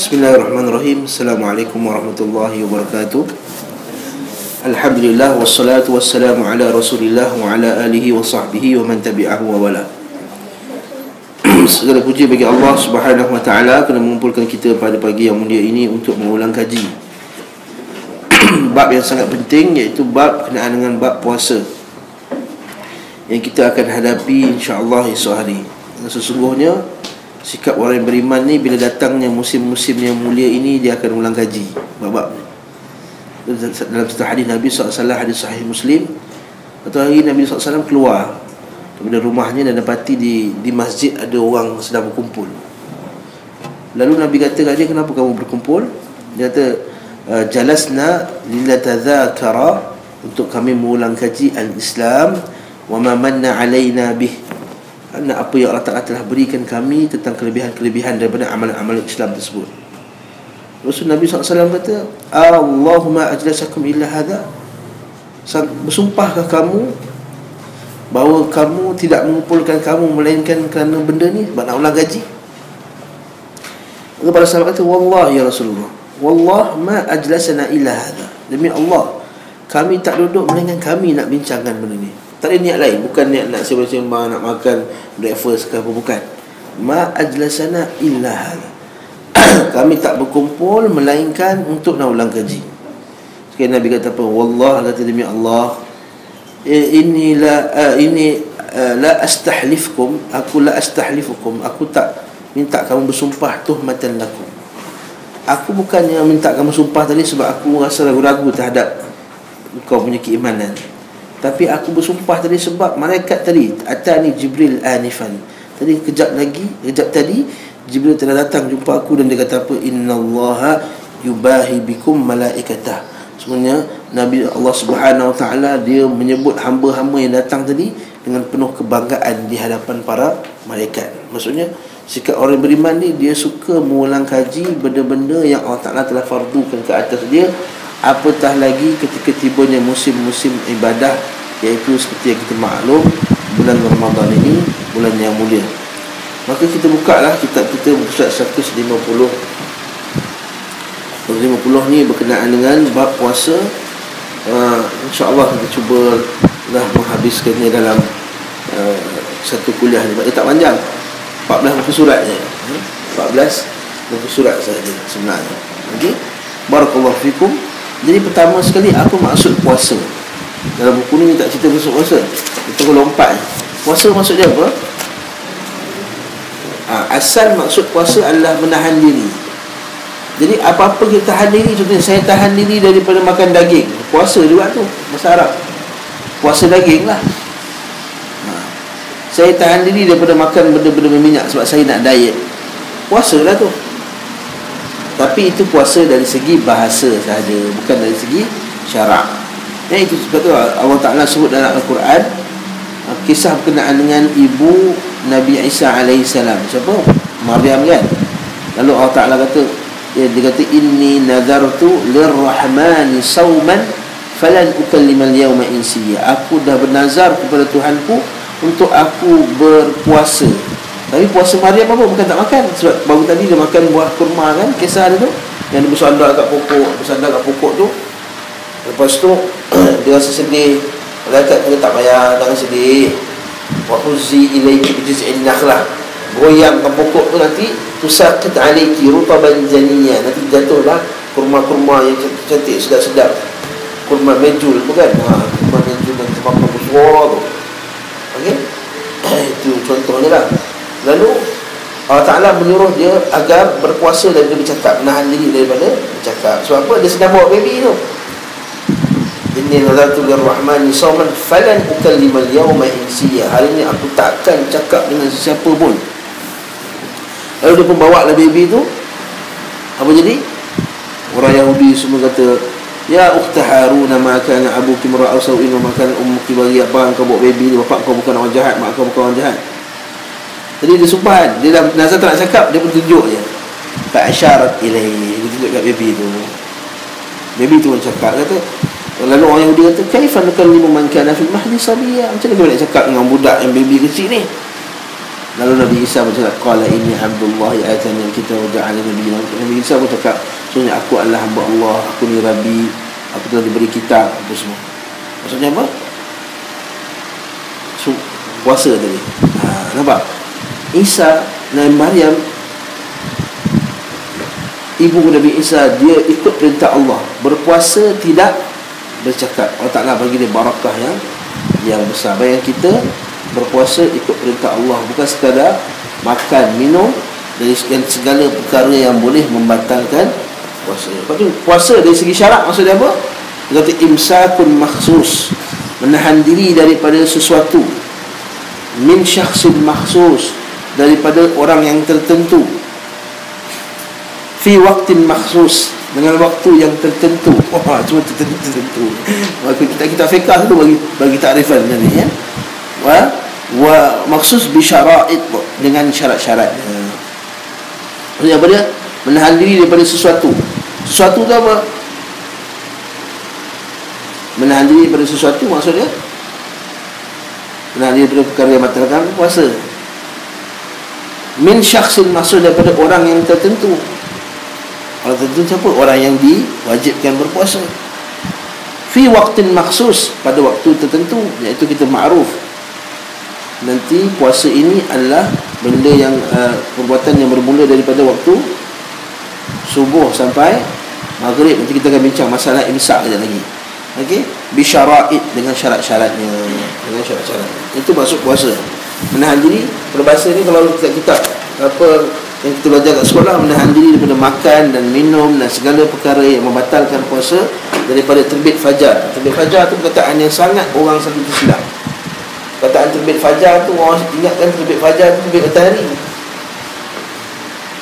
Bismillahirrahmanirrahim. Assalamualaikum warahmatullahi wabarakatuh. Alhamdulillah wassalatu wassalamu ala Rasulillah wa ala alihi wa sahbihi wa man tabi'ahu wa wala. Segala puji bagi Allah Subhanahu wa taala kerana mengumpulkan kita pada pagi yang mulia ini untuk mengulang kaji bab yang sangat penting, iaitu bab berkenaan dengan bab puasa yang kita akan hadapi insya-Allah esok hari. Sesungguhnya sikap orang yang beriman ni, bila datangnya musim-musim yang mulia ini, dia akan ulang kaji bab-bab ni. Dalam satu hadis Nabi SAW, hadis sahih Muslim, satu hari Nabi SAW keluar daripada rumahnya dan dapati di masjid ada orang sedang berkumpul. Lalu Nabi kata kat dia, kenapa kamu berkumpul? Dia kata, jalasna lilatadzakara, untuk kami mengulang kaji al-Islam wa ma manna alaina bih, apa yang Allah Ta'ala telah berikan kami tentang kelebihan-kelebihan daripada amalan-amalan Islam tersebut. Rasul Nabi SAW kata, Allahumma ajlasakum illa hadha, bersumpahkah kamu bahawa kamu tidak mengumpulkan kamu melainkan kerana benda ni, sebab nak ulang gaji? Maka para sahabat kata, wallah ya Rasulullah, wallah ma ajlasana illa hadha, demi Allah kami tak duduk melainkan kami nak bincangkan benda ni. Tak ada niat lain, bukan niat nak sembang-sembang, nak makan breakfast ke apa, bukan. Ma ajlasana illa hadha, kami tak berkumpul melainkan untuk nak ulang kaji. Sekali Nabi kata apa? Wallah, kata demi Allah, ini la astahlifkum, aku la astahlifukum, aku tak minta kamu bersumpah tuhmatan lakum. Aku bukannya minta kamu sumpah tadi sebab aku rasa ragu-ragu terhadap kau punya keimanan, tapi aku bersumpah tadi sebab malaikat tadi, atani Jibril anifan, tadi kejap tadi Jibril telah datang jumpa aku dan dia kata apa? Innallaha yubahi bikum malaikatah. Sebenarnya Nabi Allah Subhanahu wa taala, dia menyebut hamba-hamba yang datang tadi dengan penuh kebanggaan di hadapan para malaikat. Maksudnya sikap orang beriman ni, dia suka mengulang kaji benda-benda yang Allah Ta'ala telah fardukan ke atas dia, apatah lagi ketika tibanya musim-musim ibadah, iaitu seperti yang kita maklum, bulan Ramadan ini bulan yang mulia. Maka kita buka lah kitab kita, surat 150 ni berkenaan dengan bab puasa. InsyaAllah kita cuba lah menghabiskannya dalam satu kuliah ni. Dia tak panjang, 14 muka surat je, 14 muka surat saja sebenarnya. Okay? Barakallahu fikum. Jadi pertama sekali, apa maksud puasa? Dalam buku ni tak cerita maksud puasa, kita lompat. Puasa maksud dia apa? Asal maksud puasa adalah menahan diri. Jadi apa-apa kita tahan diri, contohnya saya tahan diri daripada makan daging, puasa juga tu, bahasa Arab, puasa daging lah. Saya tahan diri daripada makan benda-benda berminyak sebab saya nak diet, puasa lah tu. Tapi itu puasa dari segi bahasa sahaja, bukan dari segi syarak. Itu sebab tu Allah Ta'ala sebut dalam Al-Quran kisah berkenaan dengan ibu Nabi Isa alaihissalam. Siapa? Maryam kan. Lalu Allah Ta'ala kata, dia kata, inni nazartu lirrahmani sawman falan ukallimal yawma insiya, aku dah bernazar kepada Tuhanku untuk aku berpuasa. Tapi puasa Maryam apa? Bukan tak makan, sebab baru tadi dia makan buah kurma kan, kisah dia tu, yang dia bersandar kat pokok tu. Lepas tu dia rasa sedih. Malaikat kata, tak payah, jangan sedih. Wa huzzi ilayki bi jiz'in nakhlah, goyang ke pokok tu, nanti tusaqit alayki rutaban janiyya, nanti jatuhlah kurma-kurma yang cantik, sedap-sedap. Kurma mejul, bukan? Kurma mejul yang termakan besar tu. Okey? Itu contohnya lah. Lalu Allah Ta'ala menyuruh dia agar berpuasa dan dia bercakap, menahan diri daripada bercakap. Sebab apa? Dia sedang bawa baby tu. Inni nazartu lirrahmani sawman falan ukallimal yawma insiya, hari ni aku takkan cakap dengan sesiapa pun. Lalu dia pun bawa lah baby tu. Apa jadi? Orang Yahudi semua kata, ya ukhta Harun, ma kana abuki mar'a sawin wa ma kana ummuki baghiya, apa kau bawa baby ni, bapak kau bukan orang jahat, mak kau bukan orang jahat. Jadi dia sumpah, dia dah nazar tak nak cakap, dia pun tunjuk je. Fa'asyarat ilaihi, dia tunjuk kat baby tu. Baby tu pun cakap, kata, lalu orang Yahudi kata, kaifa nukallimu man kana fil mahdi sabiyya, macam mana kau nak cakap dengan budak yang baby kecil ni? Lalu Nabi Isa bercakap, qala inni abdullah atani al-kitab wa ja'alani nabiyyan. Nabi Isa bercakap, sebenarnya aku adalah hamba Allah, aku ni Rabbi, aku telah diberi kitab, itu semua. Maksudnya apa? Puasa tadi. Nampak? Isa dan Maryam, ibu Nabi Isa, dia ikut perintah Allah, berpuasa tidak bercakap. Allah Ta'ala bagi dia barakah yang besar. Bayang kita berpuasa ikut perintah Allah, bukan sekadar makan, minum dari segala perkara yang boleh membatalkan puasa. Lepas tu puasa dari segi syarak maksudnya apa? Dia kata imsakun makhsus, menahan diri daripada sesuatu, min syakhsin makhsus, daripada orang yang tertentu, fi waktin makhsus, dengan waktu yang tertentu. Cuma tertentu. Maka kita fiqah tu bagi takrifan ni ya. Wa maksus bi syara'id, dengan syarat-syarat. Maksudnya apa dia? Menahan diri daripada sesuatu. Sesuatu tu apa? Menahan diri daripada sesuatu maksudnya menahan diri daripada perkara yang batalkan puasa. Min syakhsin, maksud daripada orang yang tertentu. Orang tertentu siapa? Orang yang diwajibkan berpuasa. Fi waktin maksus, pada waktu tertentu, iaitu kita ma'ruf. Nanti puasa ini adalah benda yang perbuatan yang bermula daripada waktu subuh sampai maghrib. Nanti kita akan bincang masalah imsak sekejap lagi. Okey, bi syara'id, dengan syarat-syaratnya, dengan syarat-syaratnya. Itu maksud puasa. Menahan diri. Peribahasa ni kalau kita apa yang kita belajar kat sekolah, menahan diri daripada makan dan minum dan segala perkara yang membatalkan puasa daripada terbit fajar. Terbit fajar tu perkataan yang sangat orang selalu tersilap. Perkataan terbit fajar tu, orang ingatkan terbit fajar tu terbit matahari.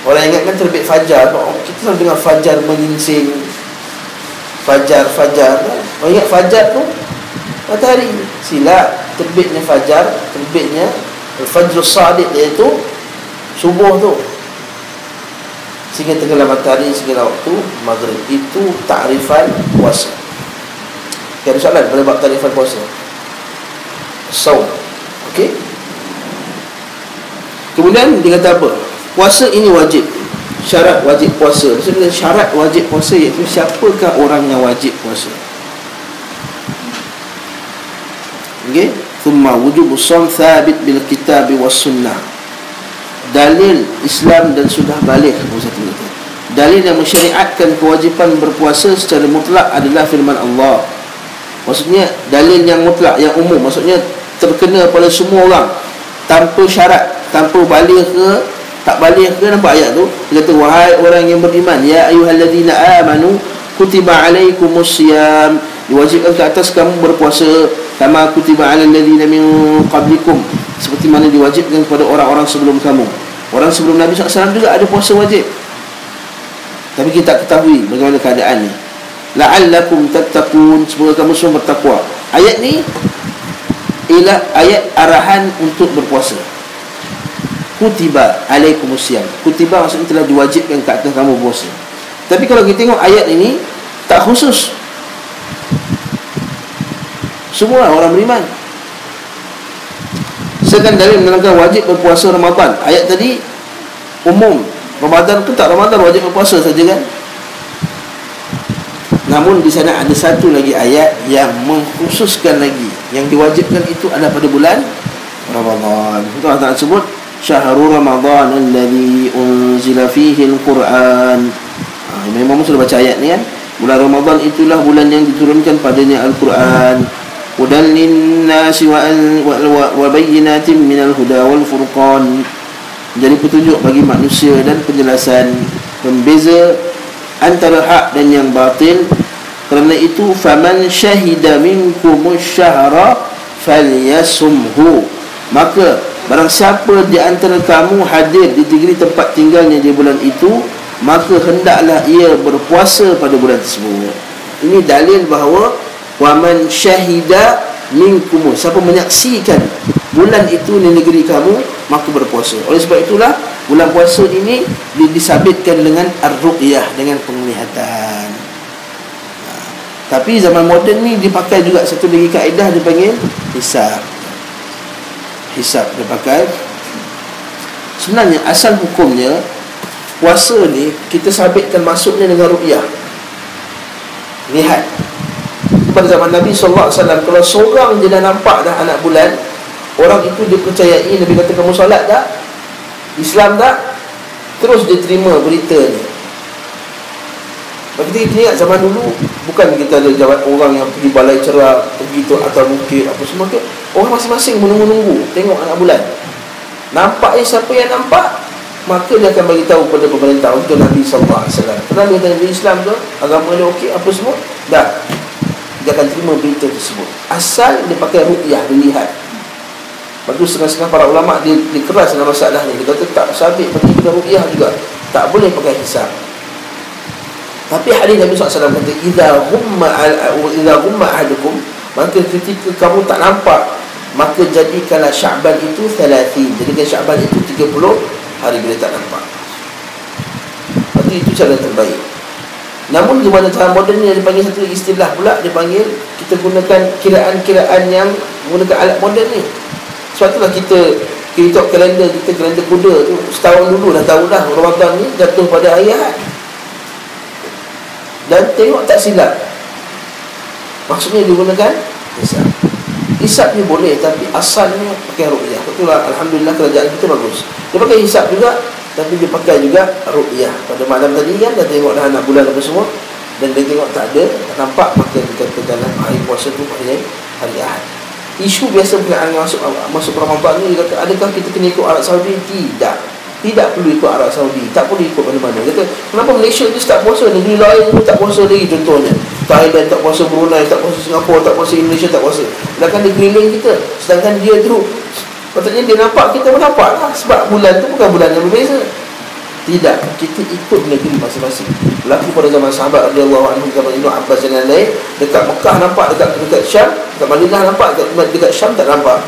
Orang ingatkan terbit fajar, kita selalu dengar fajar menyingsing, fajar. Orang ingat fajar tu matahari. Silap. Terbitnya fajar, terbitnya al-fajrus sadiq, iaitu subuh tu, sehingga tenggelam matahari segala waktu maghrib. Itu takrifan puasa. Okay, ada soalan pada bab takrifan puasa? Saum. Okey. Kemudian dia kata apa? Puasa ini wajib. Syarat wajib puasa. Maksudnya syarat wajib puasa iaitu siapakah orang yang wajib puasa. Okey. Thumma wujubus shaum thabit bil kitab was sunnah. Dalil Islam dan sudah balik. Dalil yang mensyariatkan kewajipan berpuasa secara mutlak adalah firman Allah. Maksudnya dalil yang mutlak, yang umum, maksudnya terkena pada semua orang, tanpa syarat, tanpa balik ke tak balik ke. Nampak ayat tu? Dia kata, wahai orang yang beriman, ya ayyuhalladzina amanu kutiba alaikumusiyam, diwajibkan ke atas kamu berpuasa, kama kutiba alal ladzina min qablikum, seperti mana diwajibkan kepada orang-orang sebelum kamu. Orang sebelum Nabi SAW juga ada puasa wajib, tapi kita ketahui bagaimana keadaan ni. La'allakum tattaqun, semoga kamu semua bertakwa. Ayat ni ialah ayat arahan untuk berpuasa. Kutiba alaikumusiyam, kutiba maksudnya telah diwajibkan ke atas kamu puasa. Tapi kalau kita tengok ayat ini, tak khusus semua orang beriman. Sedangkan dalil menerangkan wajib berpuasa Ramadan. Ayat tadi umum, Ramadan ke tak Ramadan wajib berpuasa saja kan. Namun di sana ada satu lagi ayat yang mengkhususkan lagi, yang diwajibkan itu adalah pada bulan Ramadan. Itu Allah Ta'ala sebut syahrul Ramadan alladhi unzila fihi al-Quran. Memang sudah baca ayat ni kan. Bulan Ramadan itulah bulan yang diturunkan padanya Al-Quran. Hudan linnasi wa bayyinatin minal huda wal furqan, jadi petunjuk bagi manusia dan penjelasan, pembeza antara hak dan yang batil. Kerana itu faman syahida minkumus syahra falyasumhu, maka barang siapa di antara kamu hadir di negeri tempat tinggalnya di bulan itu, maka hendaklah ia berpuasa pada bulan tersebut. Ini dalil bahawa waman syahida minkum, siapa menyaksikan bulan itu di negeri kamu, maka berpuasa. Oleh sebab itulah bulan puasa ini disabitkan dengan ar-ru'yah, dengan penglihatan. Tapi zaman moden ni dipakai juga satu lagi kaedah, dipanggil hisab. Hisab dia pakai sebenarnya asal hukumnya puasa ni kita sabitkan masuknya dengan ru'yah, lihat. Pada zaman Nabi SAW, kalau seorang je dah nampak dah anak bulan, orang itu dia percayai. Nabi kata, kamu solat tak? Islam tak? Terus dia terima berita ni. Kita ingat zaman dulu, bukan kita ada jawab orang yang pergi balai cerah, pergi tu atau mungkin apa semua ke. Orang masing-masing menunggu-nunggu tengok anak bulan. Nampak siapa yang nampak, maka dia akan bagi tahu pada pemerintah untuk Nabi SAW. Kenapa dia tanya Islam tu, agama dia okey apa semua, dah dia akan terima berita tersebut. Asal dia pakai ru'yah, dilihat. Lepas tu setengah-setengah para ulama' dia keras dalam masalah ni. Dia kata tak sabit pakai ru'yah juga, tak boleh pakai hisab. Tapi hadis Nabi SAW kata, idza ghumma ahadukum, maka ketika kamu tak nampak, maka jadikanlah Sya'ban itu 30. Jadikan Sya'ban itu 30 hari bila tak nampak. Maka itu cara terbaik. Namun di mana cara moden ni, dia panggil satu istilah pula, dia panggil, kita gunakan kiraan-kiraan yang menggunakan alat moden ni. Sebab itulah kita tengok kalender kita, kalender kuda tu, setahun dulu dah tahu dah Ramadan ni jatuh pada hari Ahad. Dan tengok tak silap, maksudnya digunakan hisab. Hisab ni boleh, tapi asalnya pakai ru'yah. Itulah Alhamdulillah kerajaan kita bagus. Dia pakai hisab juga, tapi dia pakai juga ru'yah. Pada malam tadi kan dah tengok dah anak bulan apa semua, dan dia tengok tak ada, tak nampak, maka dikatakan hari puasa tu hari Ahad. Isu biasa berkenaan masuk Ramadan ni, dia kata, adakah kita kena ikut Arab Saudi? Tidak perlu ikut Arab Saudi, tak perlu ikut mana-mana. Kata, kenapa Malaysia ni tak puasa, negeri lain pun tak puasa lagi? Contohnya Thailand tak puasa, Brunei tak puasa, Singapura tak puasa, Indonesia tak puasa. Sedangkan dia keliling kita, sedangkan dia tu patutnya dia nampak, kita pun nampak lah. Sebab bulan tu bukan bulan yang berbeza. Tidak, kita ikut negeri masing-masing. Berlaku pada zaman sahabat radhiyallahu anhu, zaman Ibnu Abbas dan lain. Dekat Mekah nampak, dekat Syam, dekat Madinah nampak, dekat Syam tak nampak.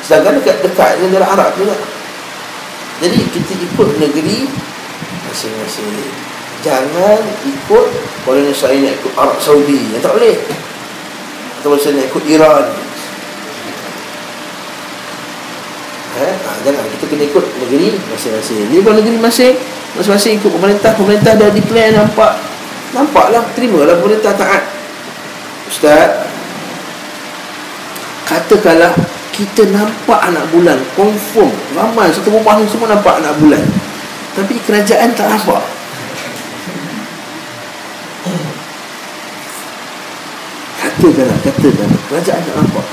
Sedangkan dekat negara Arab juga. Jadi kita ikut negeri masing-masing. Jangan ikut, kalau saya nak ikut Arab Saudi, ya tak boleh. Atau saya nak ikut Iran, jangan. Kita kena ikut negeri masing-masing. Jadi kalau negeri masing-masing ikut pemerintah dah declare, nampaklah, terimalah pemerintah, taat. Ustaz, katakanlah kita nampak anak bulan, confirm, ramai satu rumah ni semua nampak anak bulan, tapi kerajaan tak nampak. Katakanlah kerajaan tak nampak.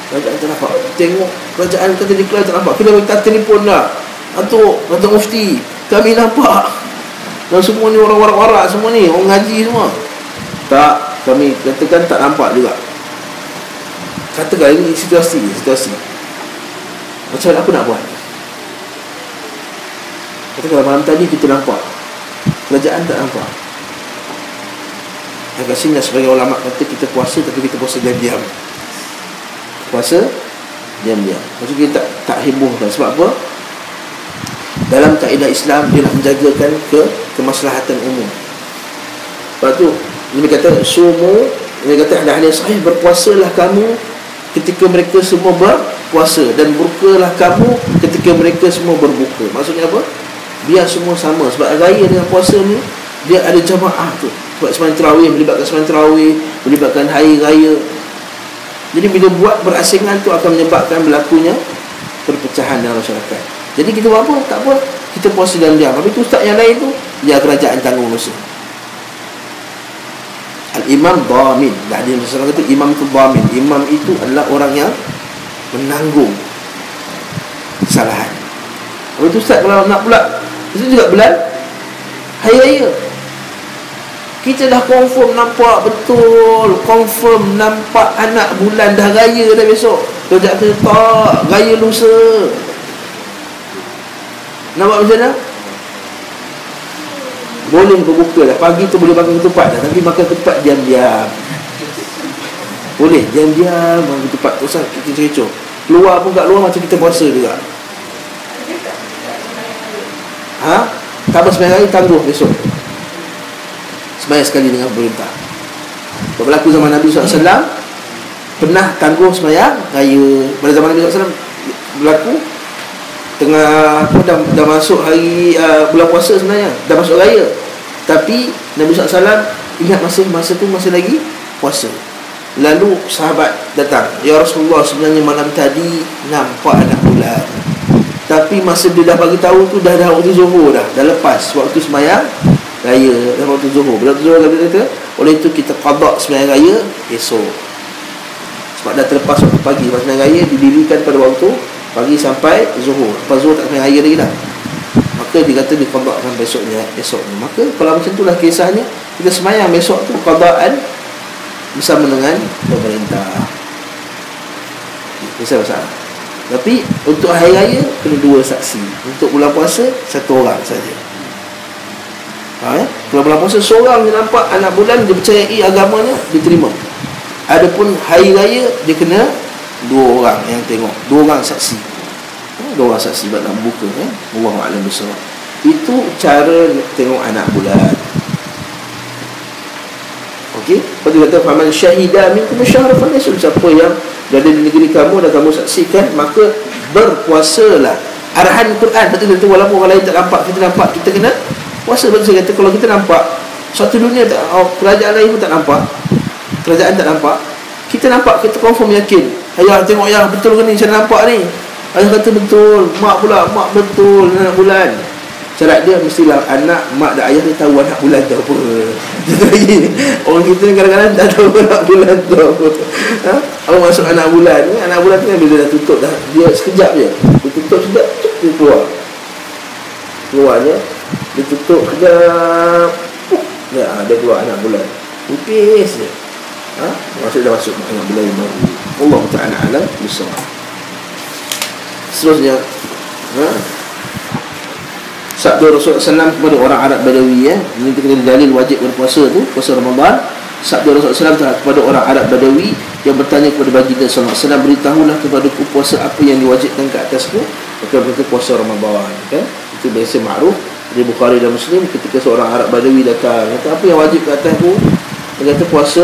Kerajaan tak nampak. Tengok kerajaan kata declare tak nampak. Kita minta telefon dah, Datuk Mufti, kami nampak. Dan semua ni orang warak-warak semua ni, orang ngaji semua. Tak, kami katakan tak nampak juga. Katakan ini situasi. Macam mana aku nak buat? Katakan malam tadi kita nampak, kerajaan tak nampak. Agak sini sebagai ulama kata kita puasa, tapi kita puasa diam-diam. Puasa diam-diam. Maksud kita tak hebohkan. Sebab apa? Dalam kaedah Islam, dia nak menjagakan kemaslahatan umum. Lepas tu dia kata sumu, dia kata ada hadis sahih, berpuasalah kamu ketika mereka semua berpuasa, dan berbukalah kamu ketika mereka semua berbuka. Maksudnya apa? Biar semua sama. Sebab raya dengan puasa ni dia ada jamaah tu. Sebab sembahyang tarawih, melibatkan sembahyang tarawih, melibatkan hari raya. Jadi bila buat berasingan tu akan menyebabkan berlakunya perpecahan dalam masyarakat. Jadi kita buat apa? Tak apa, kita puasa diam-diam. Tapi tu ustaz yang lain tu, biar kerajaan tanggung dosa. Al-imam dhamin. Ada yang kata imam tu dhamin. Imam itu adalah orang yang menanggung kesalahan. Lepas tu ustaz kalau nak pula, itu juga bulan hari raya, kita dah confirm nampak betul, confirm nampak anak bulan dah raya dah besok. Kerja kata tak, raya lusa. Nampak macam mana? Boleh berbuka dah. Pagi tu boleh makan ketupat dah, tapi makan ketupat diam-diam. Boleh diam-diam makan ketupat. Tak usah kita kecoh. Keluar pun kat luar macam kita puasa juga. Tak apa, sembilan hari tangguh besok. Sembahyang sekali dengan pemerintah. Berlaku zaman Nabi SAW, pernah tangguh sembahyang raya. Pada zaman Nabi SAW berlaku tengah apa, dah masuk hari bulan puasa sebenarnya, dah masuk raya, tapi Nabi SAW ingat masa tu masih lagi puasa. Lalu sahabat datang, ya Rasulullah, sebenarnya malam tadi nampak anak bulan, tapi masa dia dah bagi tahu tu dah waktu zuhur, dah lepas waktu sembahyang raya, dah waktu zuhur. Bila waktu zuhur kata, oleh itu kita qada sembahyang raya esok, sebab dah terlepas waktu pagi. Sembahyang raya didirikan pada waktu pagi sampai zuhur. Lepas zuhur tak sembahyang raya lagi dah, maka dia kata diqada'kan besoknya. Maka kalau macam itulah kisahnya, kita sembahyang besok tu qada'an bersama dengan pemerintah. Itu masalah. Tapi untuk hari raya kena 2 saksi. Untuk bulan puasa 1 orang saja. Kalau bulan puasa seorang dia nampak anak bulan, dia percayai agamanya, diterima. Adapun hari raya dia kena 2 orang yang tengok, 2 orang saksi. 2 orang saksi buat nak buka, Wallahu a'lam bissawab. Itu cara tengok anak bulan. Okey, lepas tu kata faman syahida minkum asyhara falyasum, siapa yang berada di negeri kamu dan kamu saksikan, maka berpuasalah. Arahan Quran betul kata walaupun orang lain tak nampak, kita nampak, kita kena puasa. Betul saya kata kalau kita nampak suatu dunia tak, kerajaan lain pun tak nampak, kerajaan tak nampak, kita nampak, kita confirm yakin, ayah tengok ya, betul ke ni saya nampak ni. Ayah kata betul, mak pula, mak betul anak bulan. Syarat dia mestilah anak, mak dan ayah dia tahu anak bulan tu apa. Orang kita ni kadang-kadang tak tahu anak bulan tu apa. Apa maksud anak bulan ni? Anak bulan tu kan bila dah tutup dah, dia sekejap je, dia tutup sekejap, dia keluar je, dia tutup sekejap, dia keluar anak bulan, tipis je. Maksud dah masuk anak bulan yang baru. Allah Ta'ala alam bisawab. Seterusnya, sabda Rasulullah SAW kepada orang Arab Badawi, ini kita kena dalil wajib berpuasa tu, puasa Ramadan. Sabda Rasulullah SAW kepada orang Arab Badawi yang bertanya kepada baginda sallallahu alaihi wasallam, beritahulah kepadaku puasa apa yang diwajibkan ke atasku. Maka berkata puasa Ramadan, kan? Itu biasa makruf di Bukhari dan Muslim. Ketika seorang Arab Badawi datang, kata apa yang wajib ke atasku? Dia kata puasa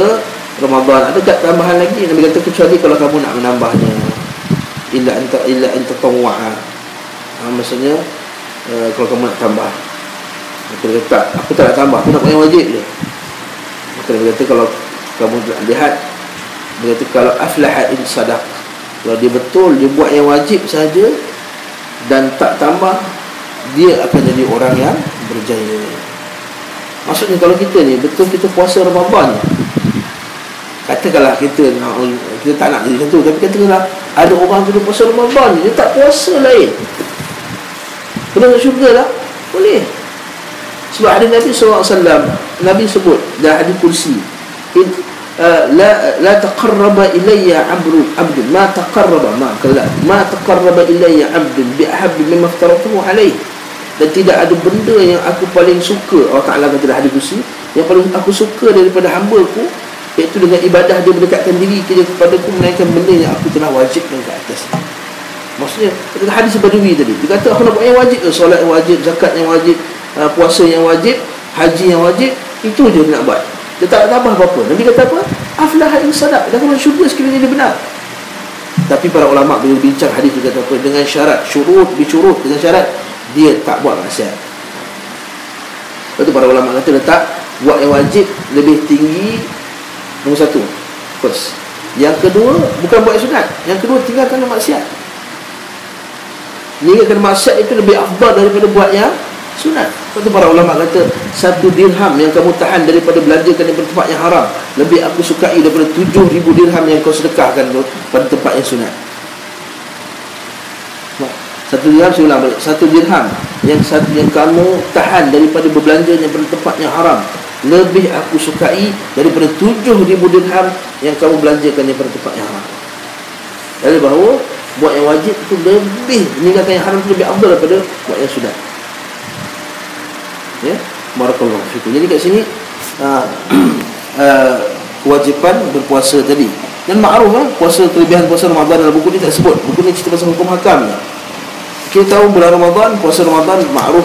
Ramadan. Ada tak tambahan lagi? Nabi kata kecuali kalau kamu nak menambahnya, illa anta tawwa'a. Maksudnya kalau kamu nak tambah. Maka dia kata aku tak nak tambah, aku nak buat yang wajib je. Maka dia kata kalau kamu lihat, dia kata kalau aflaha in sadaq, kalau dia betul dia buat yang wajib saja dan tak tambah, dia akan jadi orang yang berjaya. Maksudnya kalau kita ni betul kita puasa Ramadan, katakanlah kita tak nak jadi macam tu, tapi katakanlah ada orang tu dia puasa Ramadan, dia tak puasa lain, kena masuk syurga lah? Boleh. Sebab ada Nabi SAW, Nabi sebut dalam hadis kursi, la taqarraba ilayya abdun ma taqarraba ilayya abdun bi ahabbi mimma aftaratuhu alayhi. Dan tidak ada benda yang aku paling suka, Allah Ta'ala kata dalam hadis kursi, yang paling aku suka daripada hamba-Ku, iaitu dengan ibadah dia mendekatkan diri kepada-Ku, melainkan benda yang aku telah wajibkan ke atas. Maksudnya ketika hadis Badawi tadi, dia kata aku nak buat yang wajib, solat yang wajib, zakat yang wajib, puasa yang wajib, haji yang wajib, itu je dia nak buat. Dia tak nak tambah apa-apa. Nabi kata apa? Aflaha in sadaq, dia akan syurga sekiranya dia benar. Tapi para ulama bila bincang hadis dia kata apa? Dengan syarat, bisyurut, dengan syarat dia tak buat maksiat. Lepas tu para ulama kata letak buat yang wajib lebih tinggi, nombor 1 first. Yang kedua bukan buat yang sunat, yang kedua tinggalkan maksiat. Meninggalkan maksiat itu lebih afdal daripada buat yang sunat. Lepas tu para ulama kata 1 dirham yang kamu tahan daripada belanjakan daripada tempat yang haram, lebih aku sukai daripada 7,000 dirham yang kau sedekahkan pada tempat yang sunat. 1 dirham, saya ulang balik, 1 dirham yang kamu tahan daripada berbelanjanya pada tempat yang haram, lebih aku sukai daripada 7,000 dirham yang kamu belanjakan daripada tempat yang haram. Jadi bahawa buat yang wajib itu lebih, meninggalkan yang haram itu lebih afdal daripada buat yang sunat. Ya, barakallahu fikum. Jadi kat sini kewajipan berpuasa tadi. Dan makruf puasa, kelebihan puasa Ramadan dalam buku ni tak sebut. Buku ni cerita pasal hukum hakam. Kita tahu bulan Ramadan, puasa Ramadan makruf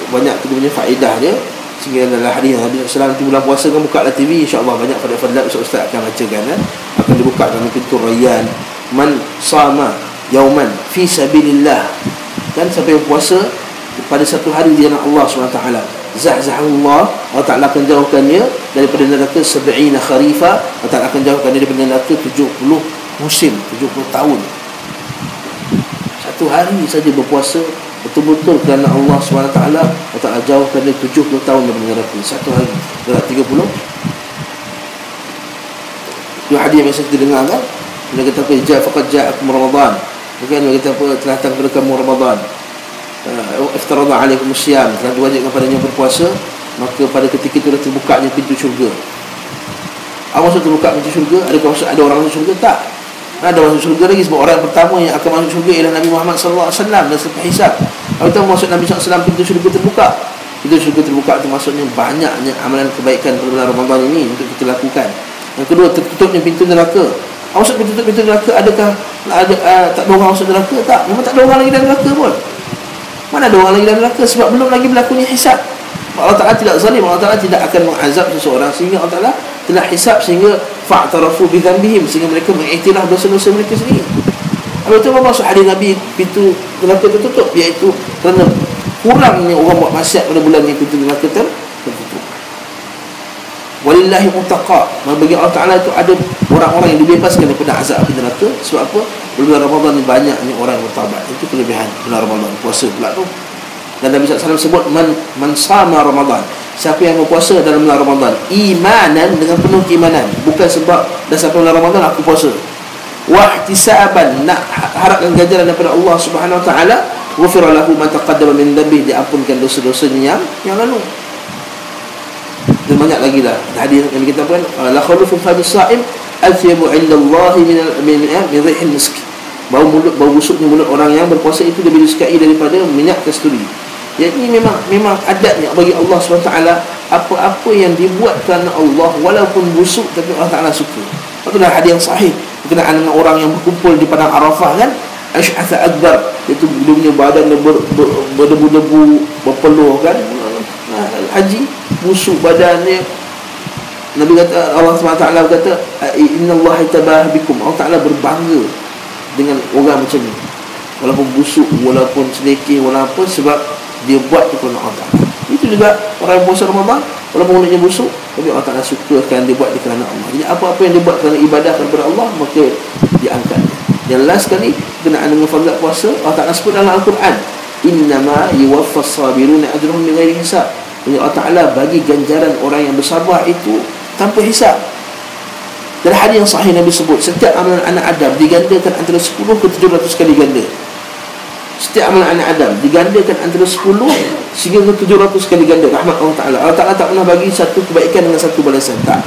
banyak kita punya faedah dia. Sehingga dalam hadis Nabi sallallahu alaihi bulan puasa kan bukalah TV, insya-Allah banyak fadilat ustaz akan bacakan akan dibuka dalam pintu rayyan. Man sama yauman fi sabilillah Dan siapa yang puasa pada satu hari di hadapan Allah SWT, zahzahullah, Allah Ta'ala akan jauhkannya daripada neraka 70 kharifa. Allah Ta'ala akan jauhkannya daripada neraka 70 musim, 70 tahun. Satu hari saja berpuasa betul-betul kerana Allah SWT, Allah Ta'ala jauhkan dia 70 tahun daripada neraka. Satu hari berat 30. Itu hadis yang biasa kita dengar kan. Dia kata apa? Faqad ja'akum Ramadan. Bukan dia kata apa? Telah datang kepada kamu Ramadan. Iftarada alaikum syiyam, telah diwajibkan padanya berpuasa, maka pada ketika itu dah terbukanya pintu syurga. Apa maksud terbuka pintu syurga? Adakah maksud ada orang masuk syurga? Tak. Ada orang masuk syurga lagi, sebab orang yang pertama yang akan masuk syurga ialah Nabi Muhammad SAW dan selepas hisab. Kalau kita maksud Nabi SAW pintu syurga terbuka, pintu syurga terbuka itu maksudnya banyaknya amalan kebaikan pada bulan Ramadan ini untuk kita lakukan. Yang kedua, tertutupnya pintu neraka. Maksud tertutup pintu neraka, adakah tak ada orang masuk neraka? Tak. Memang tak ada orang lagi dalam neraka pun. Mana ada orang lagi dalam neraka? Sebab belum lagi berlakunya hisab. Allah Ta'ala tidak zalim. Allah Ta'ala tidak akan mengazab seseorang sehingga Allah Ta'ala telah hisab, sehingga fa'tarafu bidhanbihim, sehingga mereka mengiktiraf dosa-dosa mereka sendiri. Apa itu maksud hadis Nabi pintu neraka tertutup? Iaitu kerana kurangnya orang buat maksiat pada bulan ini, pintu neraka tertutup. Walillahi mutaqa, bagi Allah Ta'ala itu ada orang-orang yang dibebaskan daripada azab api neraka. Sebab apa? Bulan Ramadan ni banyaknya orang yang bertaubat. Itu kelebihan bulan Ramadan, puasa pula tu. Dan Nabi SAW sebut man sama Ramadan, siapa yang berpuasa dalam bulan Ramadan imanan, dengan penuh keimanan, bukan sebab dah sampai bulan Ramadan aku puasa, wahtisaban, nak harapkan ganjaran daripada Allah Subhanahu Wa Ta'ala, ghufira lahu ma taqaddama min dhanbihi, diampunkan dosa-dosanya yang lalu. Dan banyak lagi dah hadis yang kita kan, la khulufu fadis saim atyabu 'inda Allah min rihil misk. Bau busuknya mulut orang yang berpuasa itu lebih disukai daripada minyak kasturi. Jadi memang adatnya bagi Allah SWT, apa-apa yang dibuat kerana Allah walaupun busuk tapi Allah Ta'ala suka. Itulah hadis yang sahih berkenaan dengan orang yang berkumpul di padang Arafah kan, Asy'atha Akbar, iaitu dia punya badan berdebu-debu, berpeluh kan, haji, busuk badannya. Nabi kata, Allah SWT kata, innallaha tabah bikum, Allah Ta'ala berbangga dengan orang macam ni, walaupun busuk, walaupun sedekih, walaupun, sebab dia buat itu kerana Allah Ta'ala. Itu juga orang yang puasa Ramadan, walaupun mulutnya busuk, tapi Allah Ta'ala sukakan dia buat itu kerana Allah. Jadi apa-apa yang dia buat kerana ibadah kepada Allah, maka diangkat. Yang last sekali berkenaan dengan fadilat puasa, Allah Ta'ala sebut dalam Al-Quran, innama yuwaffas sabiruna ajrahum bighairi hisab. Jadi Allah Ta'ala bagi ganjaran orang yang bersabar itu tanpa hisab. Dalam hadis yang sahih Nabi sebut, setiap amalan anak Adam digandakan antara 10 ke 700 kali ganda. Setiap amalan anak Adam digandakan antara 10 sehingga ke 700 kali ganda rahmat Allah Ta'ala. Allah Ta'ala tak pernah bagi satu kebaikan dengan satu balasan, tak.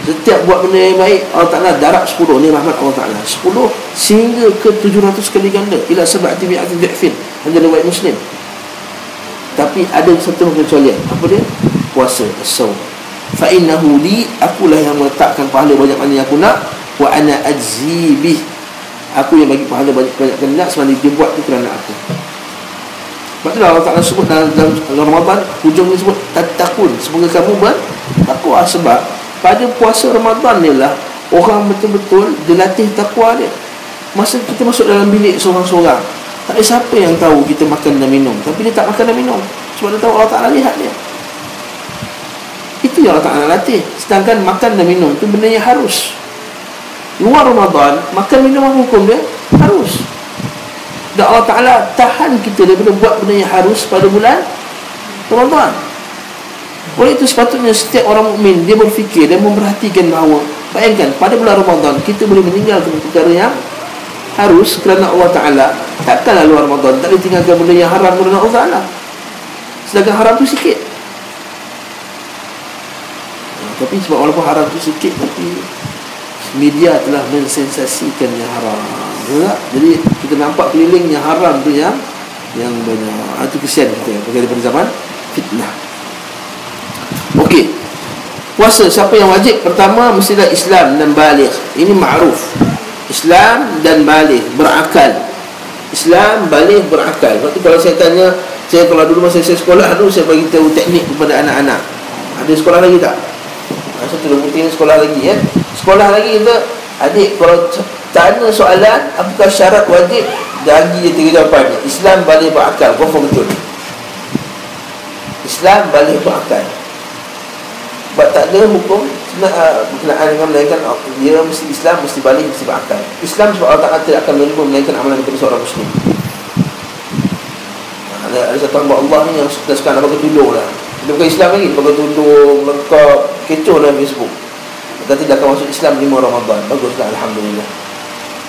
Setiap buat benda yang baik, Allah Ta'ala darab 10, ni rahmat Allah Ta'ala, 10 sehingga ke 700 kali ganda, ila sab'ati mi'ati dhifin, hanya riwayat Muslim. Tapi ada satu pengecualian. Apa dia? Puasa, as-sawm. Fa innahu li, akulah yang meletakkan pahala banyak mana yang aku nak, wa ana ajzi bih, aku yang bagi pahala banyak nak, sebab dia buat itu kerana aku. Sebab itulah Allah Ta'ala sebut dalam Ramadan, hujungnya sebut tattaqun, semoga kamu bertakwa. Sebab pada puasa Ramadan ni lah orang betul-betul dilatih takwa dia. Masa kita masuk dalam bilik seorang-seorang, tak ada siapa yang tahu kita makan dan minum, tapi dia tak makan dan minum, sebab dia tahu Allah Ta'ala lihat dia. Itu yang Allah Ta'ala latih. Sedangkan makan dan minum itu benda yang harus. Luar Ramadan, makan minum hukum dia harus. Dan Allah Ta'ala tahan kita daripada buat benda yang harus pada bulan Ramadan. Oleh itu sepatutnya setiap orang mukmin dia berfikir dan memperhatikan bahawa, bayangkan pada bulan Ramadan kita boleh meninggalkan perkara yang harus kerana Allah Ta'ala. Takkanlah luar Ramadan tak boleh tinggalkan benda yang haram kerana Allah Ta'ala, sedangkan haram tu sikit. Tapi sebab walaupun haram tu sikit, tapi media telah mensensasikan yang haram, tak? Jadi kita nampak keliling yang haram tu yang banyak. Itu kesian kita pada zaman fitnah. Okey, puasa siapa yang wajib? Pertama, mestilah Islam dan baligh. Ini ma'ruf. Islam dan baligh, berakal. Islam, baligh, berakal. Waktu kalau saya tanya, kalau dulu masa saya sekolah dulu, saya bagi tahu teknik kepada anak-anak. Ada sekolah lagi tak? Satu putih sekolah lagi Sekolah lagi kita, adik kalau tanya soalan apakah syarat wajib Lagi dia tiga jawapan ni. Islam boleh berakal. Confirm betul. Islam boleh berakal. Sebab tak ada hukum berkenaan dengan melainkan dia mesti Islam, mesti balik, mesti berakal. Islam sebab Allah Ta'ala tidak akan menerima melainkan amalan daripada seorang Muslim. Ada satu hamba Allah ni yang sekarang nak pakai tudung lah. Dia bukan Islam lagi, dia pakai tudung, lengkap, kecoh dalam Facebook. Kata dia akan masuk Islam 5 Ramadan. Baguslah, Alhamdulillah.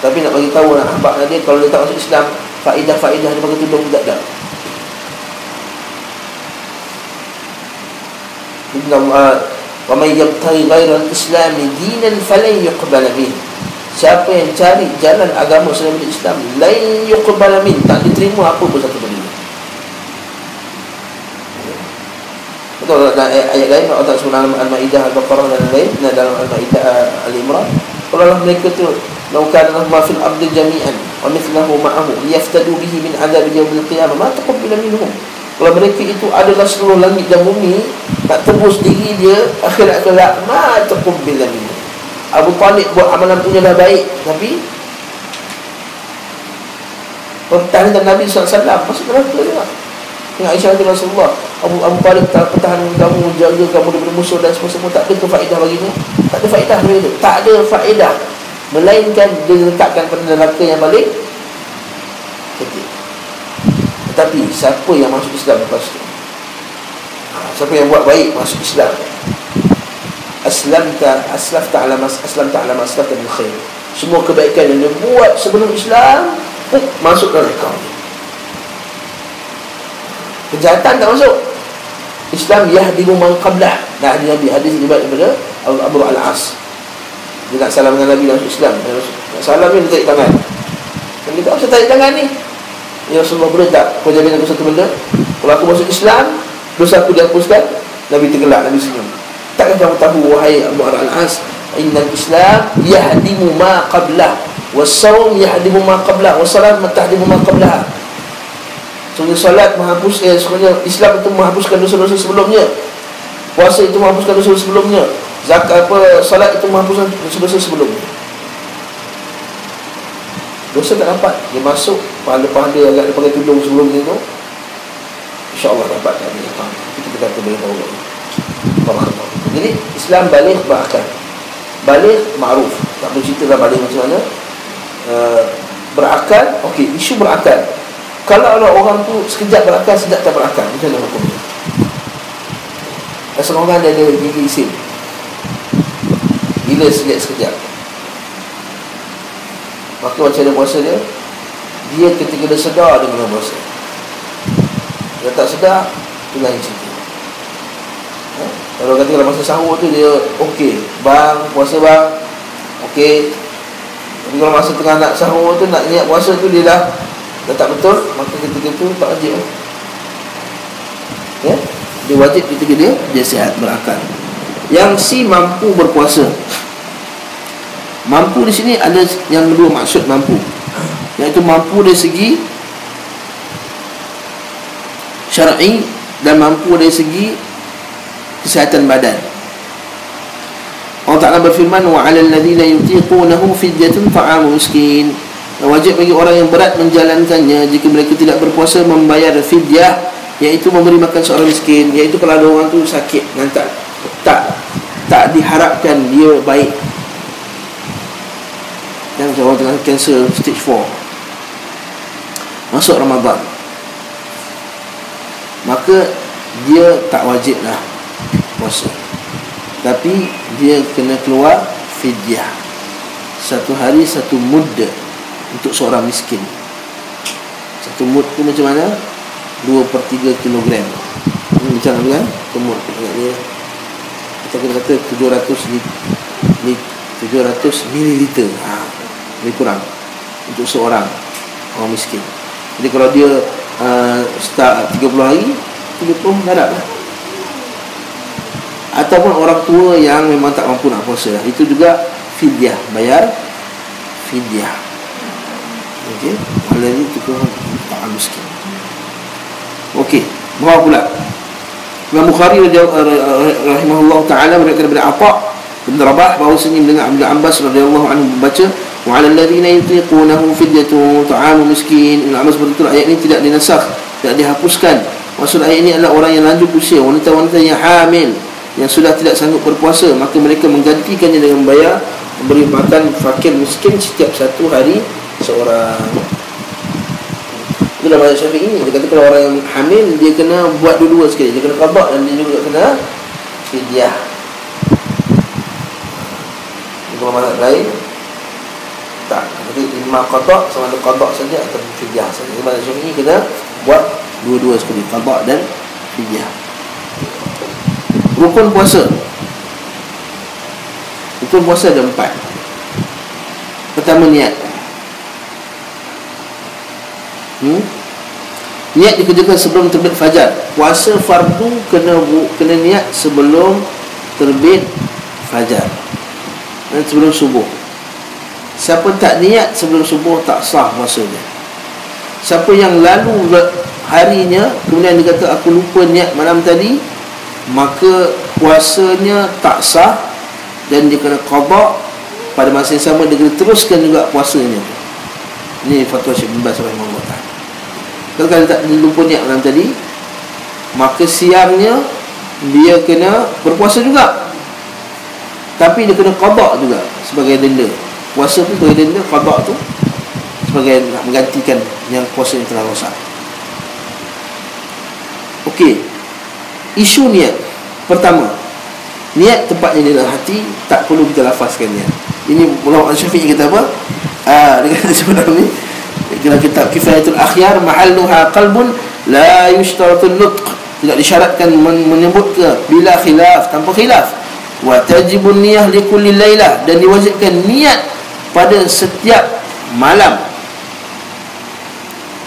Tapi nak bagi tahu nak ahbab dia, kalau dia tak masuk Islam, faedah-faedah dia pakai tudung tak ada. Inna Allah wa may yabtaghi ghayra al-islam dinan falan yuqbal min. Siapa yang cari jalan agama selain Islam, la yuqbal min, tak diterima apa pun satu benda. Betul dalam ayat lain Allah Ta'ala sebut dalam Al-Maidah, Al-Baqarah dan lain, dalam Al-Maidah, Al-Imran, kalau mereka tu law kana ma fil ardi jami'an wa mithluhu ma'ahu liyaftadu bihi min adab yaumil qiyamah ma taqabbala minhum. Kalau mereka itu adalah seluruh langit dan bumi, tak tebus diri dia akhirat kelak, ma taqabbala minhum. Abu Talib buat amalan punya dah baik, tapi pertahanan Nabi SAW masuk neraka juga. Dengan Aisyah kata Rasulullah, Abu Talib tak pertahanan kamu, jaga kamu daripada musuh dan semua tak ada faedah baginya. Tak ada faedah dia. Tak ada faedah, melainkan dia letakkan pada neraka yang balik kecil. Tetapi siapa yang masuk Islam lepas itu, siapa yang buat baik masuk Islam, aslamta ala maslahati min khair. Semua kebaikan yang dia buat sebelum Islam masuk dalam akaun. Kejahatan tak masuk. Islam yahdimu man qablah. Nah, Nabi hadis riwayat daripada Abu Al-As. Dia nak salam dengan Nabi dalam Islam. Nak salam ni dia tarik tangan. Dan dia kata, saya tarik tangan ni. Ya Rasulullah, boleh tak kau jamin aku satu benda? Kalau aku masuk Islam, dosa aku dihapuskan. Nabi tergelak, Nabi senyum. Takkan kamu tahu wahai Abu Al-As, innal Islam yahdimu ma qablah, was-sawm yahdimu ma qablah, was-salat tahdimu ma qablah. Sebenarnya solat menghapus, sebenarnya Islam itu menghapuskan dosa-dosa sebelumnya. Puasa itu menghapuskan dosa-dosa sebelumnya. Zakat solat itu menghapuskan dosa-dosa sebelumnya. Dosa tak dapat, dia masuk pahala-pahala agak dia pakai tudung sebelum ni tu, InsyaAllah dapat kami. Kita kata boleh tahu lagi. Jadi Islam balik berakal, balik ma'ruf. Tak boleh cerita lah balik macam mana. Berakal, okey, isu berakal. Kalau ada orang tu sekejap berakal, sekejap tak berakal, macam mana hukumnya? Asal orang dia ada gigi isim, gila sekejap. Maka macam mana puasa dia? Dia ketika dia sedar dia kena puasa. Dia tak sedar, itu lain cerita. Kalau kata dalam masa sahur tu dia okey, bang, puasa bang, okey. Tapi kalau masa tengah nak sahur tu, nak niat puasa tu dia dah tak betul, maka ketika itu tak wajib. Ya? Dia wajib ketika dia sihat, berakal. Yang si mampu berpuasa. Mampu di sini ada yang dua maksud mampu, iaitu mampu dari segi syar'i dan mampu dari segi kesihatan badan. Allah Ta'ala berfirman, wa 'alal ladzina yutiqunahu fidyatun ta'amu miskin. Wajib bagi orang yang berat menjalankannya jika mereka tidak berpuasa membayar fidyah, iaitu memberi makan seorang miskin. Iaitu kalau ada orang tu sakit dan tak diharapkan dia baik, yang macam orang tengah kanser stage 4, masuk Ramadan, maka dia tak wajib lah puasa, tapi dia kena keluar fidyah. Satu hari satu mud untuk seorang miskin. Satu mud tu macam mana? 2/3 kilogram. Ini macam mana kan? Satu mud dia, kita kena kata 700 mililiter. Lebih kurang untuk seorang orang miskin. Jadi kalau dia start 30 hari, 30 darab lah. Ataupun orang tua yang memang tak mampu nak puasa, itu juga fidyah, bayar fidyah. Okey, hal ini cukup tak miskin. Okey, berapa pula? Imam Bukhari rahimahullah taala berkata daripada Atha bin Rabah bahawasanya dengan Abdul Abbas radhiyallahu anhu membaca, Wa 'alal ladzina yutiqunahu fidyatun ta'amu miskin. Ibn Abbas berkata ayat ini tidak dinasakh, tidak dihapuskan. Maksud ayat ini adalah orang yang lanjut usia, wanita-wanita yang hamil, yang sudah tidak sanggup berpuasa, maka mereka menggantikannya dengan bayar memberi makan fakir miskin setiap satu hari seorang. Itulah mazhab Syafi'i. Dia kata kalau orang yang hamil, dia kena buat dua-dua sekali. Dia kena qada dan dia juga kena fidyah. Kalau mazhab lain tak, jadi imam qada sama ada qada saja atau fidyah saja. Mazhab Syafi'i kena buat dua-dua sekali, qada dan fidyah. Rukun puasa. Rukun puasa ada 4. Pertama, niat. Niat dikerjakan sebelum terbit fajar. Puasa fardu kena niat sebelum terbit fajar dan sebelum subuh. Siapa tak niat sebelum subuh tak sah puasanya. Siapa yang lalu harinya kemudian dia kata aku lupa niat malam tadi, maka puasanya tak sah dan dia kena qada. Pada masa yang sama dia kena teruskan juga puasanya. Ini fatwa Syekh bin Baz rahimahullah ta'ala. Kalau tak lupa niat malam tadi, maka siangnya dia kena berpuasa juga, tapi dia kena qada juga sebagai denda. Puasa tu sebagai denda, qada tu sebagai nak menggantikan yang puasa yang telah rosak. Okey, isu niat. Pertama, niat tempatnya di dalam hati, tak perlu kita lafazkan niat. Ini ulama Syafi'i kata apa? Dia kata sebenarnya dalam kitab Kifayatul Akhyar, mahalluha qalbun la yushtaratul nutq, tidak disyaratkan menyebut ke bila khilaf, tanpa khilaf. Wa tajibun niyah li kulli lailah, dan diwajibkan niat pada setiap malam.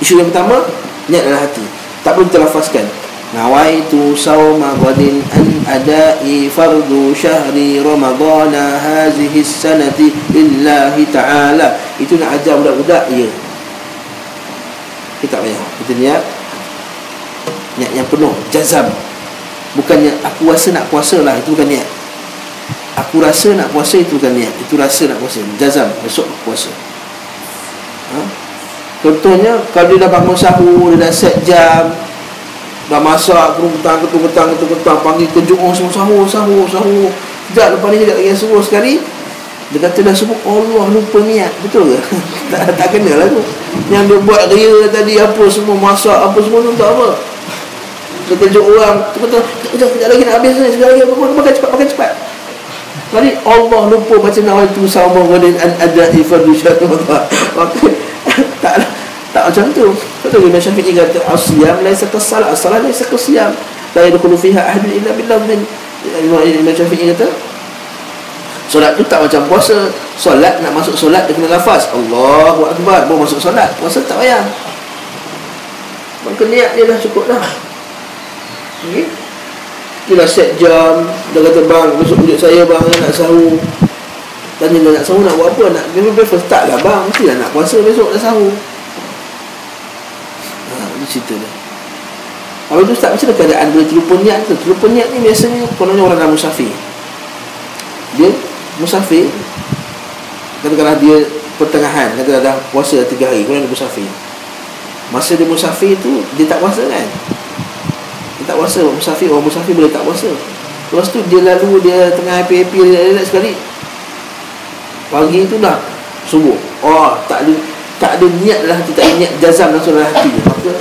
Isu yang pertama, niat dalam hati, tak perlu terlafazkan. Nawaitu sawma ghadin an adai fardu syahri ramadana hazihi sanati lillahi ta'ala. Itu nak ajar budak-budak, ya. Kita tak payah. Kita niat yang penuh, jazam. Bukannya aku rasa nak puasa lah, itu bukan niat. Aku rasa nak puasa, itu bukan niat. Itu rasa nak puasa, jazam, besok puasa. Contohnya, kalau dia dah bangun sahur, dia dah set jam, dah masak, ketang, panggil kejut orang semua sahur. Sekejap lepas ni, sekejap lagi subuh sekali, dia kata dah subuh, Allah lupa niat. Betul ke? tak kena lah tu. Yang dia buat ria tadi, apa semua masak, apa semua tu tak apa. Dia kejut orang, sekejap lagi nak habis ni, sekejap lagi makan cepat. Tadi Allah lupa baca nawaitu sawma ghadin an adai fardu syahri Ramadan. Maka tak macam tu. Betul Imam Syafi'i kata as-siyam laisa kas-salat, as-salat laisa kas-siyam, la yadkhulu fiha ahadun illa bil-lafdhin. Imam Syafi'i kata solat tu tak macam puasa. Solat, nak masuk solat dia kena lafaz Allahu Akbar baru masuk solat. Puasa tak payah. Maka niat dia dah cukup dah. Okay? Dia dah set jam, dah kata bang besok bujuk saya bang nak sahur. Tanya dia nak sahur nak buat apa, nak breakfast, tak lah bang, mestilah nak puasa besok dah sahur. Itu cerita dia. Apa itu Ustaz, macam mana keadaan boleh terlupa niat tu? Terlupa niat ni biasanya kononnya orang dah musafir. Dia musafir, katakanlah dia pertengahan, katakanlah dah puasa 3 hari, kemudian dia musafir. Masa dia musafir tu, dia tak puasa kan? Dia tak puasa, musafir, orang musafir boleh tak puasa. Lepas tu dia lalu, dia tengah happy-happy, relax sekali, pagi tu dah subuh. Oh, tak ada niat dalam hati, tak ada niat jazam langsung dalam hati dia. Maka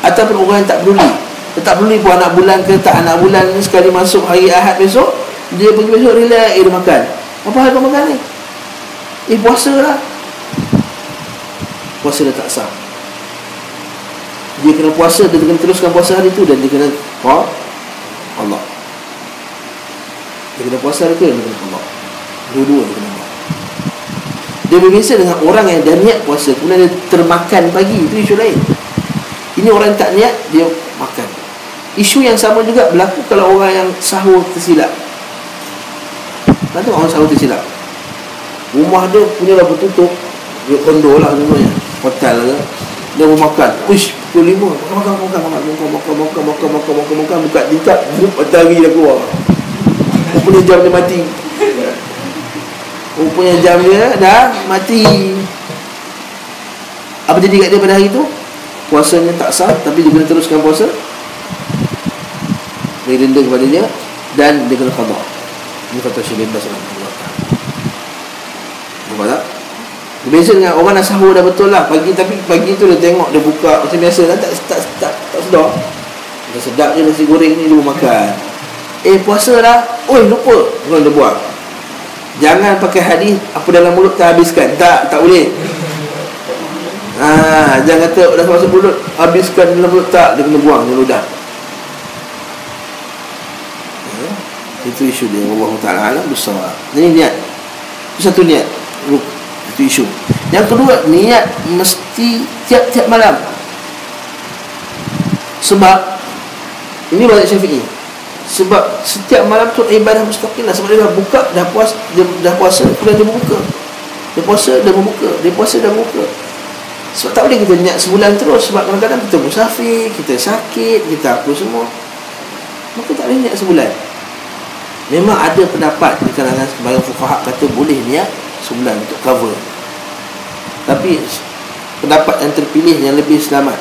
ataupun orang yang tak peduli, dia tak peduli pun anak bulan ke tak anak bulan ni, sekali masuk hari Ahad besok, dia pergi besok relax, dia makan. Apa hal kau makan ni? Puasa lah. Puasa dia tak sah. Dia kena puasa, dia kena teruskan puasa hari tu, dan dia kena Allah. Dia kena puasa hari tu, dan dia kena Allah. Dua-dua dia kena Allah. Dia berbeza dengan orang yang dah niat puasa kemudian dia termakan pagi, itu isu lain. Ini orang tak niat, dia makan. Isu yang sama juga berlaku kalau orang yang sahur tersilap. Nanti orang sahur tersilap, rumah dia punya dah bertutup, dia kondo lah semuanya, hotel lah, dia mau makan, uish, pukul 5 makan, buka tingkap, matahari dah keluar, 20 jam dia mati. rupanya jam dia dah mati. Apa jadi kat dia pada hari tu? Puasanya tak sah, tapi dia kena teruskan puasa, beri denda kepada dia, dan dia kena qada. Ini kata Syekh bin Baz rahimahullah ta'ala. Nampak tak? Berbeza dengan orang nak sahur dah betul lah pagi, tapi pagi tu dia tengok, dia buka macam biasa lah, tak sedar. Dah sedap je nasi goreng ni, dia makan. Puasa dah, lupa, orang dia buang. Jangan pakai hadis apa dalam mulut tak habiskan. Tak boleh. Jangan kata dah masuk mulut habiskan dalam mulut, tak, dia kena buang, dia ludah. Itu isu dia, Allah Ta'ala alam bersawab. Jadi niat, itu satu niat, itu isu. Yang kedua, niat mesti tiap-tiap malam. Sebab ini mazhab Syafi'i. Sebab setiap malam tu ibadah mustaqilah. Sebab dia dah buka, dah puasa, kemudian dia berbuka. Dia puasa, dia berbuka. Dia puasa, dia berbuka. Sebab tak boleh kita niat sebulan terus. Sebab kadang-kadang kita musafir, kita sakit, kita apa semua, maka tak boleh niat sebulan. Memang ada pendapat di kalangan sebagian fuqaha kata boleh niat sebulan untuk cover. Tapi pendapat yang terpilih yang lebih selamat,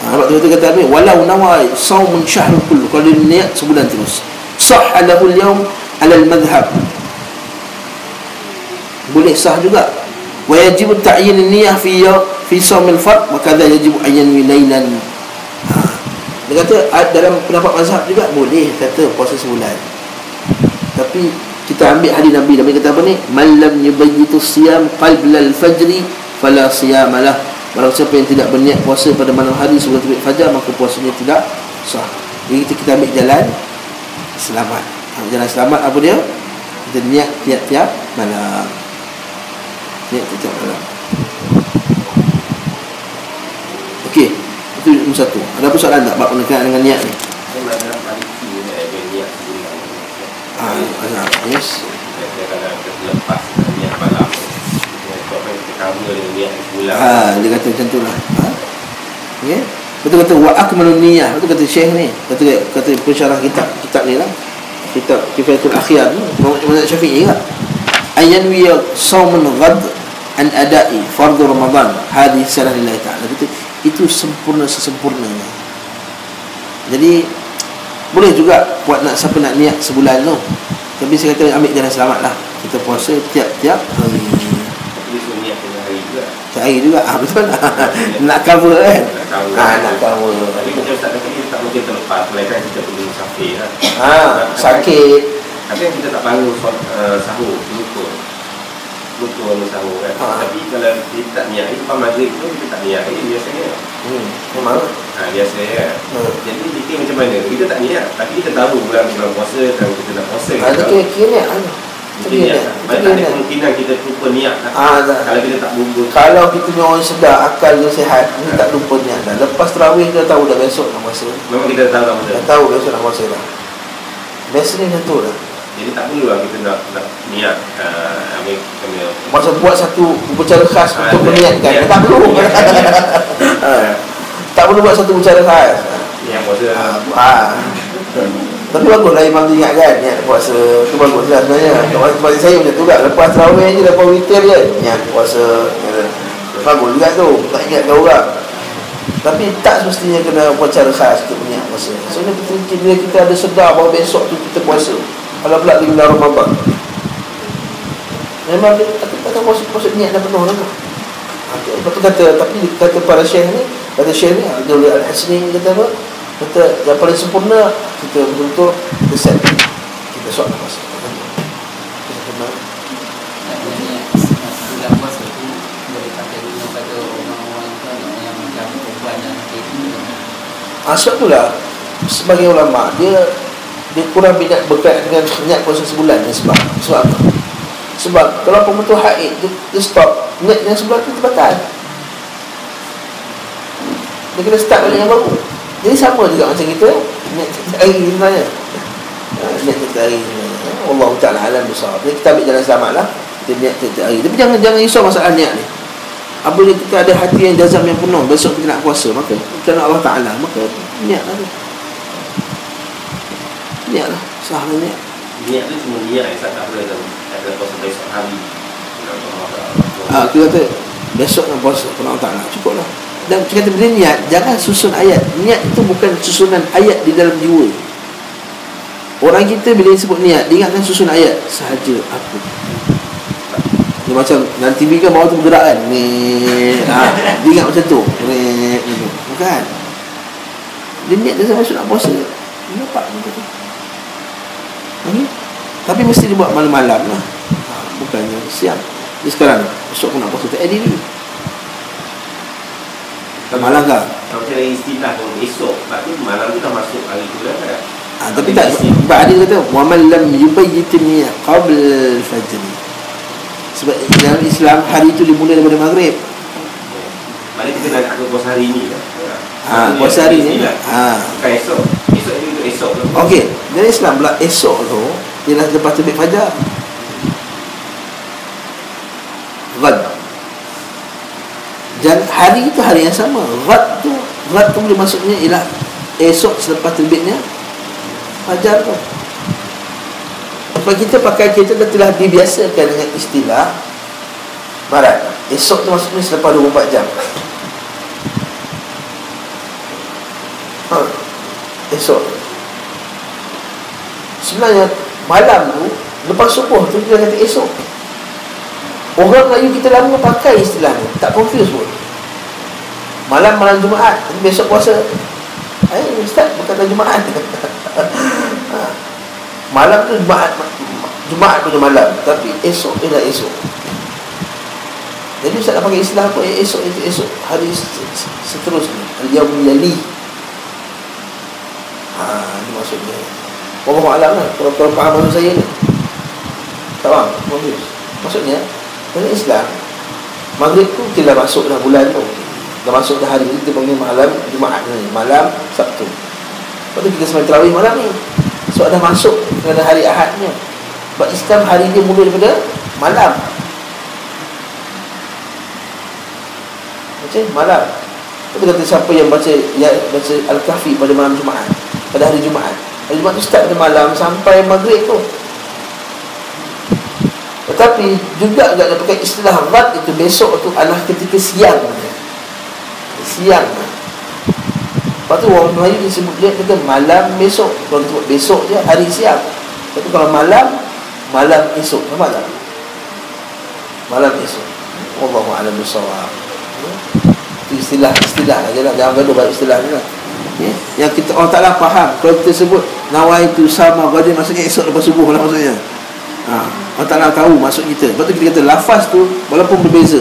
sebab tu kata ni, walau nawai saumun syahrul kullu, kalau dia niat sebulan terus, sahha lahu al-yawm ala al-madhhab, boleh sah juga. Wa yajibu ta'yin an-niyyah fi shaum al-fard, wa kadha yajibu an yanwi lailan. Dia kata dalam pendapat mazhab juga boleh kata puasa sebulan. Tapi kita ambil hadis Nabi kata apa ni? Man lam yubayyitu siyam qabla al-fajri fala siyamalah. Barang siapa yang tidak berniat puasa pada malam hari sebelum terbit fajar, maka puasanya tidak sah. Jadi kita ambil jalan selamat. Jalan selamat apa dia? Kita niat tiap-tiap malam. Niat tiap-tiap malam. Okey, itu nombor satu. Ada apa soalan tak bab berkenaan dengan niat ni? Yes. Lepas niat malam, kita cover dengan niat bulan. Dia kata macam tu lah. Okay. Betul kata wa akmalun niyyah. Betul kata Syekh ni. Kata pensyarah kitab ni lah. Kitab Kifayatul Akhyar ni, mazhab Syafi'i lah. Ayanwi saumun ghad an ada'i fardhu Ramadan. Hadhihi salah lillahi ta'ala. Itu sempurna sesempurnanya. Jadi boleh juga buat siapa nak niat sebulan tu. Tapi saya kata ambil jalan selamat lah. Kita puasa tiap-tiap hari. Tiap hari juga. Betul lah. Nak cover kan. Nak cover. Tapi macam Ustaz kata, kita tak mungkin terlepas. Melainkan kita perlu musafir lah. Sakit. Tapi kita tak bangun sahur. Lupa sahur kan. Tapi kalau kita tak niat, lepas maghrib tu kita tak niat lagi biasanya. Memang. Biasanya kan. Jadi fikir macam mana? Kita tak niat, tapi kita tahu bulan puasa dan kita nak puasa. Ada kira-kira niat. Mana ada kemungkinan kita lupa niat kalau kita tak bubur. Kalau kita ni orang sedar, akal dia sihat, kita tak lupa niat dah. Lepas tarawih kita tahu dah besok nak puasa. Memang kita tahu nak puasa. Dah tahu besok nak puasa dah. Biasanya macam tu dah. Jadi tak perlulah kita nak niat masa buat satu upacara khas untuk meniatkan. Tak perlu. Tak perlu buat satu upacara khas. Yang puasa. Tapi baguslah imam dia ingatkan niat puasa tu, baguslah sebenarnya. Macam saya macam tu juga, lepas tarawih je, lepas witir je niat puasa. Bagus juga tu, tak ingatkan orang. Tapi tak semestinya kena upacara khas untuk niat puasa. Soalnya bila kita ada sedar bahawa besok tu kita puasa, kalau pula di bulan Ramadan, memang dia kata puasa niat dah penuh dah. Lepas tu kata, tapi kata para syekh ni, kata syekh ni Abdul Al-Hasni kata apa? Kata yang paling sempurna kita betul-betul kita set, kita sok puasa. Sempurna. Bulan puasa tu boleh pakai guna pada orang-orang yang macam perempuan yang itu. Sebab itulah sebagai ulama dia kurang minat berkait dengan niat puasa sebulan ni. Sebab apa? Sebab kalau pembentuk haid dia stop, niat yang sebulan tu terbatal. Dia kena start balik yang baru. Jadi sama juga macam kita niat setiap hari sebenarnya. Niat setiap hari sebenarnya. Allah Ta'ala alam besar. Jadi kita ambil jalan selamat lah. Kita niat setiap hari. Tapi jangan risau masalah niat ni. Apabila kita ada hati yang jazam yang penuh, besok kita nak puasa, maka kita nak Allah Ta'ala, maka niat lah tu. Niat lah, sah lah niat. niat tu cuma niat tak boleh ada puasa besok hari. Kita kata besok nak puasa Allah Ta'ala, cukup lah. Dan kita kata bila niat, jangan susun ayat. Niat itu bukan susunan ayat di dalam jiwa. Orang kita bila sebut niat, dia ingatkan susun ayat sahaja apa. Dia macam dalam TV kan bawah tu bergerak kan ni, dia ingat macam tu gitu. Bukan. Dia niat dia masuk nak puasa, dia nampak macam tu. Tapi mesti dia buat malam-malam lah, bukannya siang. Dia sekarang besok pun nak puasa, tak ada diri. Malam kan? Kalau cara istilah pun esok, sebab tu malam tu dah masuk hari tu dah kan? Tapi tak, sebab ada kata waman lam yubayyitin qabla al-fajr. Sebab dalam Islam hari itu dimulai daripada maghrib. Maksudnya kita nak aku puasa hari ni lah. Puasa hari ni. Bukan esok. Esok itu esok tu. Okey, dalam Islam pula esok tu ialah lepas terbit fajar. Ghad. Dan hari itu hari yang sama. Ghad tu boleh maksudnya ialah esok selepas terbitnya fajar tu. Sebab kita telah dibiasakan dengan istilah barat. Esok tu maksudnya selepas 24 jam. Esok. Sebenarnya malam tu lepas subuh tu kita kata esok. Orang Melayu kita lama pakai istilah ni, tak confuse pun. Malam Jumaat, besok puasa. Ustaz bukan Jumaat. Malam tu Jumaat punya malam, tapi esok ialah esok. Jadi Ustaz nak pakai istilah apa? Esok itu esok, hari seterusnya, al-yaumul yali. Ini maksudnya. Wallahu a'lam lah. Kalau faham maksud saya ni. Tak faham? Maksudnya dalam Islam maghrib tu kita dah masuk dah bulan tu, dah masuk dah hari ni, kita panggil malam Jumaat ni, malam Sabtu. Lepas tu kita sembang tarawih malam ni, so dah masuk pada hari Ahadnya. Sebab Islam hari dia mula daripada malam. Macam malam. Kita kata siapa yang baca Al-Kahfi pada malam Jumaat, pada hari Jumaat, hari Jumaat tu start pada malam sampai maghrib tu. Tetapi juga agak dia pakai istilah ghad itu besok tu adalah ketika siang. Siang. Lepas tu orang Melayu disebut dia kata malam besok. Kalau disebut besok je hari siang. Tapi kalau malam esok. Nampak tak? Malam esok. Wallahu a'lam bissawab. Itu istilah aja lah. Jangan gaduh banyak istilah ni lah. Yang kita Allah Ta'ala faham. Kalau kita sebut nawaitu sama ghadin, maksudnya esok lepas subuh lah maksudnya. Allah Ta'ala tahu maksud kita. Lepas tu kita kata lafaz tu walaupun berbeza,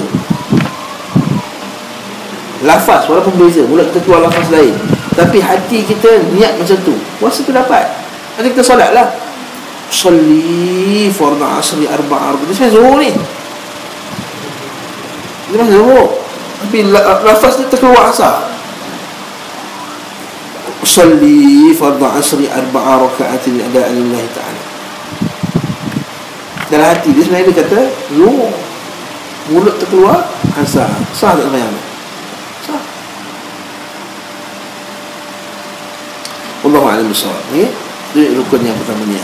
lafaz walaupun berbeza, mulut kita keluar lafaz lain, tapi hati kita niat macam tu, puasa tu dapat. Nanti kita solat lah, Salli farda asri arba'a. Dia sebenarnya zuhur ni, dia sebenarnya zuhur, tapi lafaz tu terkeluar asar. Salli farda asri arba'a raka'atin ada'an lillahi ta'ala. Dalam hati dia sebenarnya dia kata zuhur, mulut terkeluar asar. Sah tak semayang? Sah. Wallahu a'lam bissawab. Ini rukun yang pertama ni.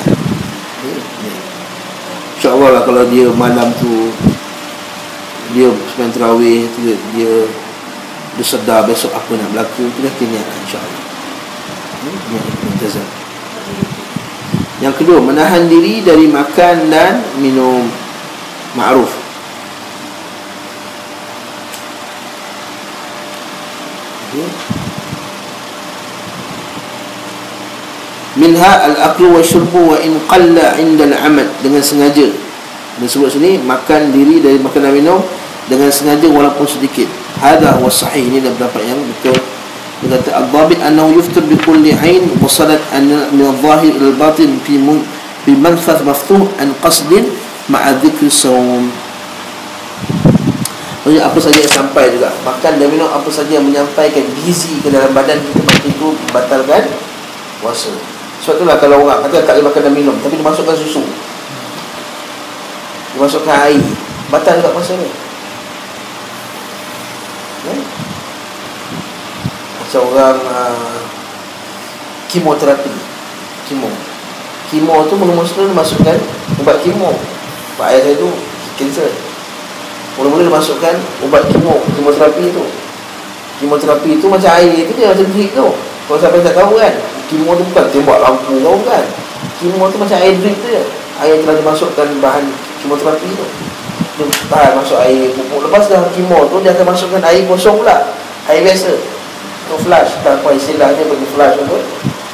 InsyaAllah lah kalau dia malam tu dia sembahyang tarawih, dia sedar besok apa nak berlaku, kita niat insyaAllah. Niat muntazam. Yang kedua, menahan diri dari makan dan minum ma'ruf. Minha al-aqlu wa syurbu wa in qalla 'inda al-'amal, dengan sengaja. Disebut sini makan diri dari makan dan minum dengan sengaja walaupun sedikit. Hadha huwa sahih, ini adalah pendapat yang betul. Dia kata al-dhabit annahu yuftir bi kulli 'ain wa salat min al-zahir ila al-batin fi manfath maftuh an qasdin ma'a dhikri sawm. Maksudnya apa saja yang sampai juga, makan dan minum apa saja yang menyampaikan gizi ke dalam badan kita, maka itu batalkan puasa. Sebab itulah kalau orang kata tak boleh makan dan minum tapi dimasukkan susu, dimasukkan air, batal juga puasa ni. Macam orang kemoterapi, Kemo tu mula-mula masukkan ubat kemo. Pak ayah saya tu kanser. Mula-mula dia masukkan ubat kemoterapi tu. Kemoterapi tu macam air tu dia, macam drip tu. Kalau siapa tak tahu kan, kemo tu bukan tembak lampu kau kan. Kemo tu macam air drip tu je. Air telah dimasukkan bahan kemoterapi tu. Dia tahan masuk air pupuk. Lepas dah kemo tu, dia akan masukkan air kosong pula. Air biasa. Tu flash. Tak apa istilahnya bagi flash tu.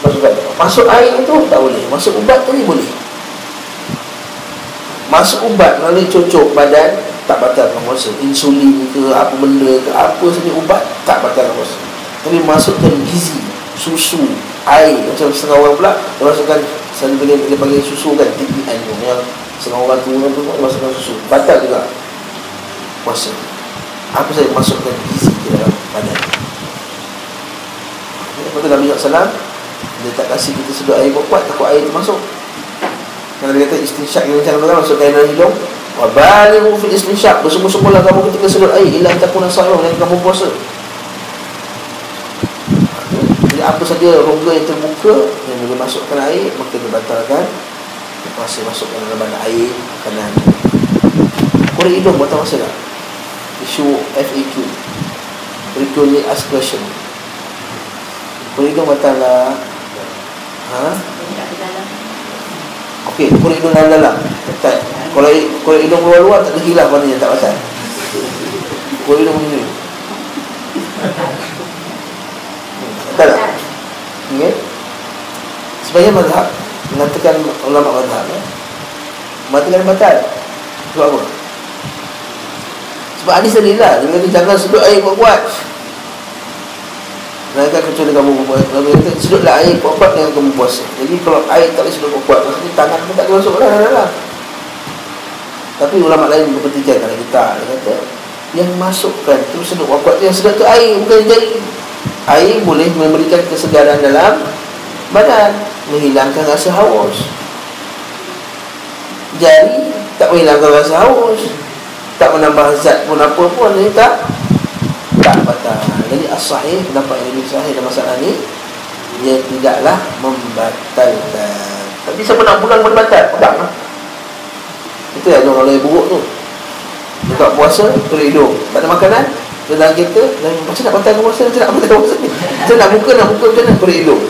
Masukkan. Masuk air tu tak boleh. Masuk ubat tu ni boleh. Masuk ubat melalui cocok badan tak batalkan puasa. Insulin ke apa benda ke apa saja ubat tak batalkan puasa. Tapi masukkan gizi, susu, air. Macam setengah orang pula dia masukkan, selalu dia panggil susu kan, TPN tu, yang setengah orang tu dia masukkan susu, batal juga puasa. Apa saja masukkan gizi ke dalam badan. Lepas tu Nabi SAW dia tak kasih kita sedut air kuat, takut air tu masuk. Kalau dia kata istinsyak yang macam tu kan, masuk air dalam hidung, wa balighu fil istinsyak, bersungguh-sungguhlah kamu ketika sedut air, illa takuna sa'im, yang kamu puasa. Jadi apa saja rongga yang terbuka yang boleh masukkan air, maka dibatalkan puasa. Masukkan dalam badan air, makanan. Korek hidung batal puasa tak? Isu FAQ, frequently asked question. Korek hidung batal lah. Okey, korek hidung dalam-dalam tak. Kalau korek hidung luar-luar tak ada khilaf maknanya tak batal. Korek hidung ni betul tak? Okay. Sebagian mazhab mengatakan, ulama mazhab mengatakan batal. Sebab apa? Sebab hadis tadi lah, dia kata jangan sedut air kuat-kuat. Mereka kecuali kamu berpuasa. Nabi kata sedutlah air kuat-kuat dengan kamu puasa. Jadi kalau air tak boleh sedut kuat-kuat, maksudnya tangan pun tak boleh masuk dalam. Tapi ulama lain berpertikai kalau kita, dia kata yang masukkan tu sedut kuat-kuat, yang sedut tu air, bukan jari. Air boleh memberikan kesegaran dalam badan, menghilangkan rasa haus. Jari tak menghilangkan rasa haus, tak menambah zat pun apa pun, jadi tak batal. Jadi as-sahih, pendapat yang lebih sahih dalam masalah ni, dia tidaklah membatalkan. Tapi siapa nak pegang boleh batal, pegang lah. Itu yang orang lain buruk tu, buka puasa, tulis hidung, tak ada makanan, dia dalam kereta, macam nak batalkan puasa, macam nak batalkan puasa ni, macam nak buka macam mana, tulis hidung.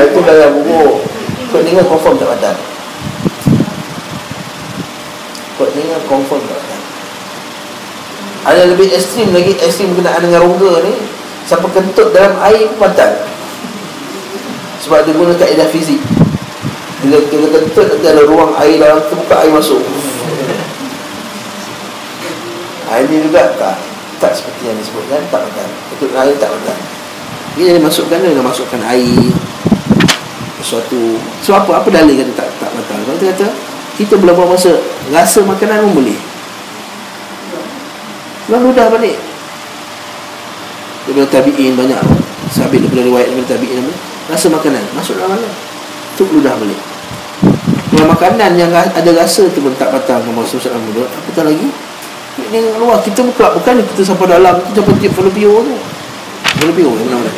Itu dah yang buruk. Kau dengar confirm tak batal. Kau dengar confirm tak batal. Ada lebih ekstrim lagi, ekstrim berkenaan dengan rongga ni, siapa kentut dalam air pun batal. Sebab dia guna kaedah fizik. Bila kita kentut, nanti ada ruang air dalam, terbuka air masuk. Ini juga tak seperti yang disebutkan, tak batal. Kentut air tak batal. Dia masukkan, dia masukkan air sesuatu. Sebab apa? Apa dalil kata tak batal? Kalau kita kata kita belum puasa, rasa makanan pun boleh, lalu dah balik. Daripada tabi'in banyak, sahabat daripada riwayat daripada tabi'in, rasa makanan masuk dalam mana, tu ludah balik. Kalau makanan yang ada rasa tu pun tak batal kalau masuk dalam mulut, apatah lagi ini luar. Kita bukan kita sampai dalam, kita sampai tiap falopio tu. Falopio yang mana?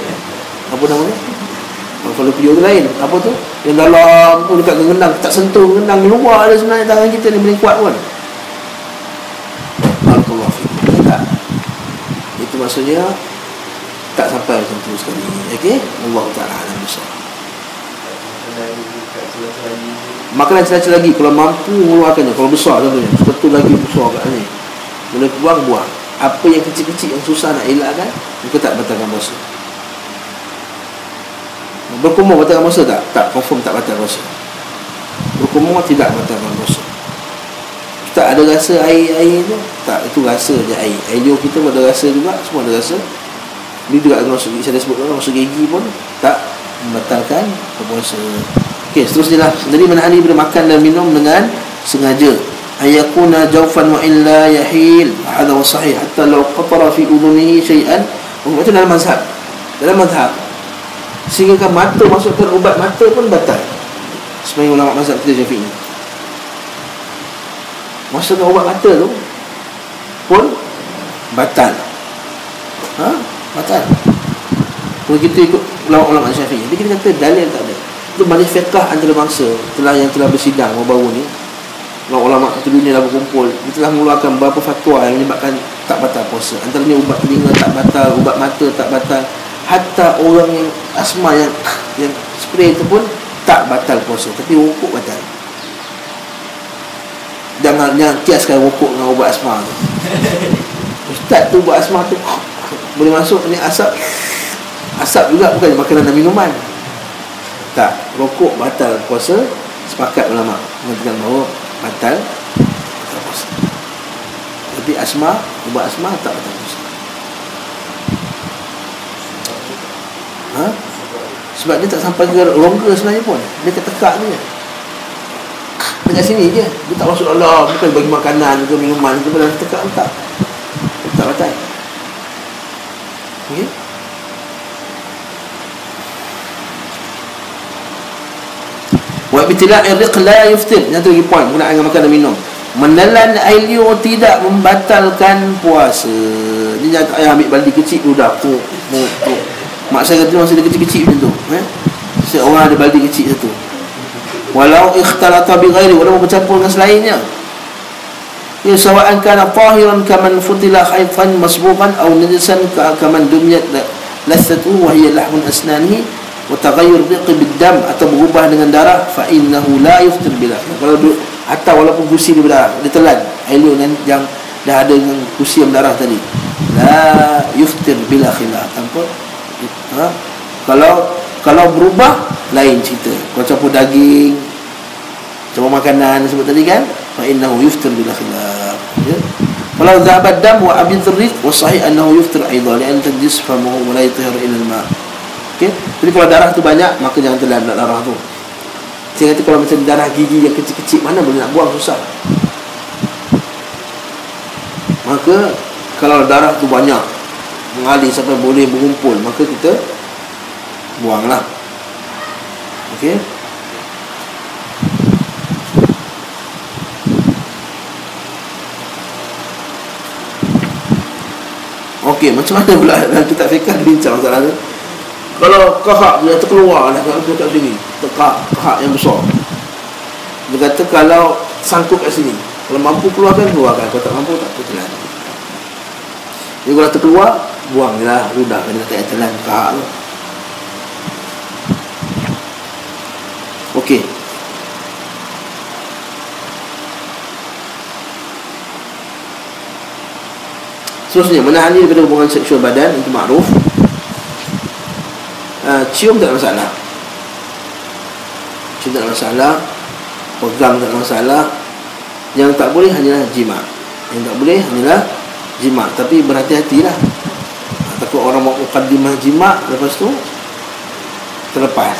Apa namanya? Falopio tu lain. Apa tu? Yang dalam tu dekat genang, tak sentuh genang, luar ada sebenarnya tangan kita ni, boleh kuat pun. Barakallahu fikum. Tak. Itu maksudnya tak sampai macam tu sekali. Okey? Allah Taala alam besar. Makanan celah-celah lagi kalau mampu mengeluarkannya, kalau besar contohnya, betul lagi besar kat ni, boleh buang. Apa yang kecil-kecil yang susah nak elakkan, maka tak batalkan puasa. Berkumur batalkan puasa tak? Tak, confirm tak batal puasa. Berkumur tidak batalkan puasa. Tak ada rasa air tu? Tak, itu rasa je air. Air liur kita pun ada rasa juga, semua ada rasa. Dia juga masuk, saya dah sebut masuk gigi pun tak membatalkan puasa. Okey, seterusnya lah. Jadi menahan diri daripada makan dan minum dengan sengaja. Ayakuna jawfan wa illa yahil. Hadha wa sahih hatta law qatara fi udhunihi syai'an. Itu dalam mazhab. Dalam mazhab, sehingga kan mata, masukkan ubat mata pun batal. Sebagai ulama mazhab kita Syafi'i, masukkan ubat mata tu pun batal. Batal. Kalau kita ikut ulama-ulama Syafi'i. Jadi kita kata dalil tak ada. Itu majlis fiqh antarabangsa yang telah bersidang baru-baru ni. Ulama satu dunia dah berkumpul. Dia telah mengeluarkan beberapa fatwa yang menyebabkan tak batal puasa. Antaranya ubat telinga tak batal, ubat mata tak batal. Hatta orang yang asma yang spray tu pun tak batal puasa, tapi rokok batal. Jangan kiaskan rokok dengan ubat asma tu. Ustaz tu ubat asma tu boleh masuk ni asap. Asap juga bukan makanan dan minuman. Tak, rokok batal puasa. Sepakat ulama mengatakan bahawa batal puasa. Tapi asma, ubat asma tak batal puasa. Sebab dia tak sampai ke rongga sebenarnya pun. Dia tertekak je dekat sini je. Dia tak masuk dalam. Bukan bagi makanan ke minuman ke, pada tertekak tak batal. Okay. Wa bitila'ir riq la yuftir. Yang tu lagi point berkenaan dengan makan dan minum. Menelan air liur tidak membatalkan puasa. Dia jangan ayah ambil baldi kecil tu dah. Mak saya kata masa dia kecil-kecil macam tu, seorang ada baldi kecil satu. Walau ikhtalata bi ghairi, walaupun bercampur dengan selainnya. Ya sawa'an kana tahiran kaman futila khaytan masbuqan aw najasan kaman dumiyat lathatuhu wa hiya lahmun asnanihi wa taghayyur riqi bid-dam, atau berubah dengan darah, fa innahu la yuftir bila. Kalau hatta walaupun gusi dia berdarah, dia telan air liur yang dah ada dengan gusi yang berdarah tadi, la yuftir bila khilaf. Tanpa kalau berubah lain cerita. Kalau campur daging, campur makanan sebut tadi kan, fa innahu yuftir bila khilaf. Ya. Kalau dhahabat dam wa abid riq wa sahih annahu yuftir aidan li'an tajis famuhu wa la yatahhar ila al-ma'. Okey. Jadi kalau darah tu banyak, maka jangan telan darah tu. Saya kata kalau macam darah gigi yang kecil-kecil, mana boleh nak buang, susah. Maka kalau darah tu banyak mengalir sampai boleh berkumpul, maka kita buanglah. Okey. Okey, macam mana pula dalam kitab fiqh bincang masalah tu? Kalau kahak dia terkeluar dah kat sini, kahak yang besar. Dia kata kalau sangkut kat sini, kalau mampu keluarkan, kalau tak mampu tak telan. Jadi kalau terkeluar, buang je lah, ludah dia tak telan kahak tu. Okey. Seterusnya, menahan diri daripada hubungan seksual badan, itu makruf. Cium tak ada masalah. Cium tak ada masalah. Pegang tak ada masalah. Yang tak boleh hanyalah jima'. Yang tak boleh hanyalah jima'. Tapi berhati-hatilah. Takut orang mau mukaddimah jima', lepas tu terlepas.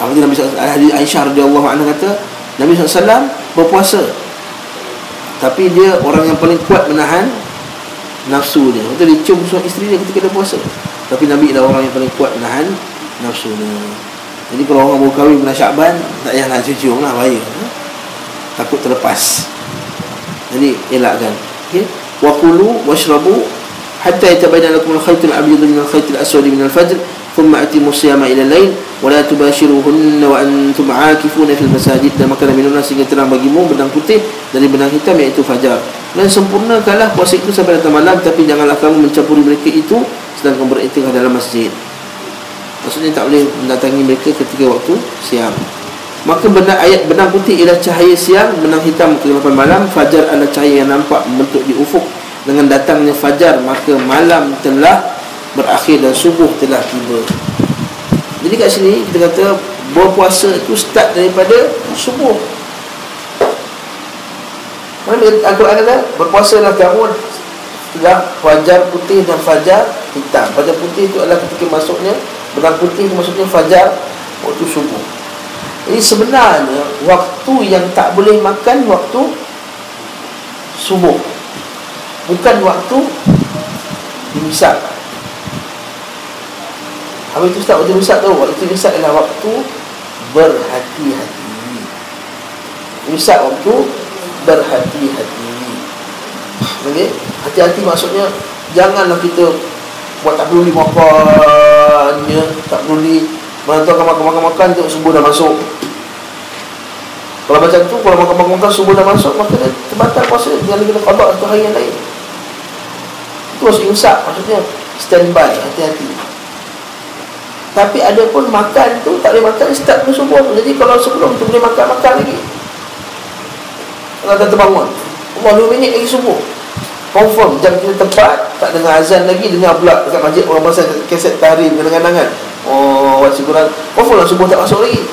Nabi Aisyah radhiyallahu anha kata, Nabi SAW berpuasa, tapi dia orang yang paling kuat menahan nafsu dia. Betul, dia cium isteri dia ketika dia puasa, tapi Nabi adalah orang yang paling kuat menahan nafsu dia. Jadi kalau orang baru kahwin bulan Syakban, tak payahlah cium lah, bahaya. Takut terlepas. Jadi elakkan. Okay? Wa kulu washrabu hatta yatabayyana lakum al-khayt al-abyad min al-khayt al-aswad min al-fajr thumma atimu siyama ila al-lail wa la tubashiruhunna wa antum aakifuna fil masajid. Dan makan dan minumlah sehingga terang bagimu benang putih dari benang hitam, iaitu fajar. Dan sempurnakanlah puasa itu sampai datang malam, tapi janganlah kamu mencampuri mereka itu sedang kamu beriktikaf dalam masjid. Maksudnya tak boleh mendatangi mereka ketika waktu siang. Maka ayat benang putih ialah cahaya siang, benang hitam kegelapan malam, fajar adalah cahaya yang nampak membentuk di ufuk. Dengan datangnya fajar, maka malam telah berakhir dan subuh telah tiba. Jadi kat sini kita kata berpuasa itu start daripada subuh. Mana Al-Quran kata berpuasalah kamu setelah fajar putih dan fajar hitam. Fajar putih itu adalah ketika masuknya benang putih, masuknya fajar waktu subuh. Jadi sebenarnya waktu yang tak boleh makan waktu subuh, bukan waktu imsak. Apa itu Ustaz? Waktu imsak tu, waktu imsak adalah waktu berhati-hati. Imsak waktu berhati-hati. Okey, hati-hati maksudnya janganlah kita buat tak peduli makannya, tak peduli Malam tu akan makan tengok subuh dah masuk. Kalau macam tu, kalau makan subuh dah masuk, maka dia terbatal puasa. Dia kena qada satu hari yang lain. Itu maksud imsak, maksudnya standby, hati-hati. Tapi ada pun makan tu tak boleh makan start ke subuh. Jadi kalau sebelum tu boleh makan lagi. Kalau kata bangun, 2 minit lagi subuh, confirm jam kita tepat, tak dengar azan lagi, dengar pula dekat masjid orang pasal kaset tahrim kadang-kadang kan. Oh, baca Quran, confirm lah subuh tak masuk lagi.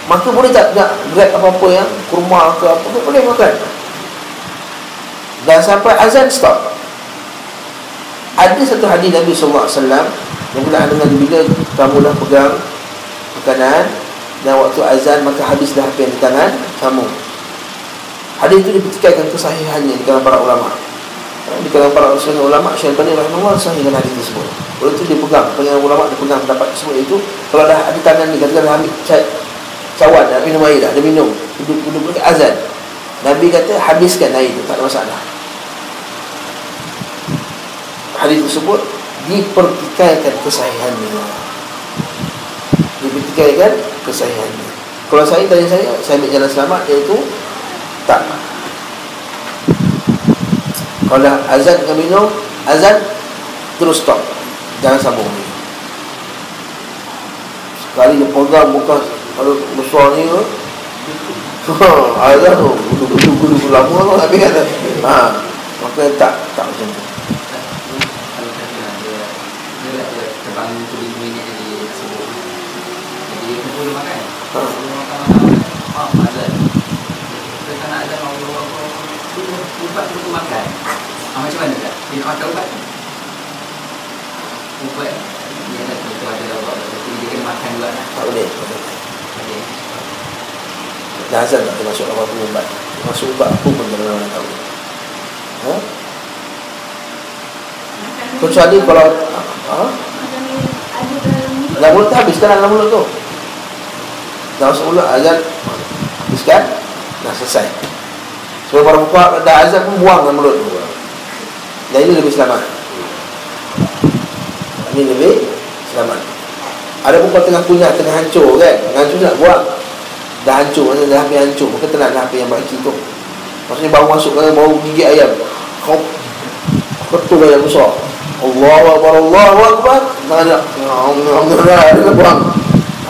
Maka boleh tak nak grab apa-apa yang kurma ke apa ke, boleh makan. Dan sampai azan stop. Ada satu hadis Nabi SAW yang berkenaan dengan bila kamu dah pegang makanan dan waktu azan maka habislah apa yang di tangan kamu. Hadis itu dipertikaikan kesahihannya di kalangan para ulama. Di kalangan para ulama, Syaikhani rahimahullah sahihkan hadis tersebut. Oleh itu dia pegang, pengen ulama dia pegang pendapat tersebut, itu kalau dah ada tangan ni, katakan dah ambil cawan, dah minum air dah, dia minum, duduk dekat azan, Nabi kata habiskan air itu, tak ada masalah. Hadis tersebut dipertikaikan kesahihannya. Kalau saya tanya saya ambil jalan selamat, iaitu tak. Kalau dah azan dengan minum, azan terus stop, jangan sambung. Sekali dia pegang bukan kalau besar ni ke, azan tu gudu lama tu tak ingat. Maka tak macam tu. Terbangun 7 minit jadi subuh. Jadi dia boleh makan. Boleh makan azan. Kita nak azan Allah ubat untuk makan. Macam mana tak? Dia nak makan ubat. Ubat dia dah tentu ada ubat, tapi dia kena makan juga. Tak boleh. Dah azan tak masuk apa-apa ubat. Masuk ubat apa pun tak orang tahu. Kecuali kalau dalam mulut tu habiskan dalam mulut tu. Dah masuk mulut azan, habiskan, dah selesai. Sebab para fuqaha dah azan pun buang dalam mulut tu. Dan ini lebih selamat. Ini lebih selamat. Ada pun kalau tengah kunyah, tengah hancur kan, hancur nak buang, dah hancur, maksudnya dah hampir hancur, maka tenang dah apa yang baki tu. Maksudnya baru masuk kan, baru gigit ayam, kau ketul ayam besar, Allahu Akbar, Allahu Akbar, tak ada, dia buang,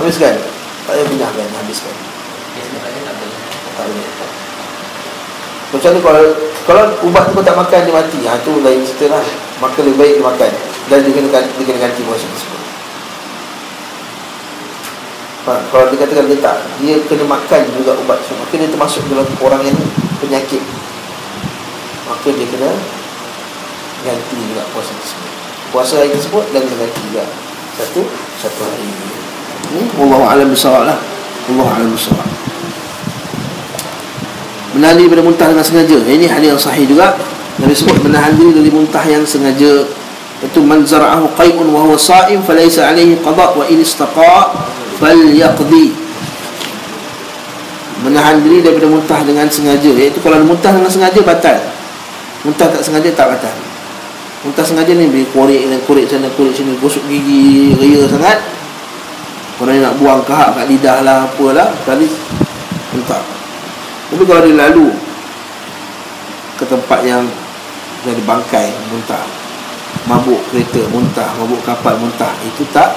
habiskan. Tak payah kunyahkan, habiskan. Tak boleh. Kecuali kalau ubat tu kau tak makan, dia mati, tu lain cerita lah. Maka lebih baik dia makan, dan dia kena ganti puasa tersebut. Kalau dia katakan dia tak, dia kena makan juga ubat tu, maka dia termasuk dalam orang yang penyakit, maka dia kena ganti juga puasa tersebut. Puasa hari tersebut dan kena ganti juga satu hari. Ini wallahu a'lam bissawab lah. Wallahu a'lam bissawab. Menahan diri pada muntah dengan sengaja, ini hadis yang sahih juga. Nabi sebut menahan diri dari muntah yang sengaja, itu man zara'ahu qai'un wa huwa sha'im falaysa 'alaihi qada' wa in istaqa' falyaqdi. Menahan diri daripada muntah dengan sengaja, iaitu kalau muntah dengan sengaja batal. Muntah tak sengaja tak batal. Muntah sengaja ni boleh korek sana korek sini, gosok gigi ria sangat, kalau dia nak buang kahak kat lidah lah, apalah, kali muntah. Tapi kalau dia lalu ke tempat yang ada bangkai, muntah, mabuk kereta muntah, mabuk kapal muntah, itu tak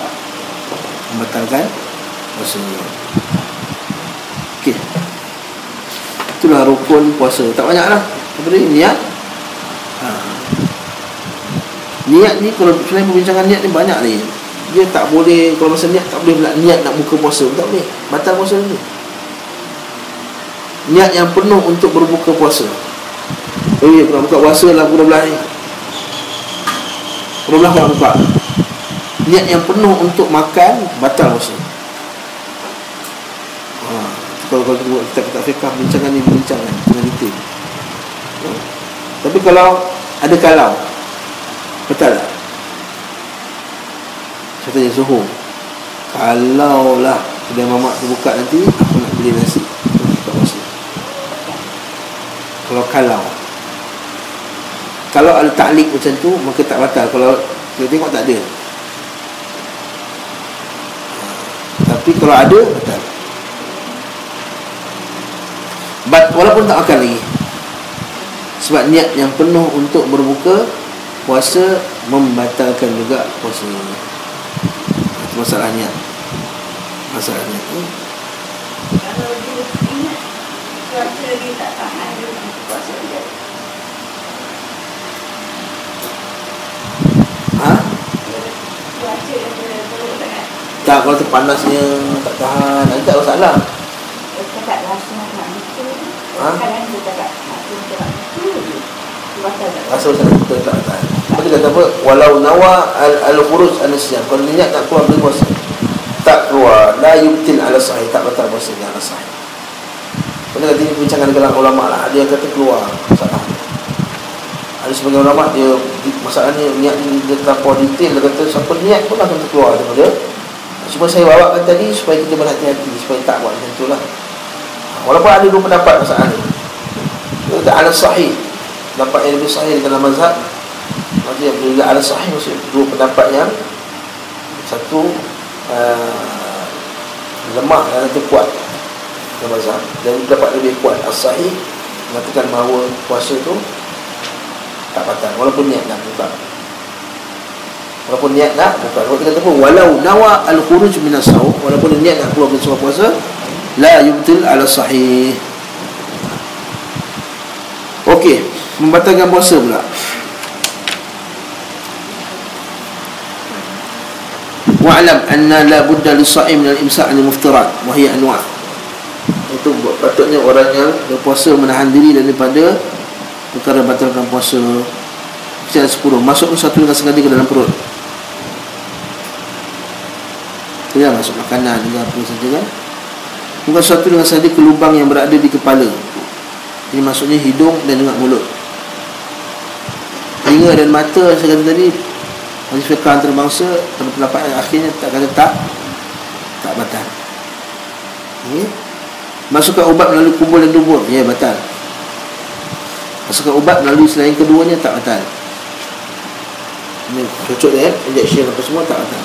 membatalkan puasanya. Okey, itulah rukun puasa. Tak banyak lah. Kemudian niat. Niat ni, kalau selain perbincangan niat ni banyak ni. Dia tak boleh, kalau masa niat tak boleh pula niat nak buka puasa, tak boleh, batal puasa ni. Niat yang penuh untuk berbuka puasa. Aku nak buka puasa lah pukul 12 ni, pukul 12 nak buka. Niat yang penuh untuk makan, batal puasa. Kalau kita fikah bincangan ni, bincangan dengan detail. Tapi kalau ada kalau, betul tak? Saya tanya Suhu, kalau lah kedai mamak tu buka nanti, aku nak beli nasi, aku nak buka puasa. Kalau ada taklik macam tu, maka tak batal. Kalau kita tengok tak ada. Tapi kalau ada, batal. Walaupun tak makan lagi, sebab niat yang penuh untuk berbuka puasa membatalkan juga puasa. Itu masalah niat. Masalah niat. Kalau dia ingat cuaca dia tak tahan, dia puasa dia. Cuaca yang dia teruk sangat. Tak, kalau terpanasnya tak tahan, nanti tak masalah. Dia cakap rasa nak itu. Kadang dia cakap rasa nak itu. Dia batal tak? Rasa macam kita tak tahan. Lepas tu kata apa? Walau nawa al-khuruj an-nisyam. Kalau niat nak keluar dari puasa, tak keluar, la yubtil ala sahih, tak batal puasa ala sahih. Pada kata ini perbincangan dengan ulama lah. Ada yang kata keluar, salah. Ada sebagian ulama dia masalahnya niat dia terlampau detail. Dia kata siapa niat pun akan terkeluar daripada. Cuma saya bawakan tadi supaya kita berhati-hati, supaya tak buat macam itulah. Walaupun ada dua pendapat masalah ni. Dia kata ala sahih, pendapat yang lebih sahih dalam mazhab. Maksudnya bila ala sahih maksud dua pendapat yang satu lemah dan satu kuat dalam mazhab, dan pendapat lebih kuat as-sahih mengatakan bahawa puasa tu tak batal walaupun niat nak buka. Walaupun niat nak buka. Kalau kita kata pun walau nawa al-khuruj min as-sawm, walaupun niat nak keluar dari puasa, la yubtil ala sahih. Okey, membatalkan puasa pula. Wa'lam anna la budda lis-sha'im min al-imsak' 'anil muftirat wa hiya anwa'. Itu patutnya orang yang berpuasa menahan diri daripada perkara batalkan puasa. Secara 10 masuk satu dengan sengaja ke dalam perut. Tidak masuk makanan juga apa saja kan. Bukan satu dengan sengaja ke lubang yang berada di kepala. Ini maksudnya hidung dan juga mulut. Telinga dan mata saya kata tadi, hadis fiqh antarabangsa pada pendapat yang akhirnya tak kata tak batal. Masukkan ubat melalui kubur dan dubur, ya batal. Masukkan ubat melalui selain keduanya tak batal. Ini cocok dia, injection apa semua tak batal.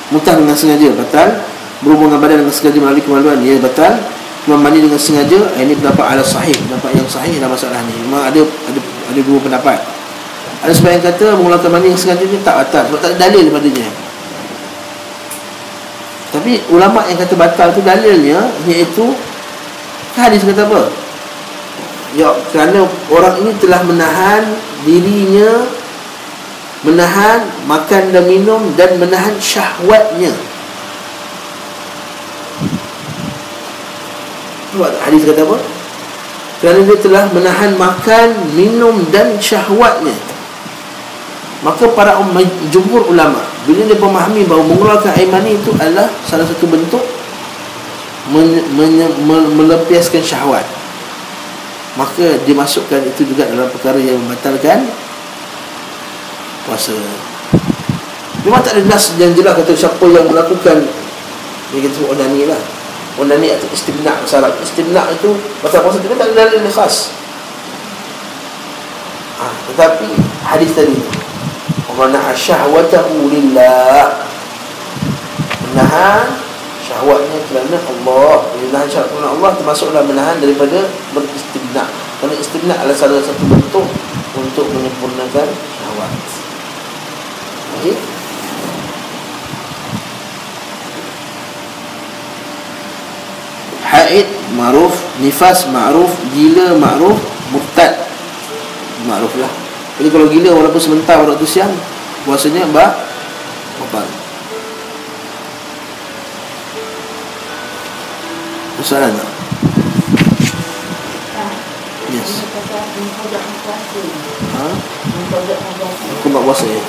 Muntah dengan sengaja batal. Berhubungan badan dengan sengaja melalui kemaluan, ya batal. Keluar mani dengan sengaja, ini pendapat ala sahih, pendapat yang sahih dalam masalah ni. Memang ada dua pendapat. Ada sebab yang kata mengeluarkan mani yang sengaja ni tak batal sebab tak ada dalil padanya. Tapi ulama yang kata batal tu dalilnya iaitu hadis kata apa? Ya, kerana orang ini telah menahan dirinya, menahan makan dan minum dan menahan syahwatnya. Hadis kata apa? Kerana dia telah menahan makan, minum dan syahwatnya. Maka para jumhur ulama bila dia memahami bahawa mengeluarkan air mani itu adalah salah satu bentuk melepaskan syahwat, maka dimasukkan itu juga dalam perkara yang membatalkan puasa. Memang tak ada nas yang jelas kata siapa yang melakukan dia kata onani lah. Onani atau istimna' syarat. Istimna' itu batal puasa, kita tak ada dalil khas. Tetapi hadis tadi Mana'a syahwatahu lillah, menahan syahwatnya kerana Allah. Menahan syahwat kerana Allah termasuklah menahan daripada beristimna'. Kerana istimna' adalah salah satu bentuk untuk menyempurnakan syahwat. Okay? Haid ma'ruf, nifas ma'ruf, gila ma'ruf, murtad ma'ruf lah. Jadi kalau gila walaupun sebentar waktu siang, puasanya batal. Soalan tak? Yes. Aku buat puasa ya?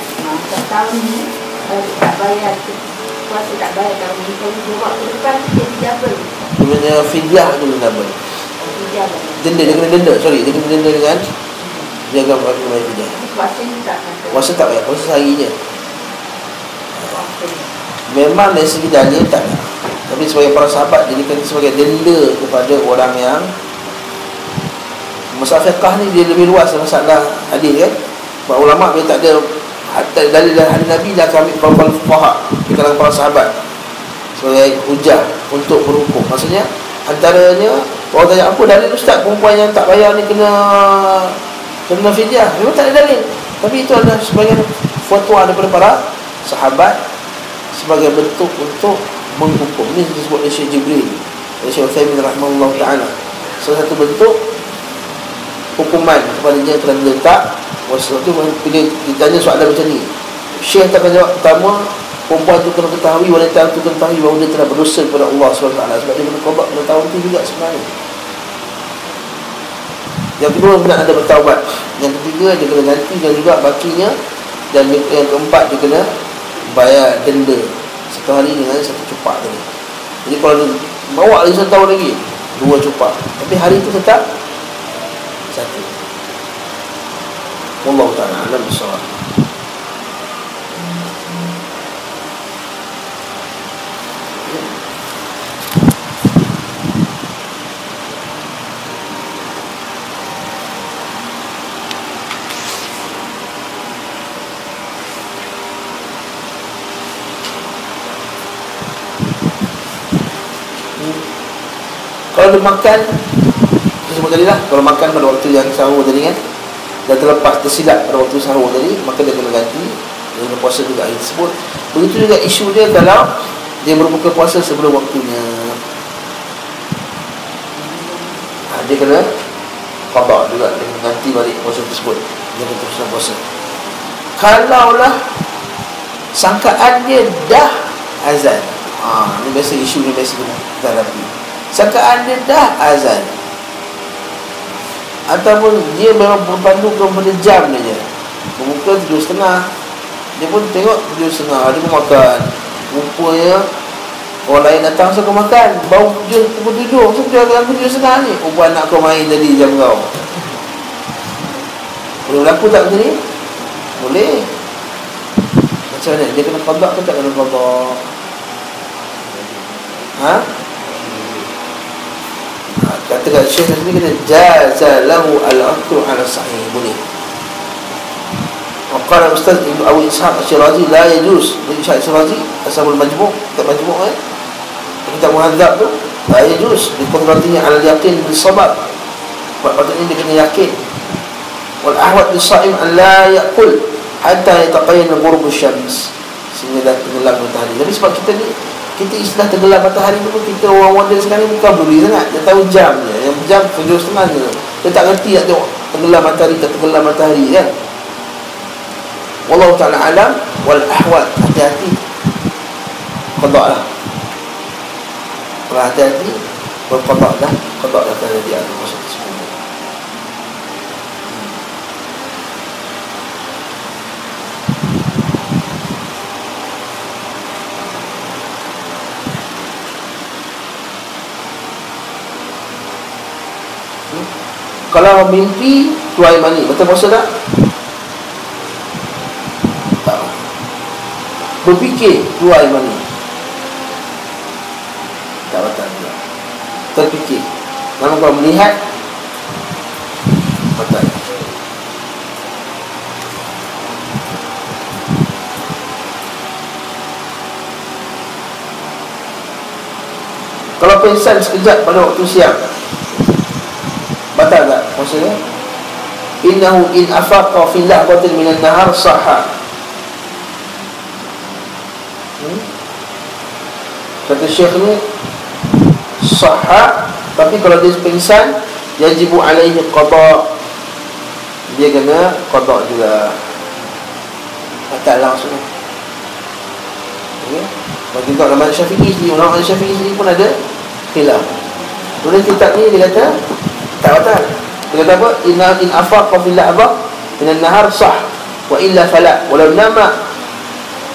Tahun ni tak bayar puasa, tak bayar tahun ni. Kalau buat ke depan jadi double. Sebenarnya fidyah tu double. Denda, dia kena denda. Sorry, dia kena denda dengan dia akan bayar fidyah. Puasa tak bayar, puasa sehari je. Memang dari segi dalil tak ada. Tapi sebagai para sahabat jadikan sebagai denda kepada orang yang masalah fiqh ni dia lebih luas masalah hadis kan. Sebab ulama bila tak ada dalil dari hadis Nabi, dia akan ambil para fuqaha di kalangan para sahabat. sebagai hujah untuk berhukum. Maksudnya antaranya orang tanya apa dalil ustaz perempuan yang tak bayar ni kena fidyah. Memang tak ada dalil, tapi itu adalah sebagai fatwa daripada para sahabat sebagai bentuk untuk menghukum. Ini disebut oleh Syekh Jibril, oleh Syekh Utsaimin rahimahullah ta'ala, salah satu bentuk hukuman kepada dia telah diletak. Waktu itu bila ditanya soalan macam ni, Syekh akan jawab pertama, perempuan itu kena ketahui, wanita itu kena ketahui bahawa dia telah berdosa kepada Allah SWT, sebab dia kena qada pada tahun itu juga sebenarnya. Yang kedua, benar ada bertaubat. Yang ketiga, dia kena gantikan juga bakinya. Dan yang keempat, dia kena bayar denda satu hari dengan satu cupak tadi. Jadi kalau dia bawa lagi 1 tahun lagi, 2 cupak, tapi hari itu tetap satu. Wallahu ta'ala alam bissawab. Kalau dia makan, kita sebut tadi lah, kalau makan pada waktu yang sahur tadi kan, dan terlepas tersilap pada waktu sahur tadi, maka dia kena ganti, dia kena puasa juga hari tersebut. Begitu juga isu dia kalau dia berbuka puasa sebelum waktunya, dia kena qada juga, dia kena ganti balik puasa tersebut, dia kena teruskan puasa. Kalaulah sangkaan dia dah azan, ni biasa isu ni biasa kita hadapi. Sangkaan dia dah azan, ataupun dia memang berpandu kepada jam dia, berbuka 7.30, dia pun tengok 7.30, dia pun makan. Rupanya orang lain datang, so kau makan baru pukul 7, so dia akan 7.30 ni. Rupa anak kau main tadi jam kau. Boleh berlaku tak macam ni? Boleh. Macam mana? Dia kena qada ke tak kena qada? Katakan Syekh sendiri kata jaza lahu al-akru ala sahih, boleh. Waqala Ustaz Ibnu Abu Ishaq Asyirazi la yajuz. Ibnu Ishaq Asyirazi ashabul majmu', kitab majmu' kan, kitab muhadzab tu, la yajuz bi qudratihi ala al-yaqin bis sabab. Patutnya dia kena yakin. Wal ahwat bis-sha'im an la yaqul hatta yataqayyana ghurub asy-syams, sehingga dah tenggelam matahari. Tapi sebab kita ni, kita istilah tenggelam matahari tu pun, kita orang modern sekarang ni bukan peduli sangat. Dia tahu jam je, yang jam 7.30 je. Dia tak ngerti nak tengok tenggelam matahari tak tenggelam matahari kan. Wallahu ta'ala alam. Wal ahwat, hati-hati, qada lah. Kalau hati-hati, qada lah kerana dia ada masa tersebut. Kalau mimpi keluar air mani, betul puasa tak? Tak. Berfikir keluar air mani, tak batal juga. Terfikir, namun kalau melihat, batal. Kalau pingsan sekejap pada waktu siang, batal tak maksudnya? Innahu in afaqa fi lahbatin minan nahar sahha. Kata Syekh ni sahha, tapi kalau dia pingsan yajibu alaihi qada, dia kena qada juga, batal lah maksudnya. Okay? Bagi tak ulama Syafi'i sendiri, ulama Syafi'i sendiri pun ada khilaf. Tulis kitab ni dia kata tak batal. Dia kata apa? Inna in afaqa fil la'ba min an-nahar sah wa illa fala walau nama.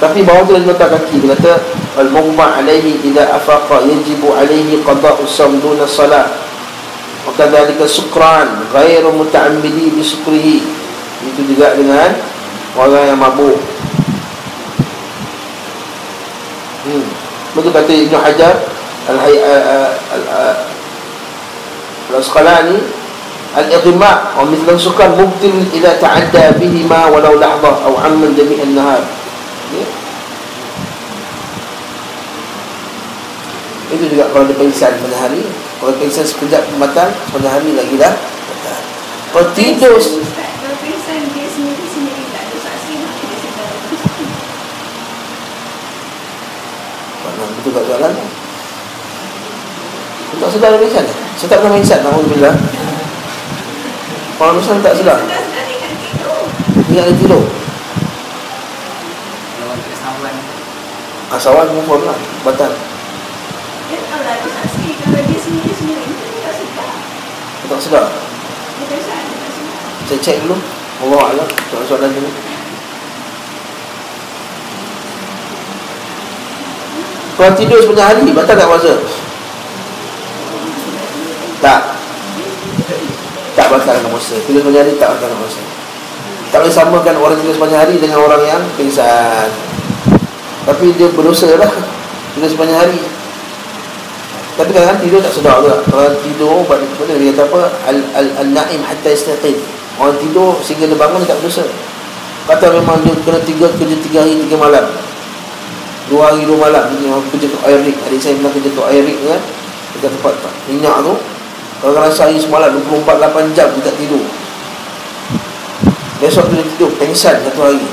Tapi bawah tu dia letak kaki, dia kata al-mughma alaihi idza afaqa yajibu alaihi qada'u as-sawm duna salat. Wa kadzalika sukran ghairu muta'ammidi bi sukrihi. Itu juga dengan orang yang mabuk. Betul kata Ibnu Hajar Al-Asqalani, al-ighma' wa mithlu sukan mubtil idza ta'adda bihima walau lahdah aw amman jami' an-nahar. Itu juga kalau dia pengsan pada hari. Kalau pengsan sekejap batal, pada hari lagi dah batal. Kalau tidur Kalau pingsan dia sendiri tak ada saksi, dia sedar. mana betul tak soalan? Tak sedar dia pengsan. Saya tak pernah pengsan, alhamdulillah. Kalau pengsan tak sedar. Sedar dengan tidur. Ingat dia tidur. Kalau kita sawan, Asawan confirm lah, batal. Dia kalau ada saksi, kalau dia sendiri dia tak sedar. Dia tak sedar. Dia pingsan, dia tak sedar. Saya cek dulu. Allah Alam, soalan dulu. Kalau tidur sepanjang hari, batal tak puasa? Tak. Tak batalkan puasa. Tidur sepanjang hari tak batalkan puasa. Tak boleh samakan orang tidur sepanjang hari dengan orang yang pingsan. Tapi dia berdosa lah tidur sepanjang hari. Tapi kadang-kadang tidur tak sedar juga. Kalau tidur, pada dia kata apa? Al-na'im hatta yastaqid. Orang tidur sehingga dia bangun, dia tak berdosa. Kata memang dia kena kerja 3 hari 3 malam, 2 hari 2 malam. Dia kerja tu air rig. Adik saya pernah kerja tu air rig kan, dekat tempat minyak tu. Kalau rasa hari semalam 24-8 jam dia tak tidur. Besok tu dia tidur pengsan 1 hari.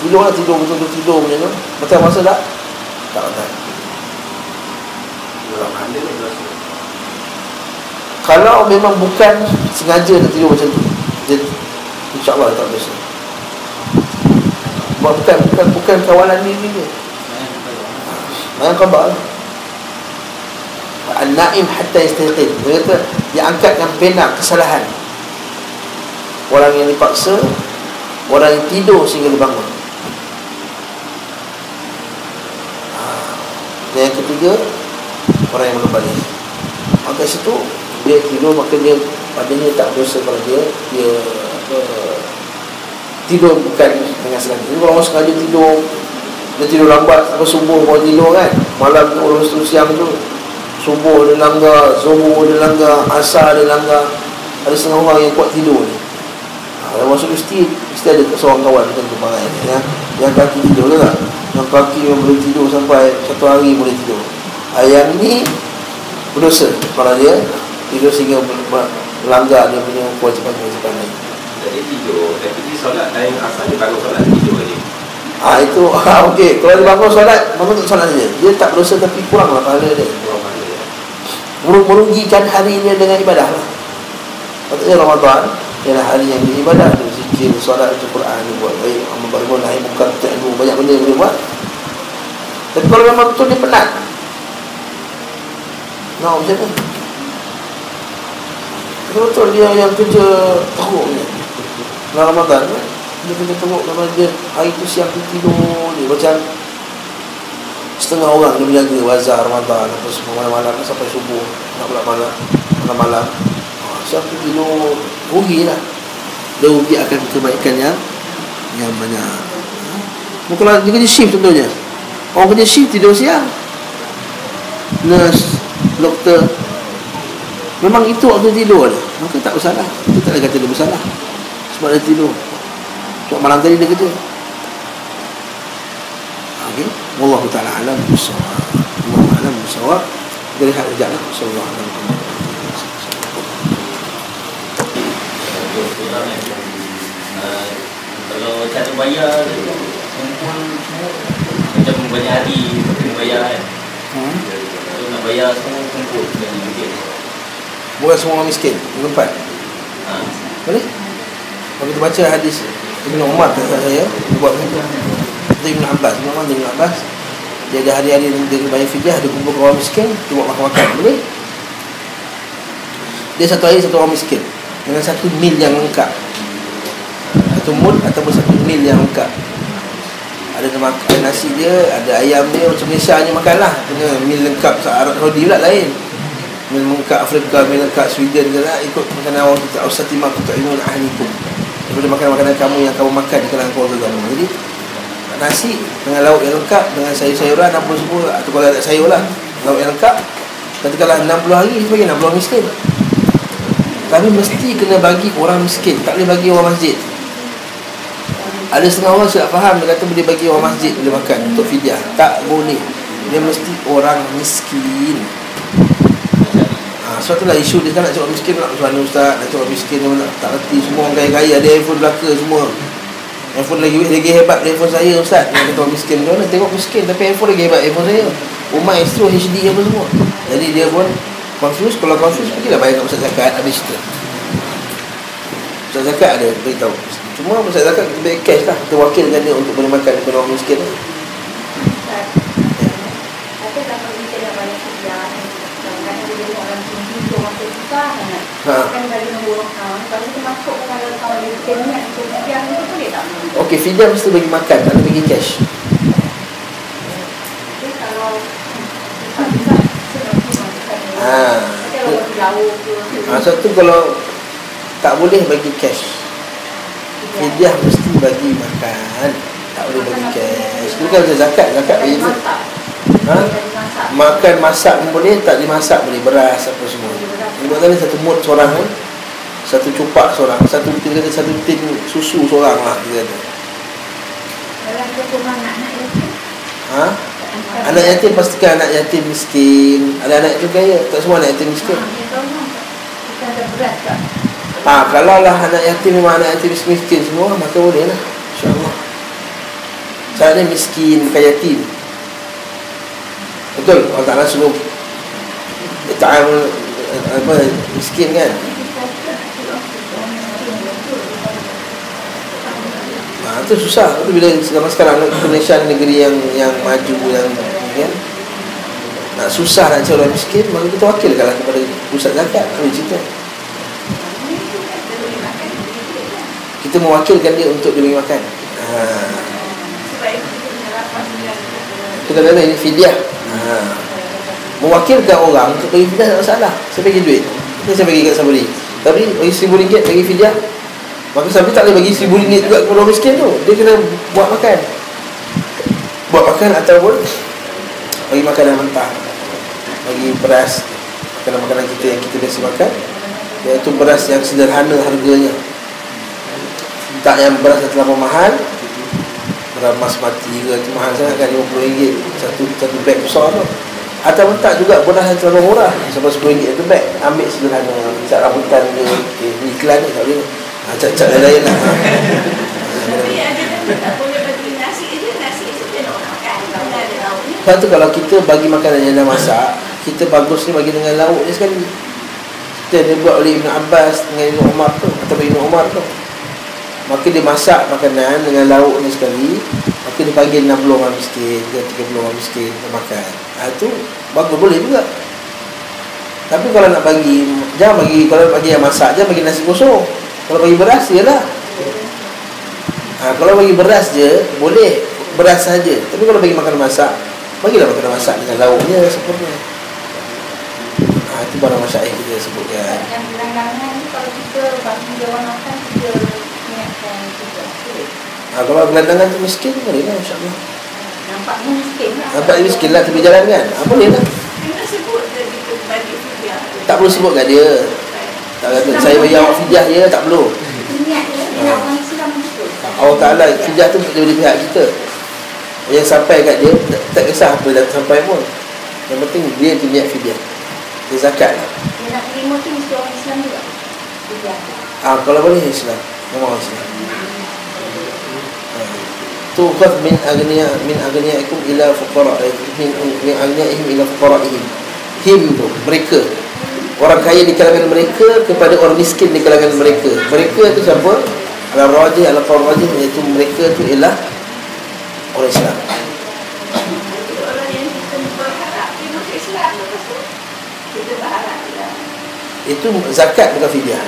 Tidur betul-betul tidur macam tu. Betul masa tak? Tak betul. Kalau memang bukan sengaja nak tidur macam tu, jadi insya-Allah tak berdosa. Bukan kawalan diri dia. Main khabar. An-na'im hatta yastaqid. Dia kata dia angkatkan pena kesalahan. Orang yang dipaksa, orang yang tidur sehingga dia bangun. Dan yang ketiga, orang yang belum balik. Maka situ dia tidur, maka dia padanya tak berdosa kalau dia tidur bukan dengan sengaja. Jadi kalau orang sengaja tidur, dia tidur lambat sampai subuh baru tidur kan, malam tu orang siang tu subuh dia langgar, zuhur dia langgar, asar dia langgar. Ada setengah orang yang kuat tidur ni. Kalau masuk mesti ada seorang kawan macam tu parai ya. Yang kaki tidur ke tak? Yang kaki yang boleh tidur sampai 1 hari boleh tidur. Yang ni berdosa kalau dia tidur sehingga melanggar dia punya kewajipan-kewajipan lain. Jadi tidur, tapi dia solat lain asal dia bangun solat tidur je. Itu okey. Kalau dia bangun solat, bangun tak solat saja. Dia tak berdosa tapi kuranglah pahala dia. Merugikan hari dia dengan ibadah lah. Patutnya Ramadan ialah hari yang beribadah, dia zikir, solat, baca Quran, dia buat baik, amal baik, nahi munkar, ta'lu, banyak benda yang boleh buat. Tapi kalau memang betul dia penat, nak macam mana? Betul dia yang kerja teruk ni dalam Ramadan kan? Dia kerja teruk dalam dia hari tu siang tu tidur dia macam setengah orang dia menjaga bazar Ramadan apa semua malam-malam sampai subuh, nak pula malam siang tu tidur, rugi lah. Dia rugi akan kebaikan yang banyak. Kalau dia kerja shift contohnya, orang kerja shift tidur siang, nurse, doktor, memang itu waktu tidur dia, maka tak bersalah. Kita tak boleh kata dia bersalah sebab dia tidur, sebab malam tadi dia kerja. Okey, wallahu taala alam bisawab. Wallahu alam bisawab. Kita lihat sekejap lah. Sallallahu alaihi wasallam. Kalau cara bayar kumpul macam banyak hari kena bayar kan. Kalau nak bayar semua kumpul dan miskin. Bukan semua orang miskin, tempat. Boleh? Kalau kita baca hadis Ibn Umar kata saya, dia buat begitu. Kata Ibn Abbas, Ibn Abbas, dia ada hari-hari dia bayar fidyah, dia kumpul orang miskin, dia buat makan-makan. Boleh? Dia satu hari satu orang miskin dengan 1 mil yang lengkap, 1 mul ataupun 1 mil yang lengkap. Ada nasi dia, ada ayam dia, macam Malaysia hanya makanlah. Kena mil lengkap. Arab Saudi pula lain, mil lengkap Afrika, mil lengkap Sweden ke lah, ikut makanan orang kita. Ausatima kutaimun ahlikum, daripada makanan-makanan kamu yang kamu makan di kalangan keluarga kamu. Jadi nasi dengan lauk yang lengkap, dengan sayur-sayuran apa semua, atau kalau ada sayur lah, lauk yang lengkap. Katakanlah 60 hari, kita bagi 60 miskin. Tapi mesti kena bagi orang miskin, tak boleh bagi orang masjid. Ada setengah orang silap faham, dia kata boleh bagi orang masjid boleh makan untuk fidyah. Tak boleh. Dia mesti orang miskin. Sebab itulah isu dia kan nak cakap miskin. Macam mana ustaz nak cakap miskin, nak tak reti. Semua orang kaya-kaya ada handphone belaka semua. Handphone lagi hebat dari handphone saya ustaz. Dia kata orang miskin. Dia nak tengok miskin tapi handphone lagi hebat handphone saya. Rumah extra HD apa semua. Jadi dia pun confused. Kalau confused, pergilah bayar kat Ustaz Zakat. Habis cerita. Ustaz Zakat ada beritahu. Cuma Ustaz Zakat kita bayar cash lah. Kita wakilkan dia untuk beri makan kepada orang miskin. Okey, fidyah mesti bagi makan, tak ada bagi cash. Satu kalau tak boleh bagi cash, fidyah mesti bagi makan, tak boleh bagi cash. Itu kan macam zakat bagi makan, masak pun boleh, tak dimasak boleh, beras apa semua. Sebab tadi satu mut seorang kan, satu cupak seorang, satu tin susu seorang lah dia kata. Anak yatim pastikan anak yatim miskin. Ada anak yatim kaya, tak semua anak yatim miskin. Kalau lah anak yatim memang anak yatim miskin semua, maka boleh lah, insyaAllah. Saya miskin bukan yatim. Betul, Allah Ta'ala suruh ta'amul miskin kan. Itu susah. Itu bila zaman sekarang Indonesia negeri yang maju, yang kan, nak susah nak cari orang miskin, maka kita wakilkanlah kepada pusat zakat. Itu cerita. Kita mewakilkan dia untuk dia bagi makan. Kita kata ini fidyah. Mewakilkan orang untuk bagi fidyah tak masalah. Saya bagi duit, saya bagi kat Sabri, tapi bagi RM1,000 bagi fidyah, maka Sabri tak boleh bagi RM1,000 juga kepada orang miskin tu. Dia kena buat makan ataupun bagi makanan mentah, bagi beras, makanan-makanan kita yang kita biasa makan, iaitu beras yang sederhana harganya, tak yang beras yang terlalu mahal. Beras basmati ke, itu mahal sangat kan, RM50 satu beg besar tu. Ataupun tak juga beras yang terlalu murah, sampai RM10 satu beg. Ambil sederhana, cat rambutan ke, iklan ni tak boleh. Cat lain lah. Tapi ada tak boleh bagi nasi je, nasi je dia nak makan. Kalau ada lauk ni. Lepas tu kalau kita bagi makanan yang dah masak, kita bagus ni bagi dengan lauk je sekali. Dia buat oleh Ibn Abbas dengan Ibn Umar tu, atau Ibn Umar tu. Maka dia masak makanan dengan lauk ni sekali, maka dia panggil 60 orang miskin ke 30 orang miskin untuk makan. Itu bagus, boleh juga. Tapi kalau nak bagi, jangan bagi, kalau bagi yang masak, jangan bagi nasi kosong. Kalau bagi beras je lah. Kalau bagi beras je, boleh beras saja. Tapi kalau bagi makanan masak, bagilah makanan masak dengan lauknya sempurna. Itu barang masyaikh kita sebutkan. Yang gelandangan ni kalau kita bagi dia orang makan, kita ingatkan juga. Kalau gelandangan tu miskin, boleh lah, insyaAllah. Nampaknya miskin lah. Nampaknya miskin lah, tepi jalan kan. Boleh lah. Kena sebut dia kita bagi fidyah. Tak perlu sebut kat dia. Tak kata saya bagi awak fidyah je, tak perlu. Niat dia orang Islam betul. Allah Ta'ala fidyah tu daripada pihak kita. Yang sampai kat dia, tak kisah apa dah sampai pun. Yang penting dia tu niat fidyah. Dia zakat lah. Dia nak terima tu mesti orang Islam juga. Fidyah. Kalau boleh Islam, memang Islam. Tuqaf min aghniyaikum ila fuqara'ihim, min aghniya'ihim ila fuqara'ihim. Him tu mereka, orang kaya di kalangan mereka kepada orang miskin di kalangan mereka. Mereka tu siapa? Al-Rajih, Al-Qawl Rajih, iaitu mereka tu ialah orang Islam. Orang yang kita berharap dia masuk Islam, kita berharap lah. Itu zakat bukan fidyah.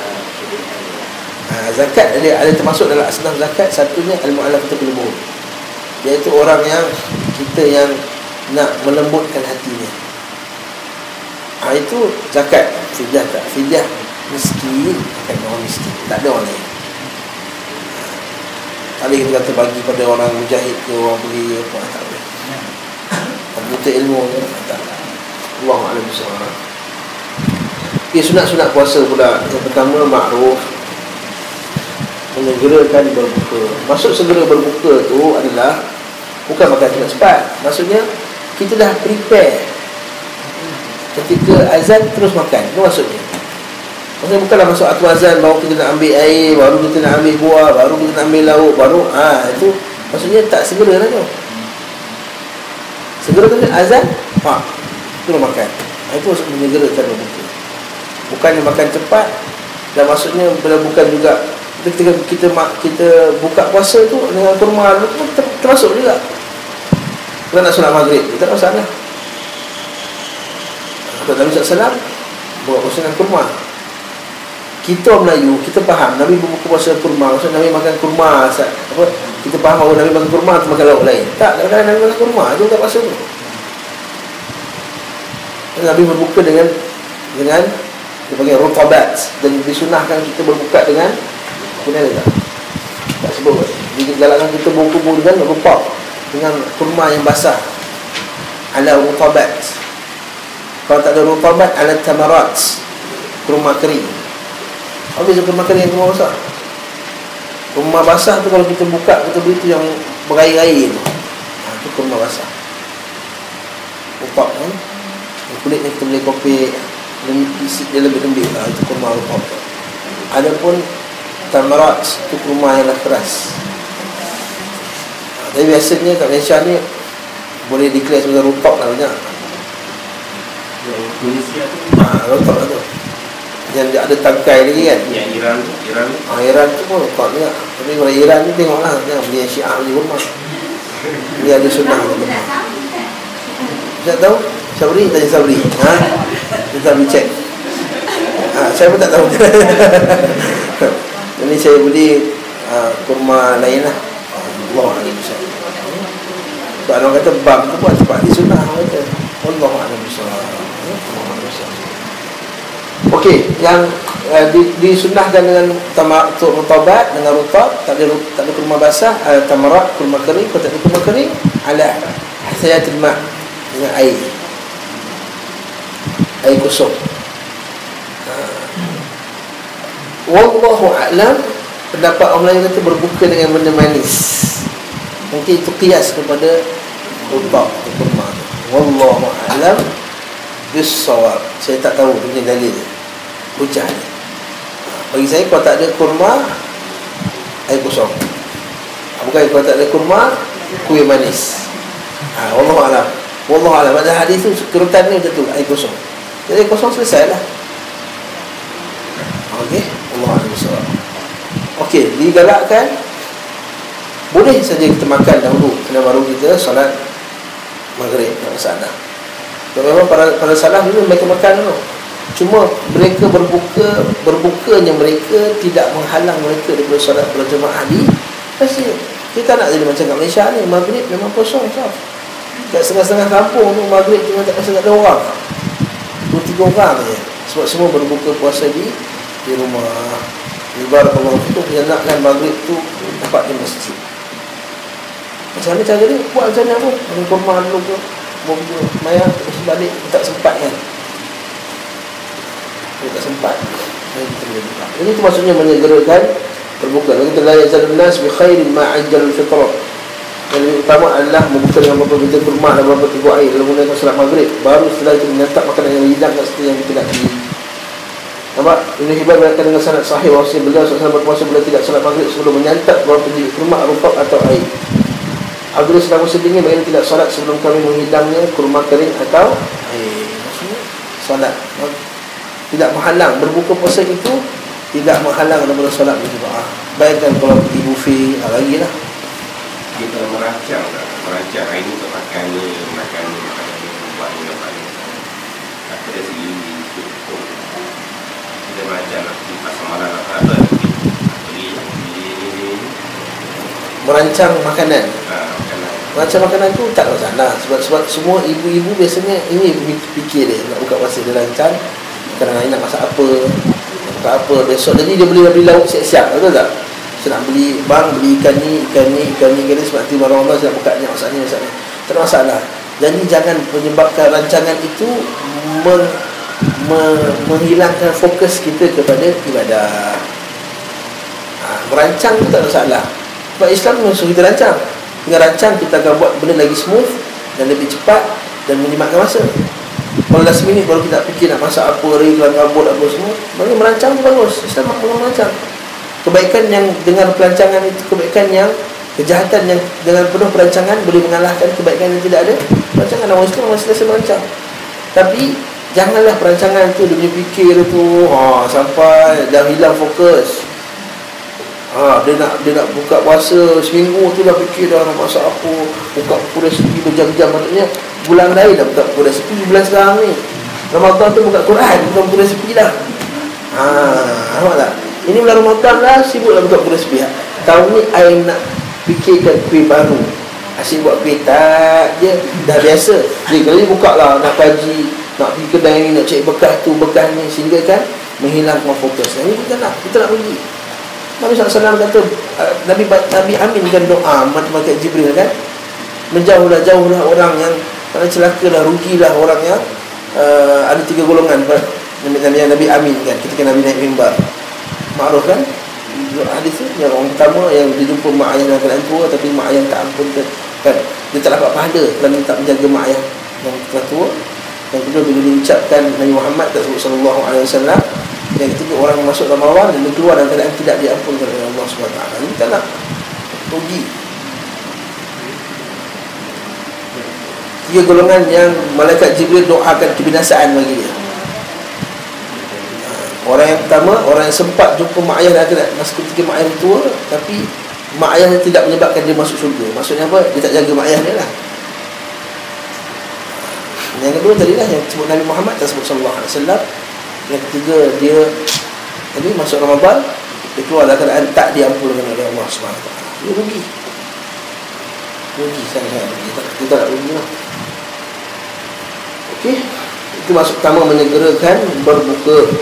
Zakat ada termasuk dalam asnaf zakat. Satunya al-mu'allafatu qulubuhum, iaitu orang yang kita yang nak melembutkan hatinya. Itu zakat. Fidyah tak? Fidyah miskin akan orang miskin, tak ada orang lain. Tak boleh kita kata bagi pada orang mujahid ke, orang pergi apa, tak boleh. Buta ilmu ke, tak. Allahu'alam bissawab. Sunat-sunat puasa pula. Yang pertama, ma'ruf, menyegerakan berbuka. Maksud segera berbuka tu adalah bukan makan cepat-cepat. Maksudnya kita dah prepare. Ketika azan terus makan, itu maksudnya. Maksudnya bukanlah masuk waktu azan baru kita nak ambil air, baru kita nak ambil buah, baru kita nak ambil lauk, baru itu maksudnya tak segera lah tu. Segera tu azan, terus makan. Itu maksud menyegerakan berbuka. Bukannya makan cepat. Dan maksudnya bukan juga ketika kita buka puasa tu dengan kurma tu termasuk juga. Kita nak solat maghrib, kita tak masalah. Nabi SAW buat puasa dengan kurma. Kita Melayu, kita faham Nabi berbuka puasa kurma, maksudnya Nabi makan kurma. Kita faham bahawa Nabi makan kurma tu makan lauk lain. Tak, kadang-kadang Nabi makan kurma, itu tak puasa tu. Nabi berbuka dengan dia panggil rutabat, dan disunahkan kita berbuka dengan apa ni ada tak sebut. Dia galakkan kita berbuka dengan rutab, dengan kurma yang basah, ala rutabat. Kalau tak ada rutabat, ala tamarat, kurma kering. Apa beza kurma kering dengan kurma basah? Kurma basah tu kalau kita buka, kita beli tu yang berair-air tu, itu kurma basah. Rutab kan, kulitnya kita boleh kopi, dia lebih lembik lah, itu kurma rutab. Adapun tamarat, itu kurma yang dah keras. Tapi biasanya kat Malaysia ni boleh declare sebagai rutab lah banyak. Indonesia tu rutab lah tu, yang dia ada tangkai lagi kan. yang Iran Iran tu pun rutab juga. Tapi kalau Iran ni tengoklah, jangan beli yang Syiah beli kurma. Dia ada sunnah tu. Tak tahu? Sabri, tanya Sabri. Sabri cek. Saya pun tak tahu. Ini saya beli kurma lain lah. Allah alim. Sebab orang kata bam tu buat cepat di sunnah. Allah alim. Okey, yang disunnahkan dengan rutabat, dengan rutab, tak ada kurma basah, tamarat, kurma kering. Kalau tak ada kurma kering, ala hasayatul ma', dengan air kosong. Wallahu a'lam. Pendapat orang lain kata berbuka dengan benda manis. Mungkin itu qiyas kepada rutab atau kurma. Wallahu a'lam bis-shawab. Saya tak tahu punya dalil, hujah ni. Bagi saya, kalau tak ada kurma, air kosong. Bukan kalau tak ada kurma, kuih manis. Wallahu a'lam. Wallahu a'lam. Pada hadis tu kerutan ni macam tu, air kosong. Jadi air kosong selesai lah. Okey, Allah a'lam. Okey, digalakkan boleh saja kita makan dahulu, kena baru kita solat maghrib, tak masalah. Memang para salaf dulu mereka makan dulu. Cuma mereka berbukanya mereka tidak menghalang mereka daripada solat berjemaah di masjid. Kita nak jadi macam kat Malaysia ni, maghrib memang kosong sah. Kat setengah-setengah kampung tu maghrib cuma tak ada orang, 2-3 orang saja. Sebab semua berbuka puasa di rumah. Barakallahu fikum, janganlah maghrib tu dapat di masjid. Macam mana cara dia? Buat macam mana pun, ambil kurma dulu ke, buah maya, terus balik. Tak sempat kan, tak sempat. Jadi itu maksudnya menyegerakan berbuka. Kita la yazalun nas bi khairin ma ajjalul fitrah. Yang lebih utama adalah membuka dengan beberapa biji kurma dan beberapa tiga air dalam menggunakan solat maghrib. Baru setelah itu menyantap makanan yang hidang kat situ yang kita nak pilih. Nampak? Ibn Hibban berkata dengan sanad sahih bahawa beliau SAW berpuasa bila tidak solat maghrib sebelum menyantap beberapa biji kurma, rutab atau air. Abdullah sedang musim dingin, bagaimana tidak solat sebelum kami menghidangnya kurma kering atau air. Maksudnya solat tidak menghalang. Berbuka puasa itu tidak menghalang daripada solat berjemaah. Bayangkan kalau di buffet lagi lah. Kita merancang hari ni untuk makan ni buat ni apa dari segi kita merancang di pasar malam apa beli merancang makanan. Merancang makanan tu tak masalah. Sebab semua ibu-ibu biasanya ini fikir dia nak buka puasa, dia rancang kadang-kadang nak masak apa, besok. Jadi dia boleh beli lauk siap-siap, betul tak? Saya nak beli ikan ni sebab nanti barang Allah saya nak buka ni, masak ni. Tak ada masalah. Jadi jangan menyebabkan rancangan itu menghilangkan fokus kita kepada ibadah. Merancang tu tak ada masalah. Sebab Islam mensuruh kita rancang. Dengan rancang kita akan buat benda lagi smooth, dan lebih cepat dan menjimatkan masa. Kalau last minute baru kita fikir nak masak apa, kelang kabut apa semua, bagi merancang tu bagus. Islam mahu merancang. Kebaikan yang dengan perancangan itu, kebaikan yang, kejahatan yang dengan penuh perancangan boleh mengalahkan kebaikan yang tidak ada perancangan. Orang Islam masih selesai merancang. Tapi janganlah perancangan tu, dia punya fikir tu sampai dah hilang fokus. Dia nak buka puasa seminggu tu dah fikir dah nak masak apa, buka buku resipi berjam-jam. Maksudnya bulan lain dah buka buku resipi, bulan sekarang ni Ramadan tu buka Quran, bukan buku resipi dah. Nampak tak? Ini bulan Ramadan lah, sibuklah buka buku resipi. Tahun ni I nak fikirkan kuih baru, asyik buat kuih tak je, dah biasa. Jadi kalau dia buka lah, nak kaji, nak pergi kedai ni, nak cek bekas tu, bekas ni, sehingga kan menghilangkan fokus. Ini kita nak pergi. Nabi SAW kata, Nabi aminkan doa malaikat Jibril kan, menjauhlah orang yang celakalah, rugilah orang yang ada 3 golongan yang Nabi aminkan ketika Nabi naik mimbar. Makruf kan hadis tu, yang orang pertama yang dia jumpa mak ayah dalam keadaan tua, tapi mak ayah tak ampun kan, dia tak dapat pahala kerana tak menjaga mak ayah yang telah tua. Yang kedua, bila diucapkan Nabi Muhammad sallallahu alaihi wasallam. Yang ketiga, orang yang masuk Ramadan dan keluar dalam keadaan tidak diampunkan oleh Allah SWT. Ini kita nak rugi. 3 golongan yang malaikat Jibril doakan kebinasaan bagi dia. Orang yang pertama, orang yang sempat jumpa mak ayah dalam keadaan masa ketika mak ayah tua, tapi mak ayah tidak menyebabkan dia masuk syurga. Maksudnya apa? Dia tak jaga mak ayah dia lah. Yang kedua tadilah yang sebut Nabi Muhammad, tak sebut sallallahu alaihi wasallam. Yang ketiga, dia tadi masuk Ramadan, dia keluar dalam keadaan tak diampunkan oleh Allah SWT. Dia rugi sangat. Kita tak rugi lah. Okey, itu maksud pertama, menyegerakan berbuka.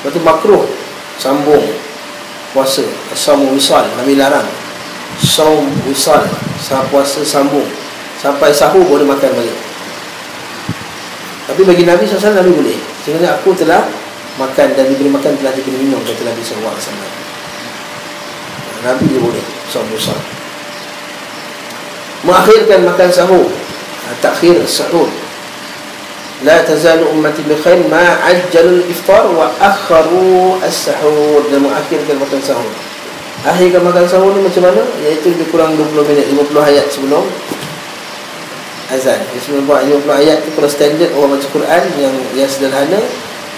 Lepas tu makruh sambung puasa, saum wisal. Nabi larang saum wisal, puasa sambung sampai sahur boleh makan balik. Tapi bagi Nabi SAW, Nabi boleh. Sebenarnya aku telah makan dan diberi makan, telah diberi minum, kata Nabi SAW. Nabi dia boleh saum wisal. Mengakhirkan makan sahur, takhir sahur. La tazalu ummati bi khair ma ajjalul iftar wa akharu as-sahur. Dan mengakhirkan makan sahur. Akhirkan makan sahur ni macam mana? Iaitu lebih kurang 20 minit, 50 ayat sebelum azan. Sebelum 50 ayat tu kalau standard orang baca Quran yang sederhana,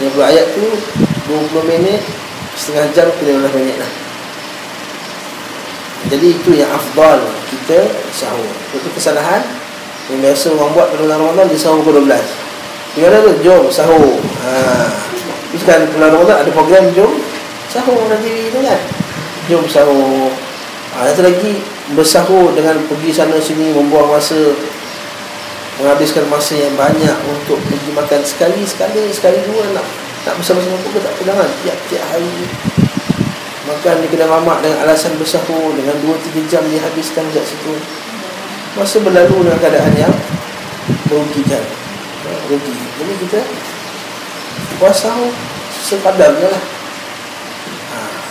50 ayat tu 20 minit, setengah jam, 15 minit lah. Jadi itu yang afdal kita sahur. Itu kesalahan yang biasa orang buat pada bulan Ramadan, dia sahur pukul 12. Gimana tu? Jom sahur. Sekarang bulan Ramadan ada program jom sahur nanti tu kan. Jom sahur. Satu lagi, bersahur dengan pergi sana sini, membuang masa, menghabiskan masa yang banyak untuk pergi makan sekali dua, nak bersama-sama pun tak pegangan. Tiap-tiap hari makan di kedai mamak dengan alasan bersahur, dengan 2-3 jam dihabiskan kat situ. Masa berlalu dengan keadaan yang merugikan. Rugi. Jadi kita puasa sahur sekadarnya lah.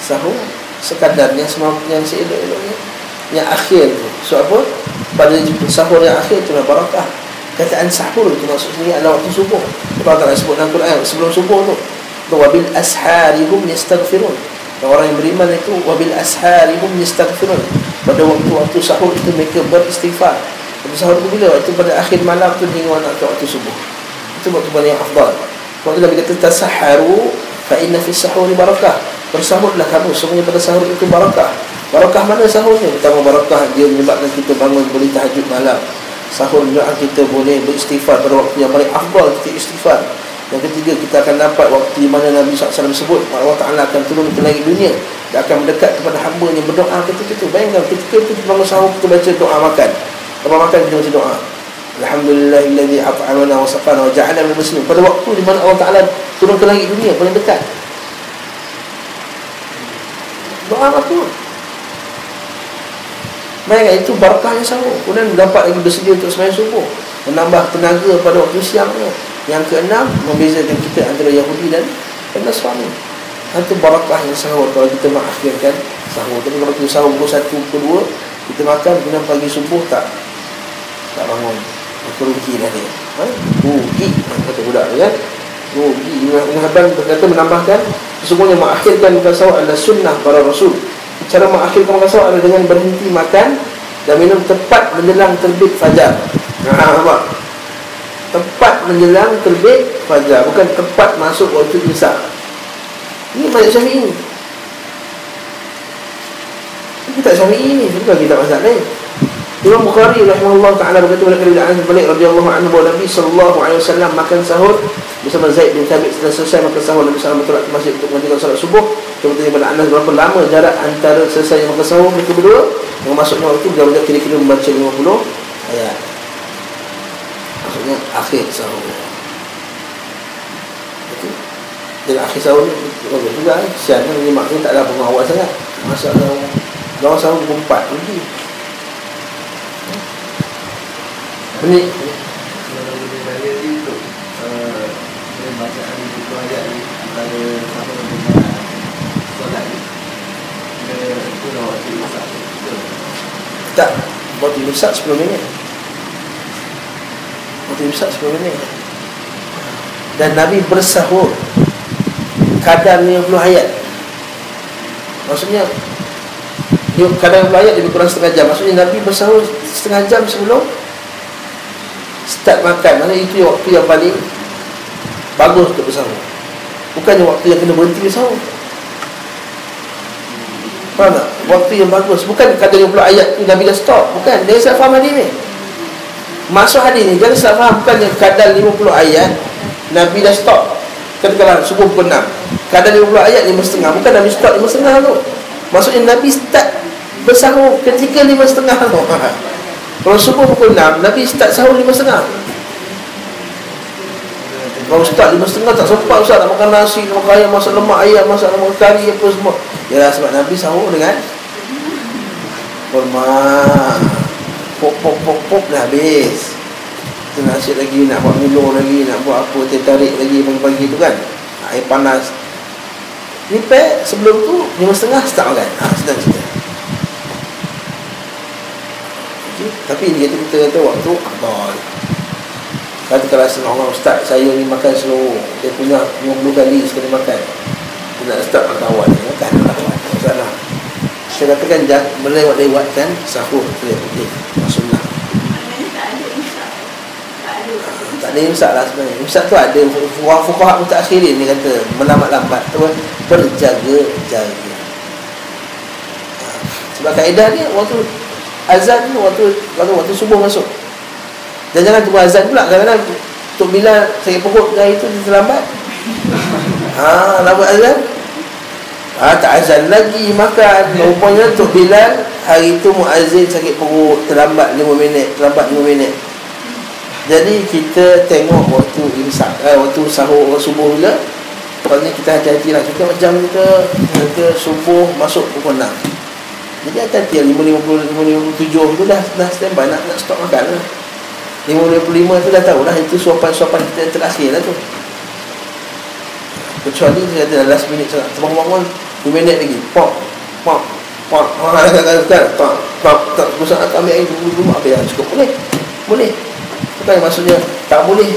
Sahur sekadarnya, semampunya, yang seelok-eloknya. Yang akhir tu, so apa? Pada sahur yang akhir tu lah barakah. Kataan sahur itu maksudnya adalah waktu subuh. Allah Ta'ala sebut dalam Quran sebelum subuh tu, wabil asharihum yastaghfirun. Orang yang beriman itu wabil asharihum yastaghfirun. Pada waktu sahur itu mereka beristighfar. Waktu sahur itu bila? Itu pada akhir malam tu hingga nak ke waktu subuh. Itu waktu yang afdal. Waktu Nabi kata tasahharu fa inna fi sahuri barakah. Bersahurlah kamu, semuanya pada sahur itu barakah. Barakah mana sahurnya? Pertama, barakah dia menyebabkan kita bangun boleh tahajud malam. Sahur juga kita boleh beristighfar pada waktu yang paling afdal, kita istighfar. Yang ketiga, kita akan dapat waktu di mana Nabi SAW sebut Allah Ta'ala akan turun ke langit dunia, dia akan mendekat kepada hamba yang berdoa ketika itu. Bayangkan ketika itu kita bangun sahur, kita baca doa makan. Lepas makan kita baca doa, Alhamdulillahilladzi at'amana wa saqana wa ja'alana minal muslimin. Pada waktu di mana Allah Ta'ala turun ke langit dunia paling dekat. Doa apa? Bayangkan itu barakahnya sahur. Kemudian dapat lagi bersedia untuk sembahyang subuh, menambah tenaga pada waktu siangnya. Yang keenam, membezakan kita antara Yahudi dan Nasrani. Itu barakahnya sahur kalau kita mengakhirkan sahur. Tapi kalau kita sahur pukul 1, pukul 2, kita makan, kemudian pagi subuh tak tak bangun, maka rugi dah dia. Rugi kata budak tu kan. Rugi. Ibn Hibban berkata, menambahkan, sesungguhnya mengakhirkan makan sahur adalah sunnah para rasul. Cara mengakhirkan makan sahur adalah dengan berhenti makan dan minum tepat menjelang terbit fajar. Nampak? Tepat menjelang terbit fajar, bukan tepat masuk waktu imsak. Ini mazhab Syafi'i. Kita Syafi'i ni, bukan kita mazhab lain. Imam Bukhari rahimahullah ta'ala berkata dari Anas bin Malik radhiyallahu anhu bahawa Nabi sallallahu alaihi wasallam makan sahur bersama Zaid bin Thabit. Setelah selesai makan sahur, Nabi sallallahu alaihi wasallam bertolak ke masjid untuk mengerjakan salat subuh. Kemudian kepada Anas, berapa lama jarak antara selesai makan sahur mereka berdua dengan masuknya waktu? Dia kira-kira membaca 50 ayat. Maksudnya akhir sahur. Dan akhir sahur ni bagus juga. Siang kan ni maknanya tak ada pengawal sangat. Masalah lawan sahur pukul 4 lagi. Ini Raya ni untuk bacaan buku ayat ni antara sahur dengan solat ni. Itu dah waktu imsak. tak, waktu imsak 10 minit. Waktu imsak 10 minit. Dan Nabi bersahur kadar 50 ayat. Maksudnya kadar 50 ayat lebih kurang setengah jam. Maksudnya Nabi bersahur setengah jam sebelum start makan. Maksudnya itu waktu yang paling bagus untuk bersahur. Bukannya waktu yang kena berhenti bersahur. Faham tak? Waktu yang bagus. Bukan kadar 50 ayat tu Nabi dah stop. Bukan. Dia salah faham hadis ni. Masuk hadis ni jangan salah faham. Bukannya kadar 50 ayat Nabi dah stop. Katakanlah subuh pukul 6, kadar 50 ayat 5.30. Bukan Nabi stop 5.30 tu. Maksudnya Nabi start bersahur ketika 5.30 tu. Kalau subuh pukul 6, Nabi start sahur 5.30. Kalau start 5.30 tak sempat Ustaz nak makan nasi, nak makan ayam, masak lemak ayam, masak lemak kari apa semua. Yalah, sebab Nabi sahur dengan kurma. Pop dah habis. Kita nasi lagi, nak buat Milo lagi, nak buat apa, teh tarik lagi pagi-pagi tu kan, air panas. Prepare sebelum tu 5.30 start makan. Sedang cerita. Okay. Tapi dia kita kata waktu afdal. Katakanlah setengah orang, ustaz saya ni makan slow, dia punya 50 kali sekali makan, dia nak start makan awal, makan awal, masalah. Saya katakan jangan melewat-lewatkan sahur. Itu yang penting. Maksudnya tak ada imsak lah sebenarnya. Imsak tu ada fuqaha mutaakhirin ni kata melambat-lambat tu berjaga-jaga. Sebab kaedah dia waktu azan ni waktu subuh masuk. Dan jangan tunggu azan pula. Kadang-kadang Tok Bilal sakit perut hari tu dia terlambat. Lambat azan. Tak azan lagi makan. Rupanya Tok Bilal hari tu muazzin sakit perut, terlambat 5 minit. Jadi kita tengok waktu imsak, waktu sahur, subuh bila. Pokoknya kita hati-hati lah. Kita macam kita subuh masuk pukul 6. Jadi hati-hati 5.57 tu dah standby nak stop makan lah. 5.55 tu dah tahu lah. Itu suapan-suapan kita yang terakhir lah tu. Kecuali dia kata last minute terbangun 2 minit lagi. Pop. Tak usah ambil air dulu. Apa yang cukup. Boleh. Bukan maksudnya tak boleh.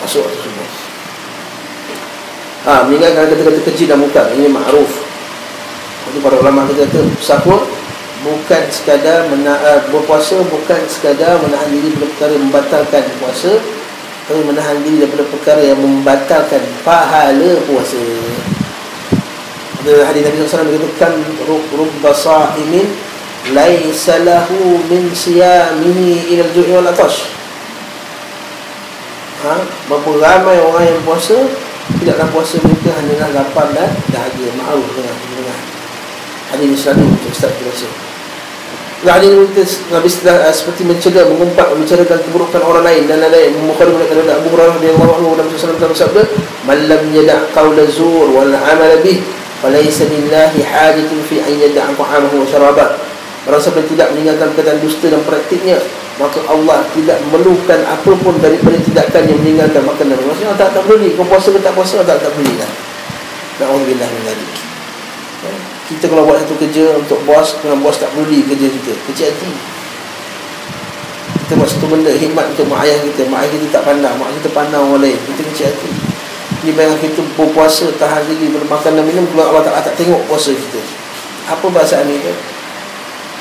Masuk waktu subuh. Meninggalkan kata-kata keji dan munkar. Ini ma'ruf. Itu para ulama kita kata sahur bukan sekadar berpuasa bukan sekadar menahan diri daripada perkara yang membatalkan puasa, tapi menahan diri daripada perkara yang membatalkan pahala puasa. Ada hadis Nabi SAW mengatakan rubba sa'imin laisa lahu min siyamihi ila al-ju'i wal atash. Berapa ramai orang yang puasa, tidaklah puasa mereka hanyalah lapar dan dahaga. Ma'ruf dengan hadis ini selalu untuk start puasa. Hadis ini Nabi seperti mencegah, mengumpat, membicarakan keburukan orang lain dan lain-lain. Bukhari mengatakan Abu Hurairah radhiyallahu anhu, Nabi sallallahu alaihi wasallam bersabda, "Man lam yada' qawla zur wal 'amala bih, falaysa lillahi hajatun fi an yada'a ta'amahu wa syarabah." Barang siapa tidak meninggalkan perkataan dusta dan praktiknya, maka Allah tidak memerlukan apapun daripada tindakan yang meninggalkan makanan. Maksudnya tak peduli kau puasa ke tak puasa, tak peduli lah. Na'udzubillah min dzalik. Kita kalau buat satu kerja untuk bos, dengan bos tak peduli kerja kita, kecil hati. Kita buat satu benda khidmat untuk mak ayah kita, mak ayah kita tak pandang, mak kita pandang orang lain, kita kecil hati. Ini bayang kita berpuasa, tahan diri, bermakan dan minum, kalau Allah tak tengok puasa kita. Apa bahasa ni tu?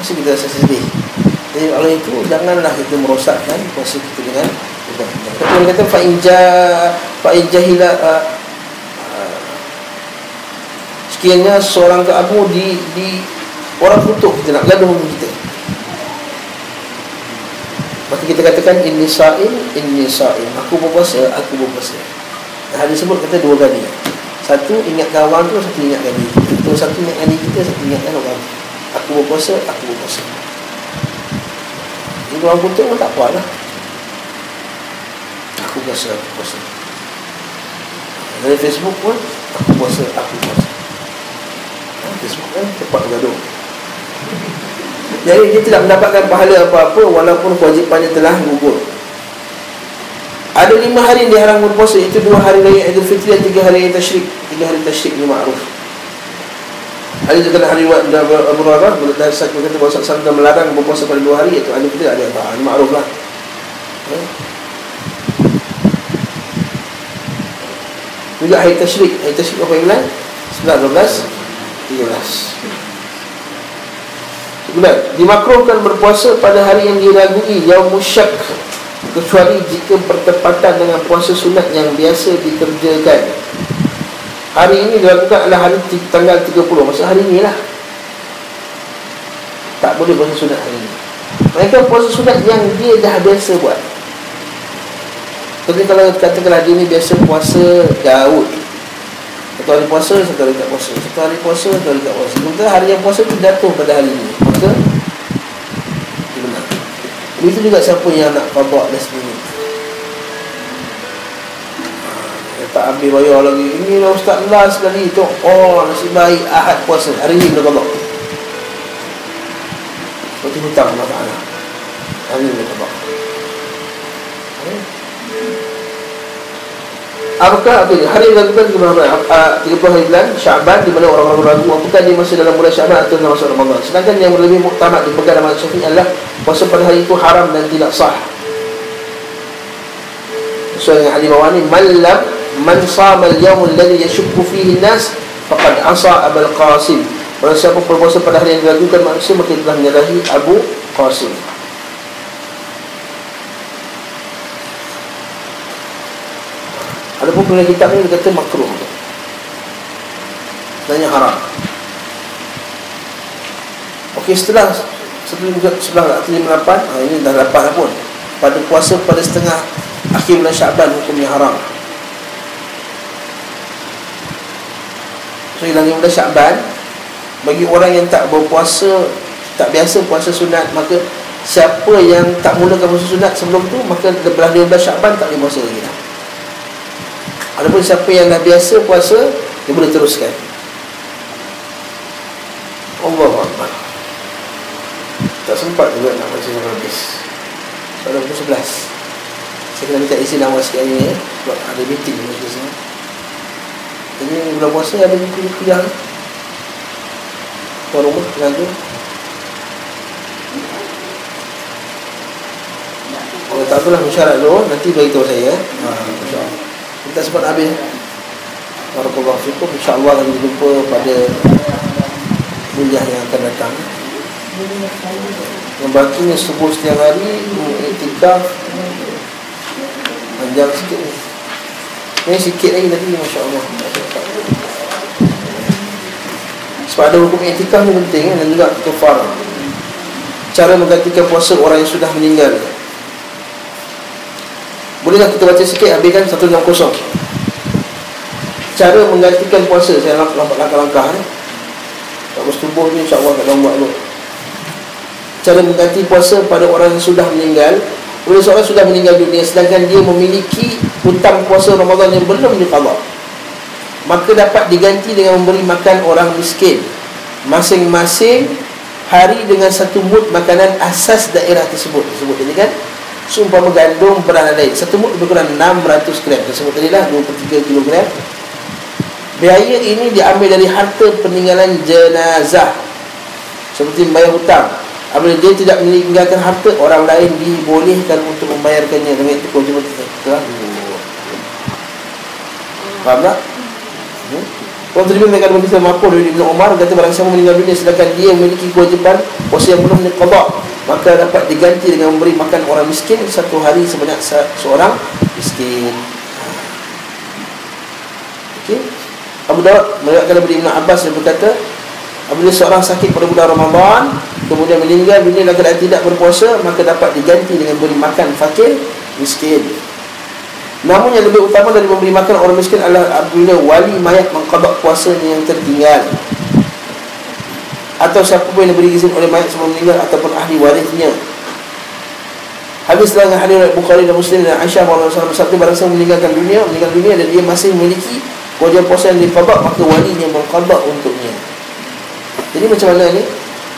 Mesti kita rasa sedih. Jadi oleh itu, janganlah kita merosakkan puasa kita dengan dia kata fa'injahila sekiranya seorang keabu di orang kutuk kita, nak gaduh dengan kita, maka kita katakan inni sa'im, aku berpuasa. Hadis sebut kata dua kali. Satu ingatkan orang tu, satu ingatkan diri. Satu ingatkan diri kita, satu ingatkan orang. Aku berpuasa. Jadi orang kutuk pun tak puas lah. Aku puasa. Dari Facebook pun aku puasa. Facebook kan cepat gaduh. Jadi dia tidak mendapatkan pahala apa-apa walaupun kewajipannya telah gugur. Ada 5 hari yang diharamkan berpuasa, itu 2 hari raya Aidilfitri dan 3 hari raya Tasyrik. 3 hari Tasyrik ni makruf. Hari itu kena hari Abu Hurairah dari satu kata bahawa Rasulullah melarang berpuasa pada 2 hari, iaitu Aidilfitri ada Adha. Ini makruf lah. Juga hari Tasyrik. Hari Tasyrik berapa bulan? 11, 12, 13. Bulan. Dimakruhkan berpuasa pada hari yang diragui, Yaumul Syak, kecuali jika bertepatan dengan puasa sunat yang biasa dikerjakan. Hari ini dilakukan adalah hari tanggal 30, maksud hari ini lah. Tak boleh puasa sunat hari ini. Mereka puasa sunat yang dia dah biasa buat. Jadi kalau katakanlah dia ni biasa puasa Daud, satu hari puasa, satu hari tak puasa, satu hari puasa, satu hari tak puasa, sementara hari yang puasa itu jatuh pada hari ini, maka dia benar. Begitu juga siapa yang nak qada last minute, tak ambil bayar lagi, ini lah ustaz last sekali tu, nasib baik Ahad puasa, hari ni boleh qada. Seperti hutang Allah Ta'ala, hari ni boleh qada. Apakah hari yang dilakukan 30 hari bulan Syaban, di mana orang-orang ragu apakah dia masih dalam bulan Syaban atau dalam masuk Ramadan. Sedangkan yang lebih muktamad dipegang dalam Syafi'i adalah puasa pada hari itu haram dan tidak sah. Sesuai dengan hadis bawah ni, man sama al-yawm alladhi yashukku fihi an-nas faqad asa Abul Qasim. Barang siapa berpuasa pada hari yang diragukan manusia, maka telah menyalahi Abu Qasim. Adapun penulis kitab ni dia kata makruh, sebenarnya haram. Okey, setelah 58, ini dah 8 dah pun. Pada puasa pada setengah akhir bulan Syaban hukumnya haram. So hilangnya bulan Syaban, bagi orang yang tak berpuasa, tak biasa puasa sunat, maka siapa yang tak mulakan puasa sunat sebelum tu, maka lepas 12 Syaban tak boleh puasa lagi dah. Adapun siapa yang dah biasa puasa, dia boleh teruskan. Allahu Akbar. Tak sempat juga nak baca sampai habis. Pada pukul 11 saya kena minta izin awal sikit hari ni, sebab ada meeting macam sini. Jadi bulan puasa ada kuliah tuan rumah jaga. Kalau tak apalah, mensyarat dulu, nanti beritahu saya. InsyaAllah kita sempat habis. Barakallahu fikum. InsyaAllah kita jumpa pada kuliah yang akan datang. Yang bakinya subuh setiap hari, iktikaf panjang sikit ni. Ini sikit lagi tadi, masya-Allah. Sebab ada hukum iktikaf ni penting, dan juga kafarah. Cara menggantikan puasa orang yang sudah meninggal. Bolehlah kita baca sikit, habiskan 160. Cara menggantikan puasa, saya nampak langkah-langkah ni. Bagus tubuh ni, insya-Allah tak buat dulu. Cara mengganti puasa pada orang yang sudah meninggal. Oleh seorang sudah meninggal dunia, sedangkan dia memiliki hutang puasa Ramadan yang belum diqada, maka dapat diganti dengan memberi makan orang miskin masing-masing hari dengan 1 mud makanan asas daerah tersebut. Jadi kan, seumpama gandum, beras dan lain, 1 mud lebih kurang 600 gram. Tersebut tadi lah 23 kg. Biaya ini diambil dari harta peninggalan jenazah, seperti membayar hutang. Apabila dia tidak meninggalkan harta, orang lain dibolehkan untuk membayarkannya. Dengan itu kewajipan telah faham tak? Kalau terima dengan hadis Ma'qul dari Ibn Umar, kata barang siapa meninggal dunia sedangkan dia memiliki kewajipan puasa yang belum diqada, maka dapat diganti dengan memberi makan orang miskin satu hari sebanyak seorang miskin. Okey. Abu Dawud meriwayatkan daripada Ibn Abbas yang berkata, apabila seorang sakit pada bulan Ramadan kemudian meninggal dunia dalam keadaan tidak berpuasa, maka dapat diganti dengan beri makan fakir miskin. Namun yang lebih utama dari memberi makan orang miskin adalah apabila wali mayat mengqada puasanya yang tertinggal, atau siapa pun yang diberi izin oleh mayat sebelum meninggal ataupun ahli warisnya. Hadis dalam hadis Bukhari dan Muslim dan Aisyah radhiyallahu anha, barang siapa meninggal dunia dan dia masih memiliki kewajipan puasa yang diqada, maka walinya mengqada untuknya. Jadi macam mana ni?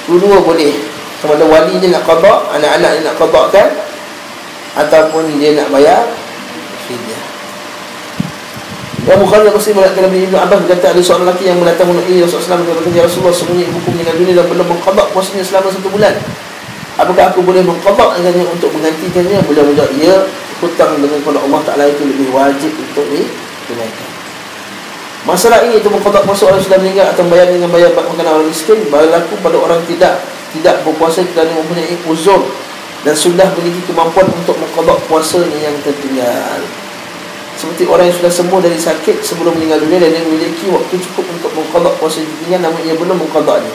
Dua-dua boleh. Sama ada walinya nak qada, anak-anak dia nak qadakan, ataupun dia nak bayar fidyah. Bukhari dan Muslim meriwayatkan dari Ibn Abbas berkata, ada seorang lelaki yang mendatang mengenai Rasulullah SAW berkata, ya Rasulullah, sesungguhnya ibuku meninggal dunia dan belum mengqada puasanya selama 1 bulan. Apakah aku boleh mengqada dengannya untuk menggantikannya? Beliau menjawab, ya, hutang dengan kepada Allah Ta'ala itu lebih wajib untuk ditunaikan. Masalah ini, itu mengqada puasa orang sudah meninggal atau membayar dengan bayar makanan orang miskin, berlaku pada orang tidak berpuasa kerana mempunyai uzur dan sudah memiliki kemampuan untuk mengqada puasanya yang tertinggal. Seperti orang yang sudah sembuh dari sakit sebelum meninggal dunia dan dia memiliki waktu cukup untuk mengqada puasa yang tertinggal, namun ia belum mengqadanya.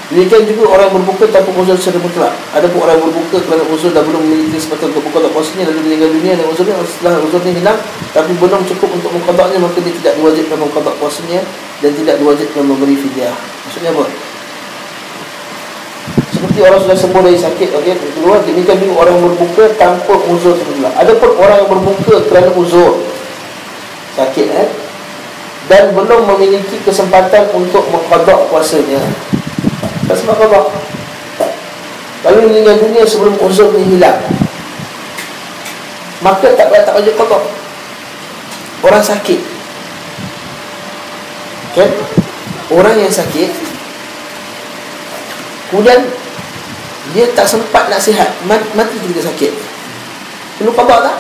Demikian juga orang yang berbuka tanpa uzur secara mutlak. Adapun orang yang berbuka kerana uzur dan belum memiliki kesempatan untuk mengqada puasanya lalu meninggal dunia dan uzurnya, setelah uzurnya hilang tapi belum cukup untuk mengqadanya, maka dia tidak diwajibkan mengqada puasanya dan tidak diwajibkan memberi fidyah. Maksudnya apa? Seperti orang sudah sembuh dari sakit, okey, keluar. Demikian juga orang yang berbuka tanpa uzur sebelah. Adapun orang yang berbuka kerana uzur sakit dan belum memiliki kesempatan untuk mengqada puasanya, tak sebab qada, lalu meninggal dunia sebelum uzur ni hilang, maka tak wajib qada. Orang sakit, kan? Orang yang sakit kemudian dia tak sempat nak sihat, mati ketika sakit, perlu qada tak?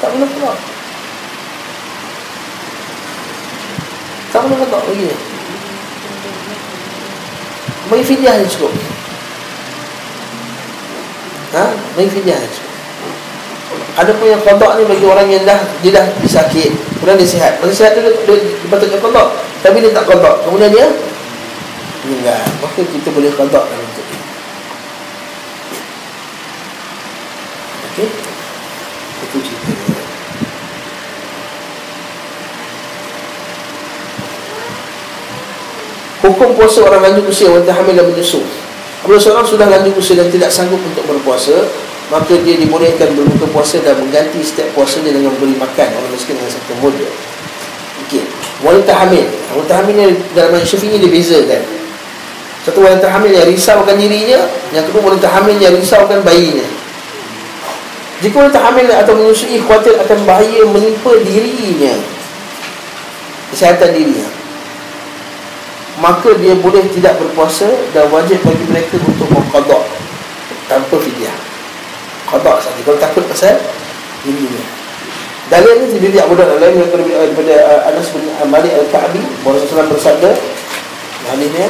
Tak perlu qada. Tak perlu qada lagi. Bagi fidyah je cukup. Bagi fidyah je cukup. Ada pun yang qada ni bagi orang yang dia dah sakit, kemudian dia sihat. Masa sihat tu dia patutnya qada, tapi dia tak qada, kemudian dia meninggal, maka kita boleh qada untuk dia. Okey, itu cerita dia. Hukum puasa orang lanjut usia, wanita hamil dan menyusu. Apabila seorang sudah lanjut usia dan tidak sanggup untuk berpuasa, maka dia dibolehkan berbuka puasa dan mengganti setiap puasanya dengan beri makan orang miskin dengan satu mud. Okey, wanita hamil. Wanita hamil ni dalam mazhab Syafi'i dia bezakan. Satu wanita hamil yang risaukan dirinya, yang kedua wanita hamil yang risaukan bayinya. Jika wanita hamil atau menyusui khawatir akan bahaya menimpa dirinya, kesihatan dirinya, maka dia boleh tidak berpuasa dan wajib bagi mereka untuk mengqada tanpa fidyah. Qada saja kalau takut pasal dirinya. Dalil ni dari Abu Dawud lain daripada Anas bin Malik Al-Ka'bi, Rasulullah bersabda, hadisnya,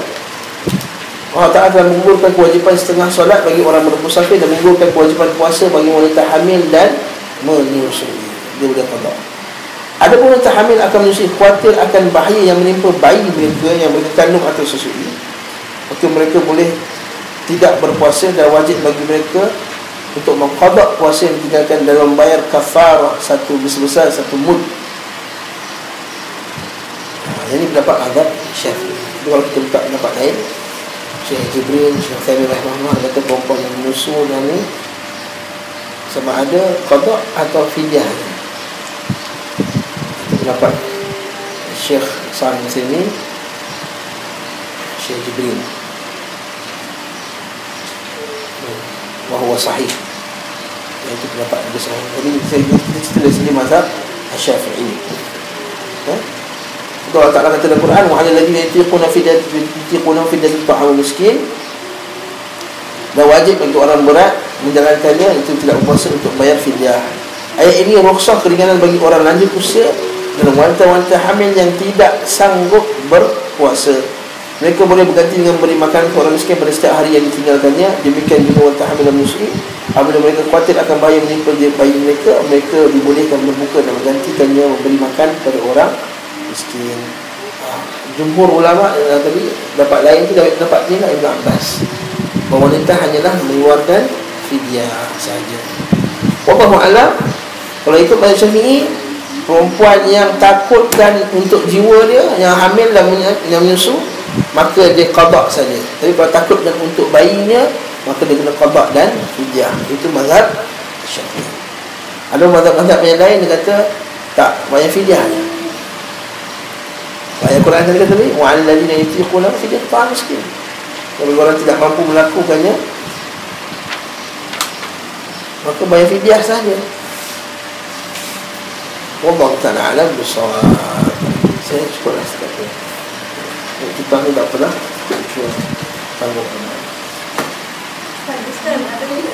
Allah Ta'ala telah menggugurkan kewajipan setengah solat bagi orang bermusafir dan menggugurkan kewajipan puasa bagi wanita hamil dan menyusui. Dia boleh qada. Adapun wanita hamil akan menyusui, khawatir akan bahaya yang menimpa bayi mereka yang mereka kandung atau susui, maka mereka boleh tidak berpuasa dan wajib bagi mereka untuk mengqada puasa yang ditinggalkan dalam membayar kafarah sebesar 1 mud. Ini pendapat mazhab Syafi'i. Kalau kita buka pendapat lain, Syekh Jibril, Syekh Thaimiyah rahimahullah kata perempuan yang menyusu dan ni sama ada qada atau fidyah. Pendapat Syekh Sa'ad sini, Syekh Jibril, bahawa sahih, itu pendapat yang sahih. Jadi kita cerita dari sini mazhab Syafi'i. Allah Ta'ala kata dalam Quran, wa 'alal ladzina yutiquna fidyatun ta'amu miskin. Dan wajib bagi orang berat menjalankannya, itu tidak berpuasa, untuk bayar fidyah. Ayat ini rukhsah keringanan bagi orang lanjut usia dan wanita-wanita hamil yang tidak sanggup berpuasa. Mereka boleh berganti dengan beri makan ke orang miskin pada setiap hari yang ditinggalkannya. Demikian juga wanita hamil dan menyusui. Apabila mereka khawatir akan bahaya menimpa bayi mereka, mereka dibolehkan berbuka dan menggantikannya memberi makan kepada orang miskin. Jumhur ulama tadi dapat lain tu, dapat ni lah Ibn Abbas, bahawa wanita hanyalah mengeluarkan fidyah saja. Wallahu a'lam. Kalau ikut mazhab Syafi'i, perempuan yang takutkan untuk jiwa dia, yang hamil dan yang menyusu, maka dia qada saja. Tapi kalau takutkan untuk bayinya, maka dia kena qada dan fidyah. Itu mazhab Syafi'i. Ada mazhab yang lain, dia kata tak, bayar fidyah je. Ayat Quran tadi kata ni, wa 'alal ladzina yutiquna fidyatun ta'amu miskin. Kalau orang tidak mampu melakukannya, maka bayar fidyah saja. Wallahu ta'ala a'lam bissawab. Saya cukuplah setakat ini. Kita ni tak pernah tanggung. Ustaz, ada ni.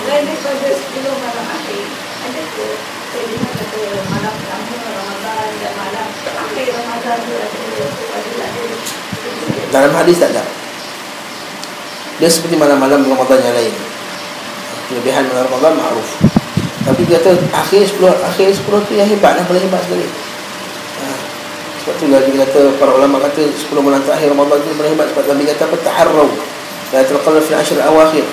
Lain daripada 10 malam akhir, ada ke saya kata malam pertama Ramadan dan malam akhir Ramadan tu ada. Dalam hadis tak ada. Dia seperti malam-malam Ramadan yang lain. Kelebihan malam Ramadan ma'ruf. Tapi dia kata akhir 10 tu yang hebat lah, paling hebat sekali. Sebab tu lah dia kata, para ulama kata 10 malam terakhir Ramadan tu paling hebat. Sebab Nabi kata apa? Taharraw la taqalla fil 10 awakhir.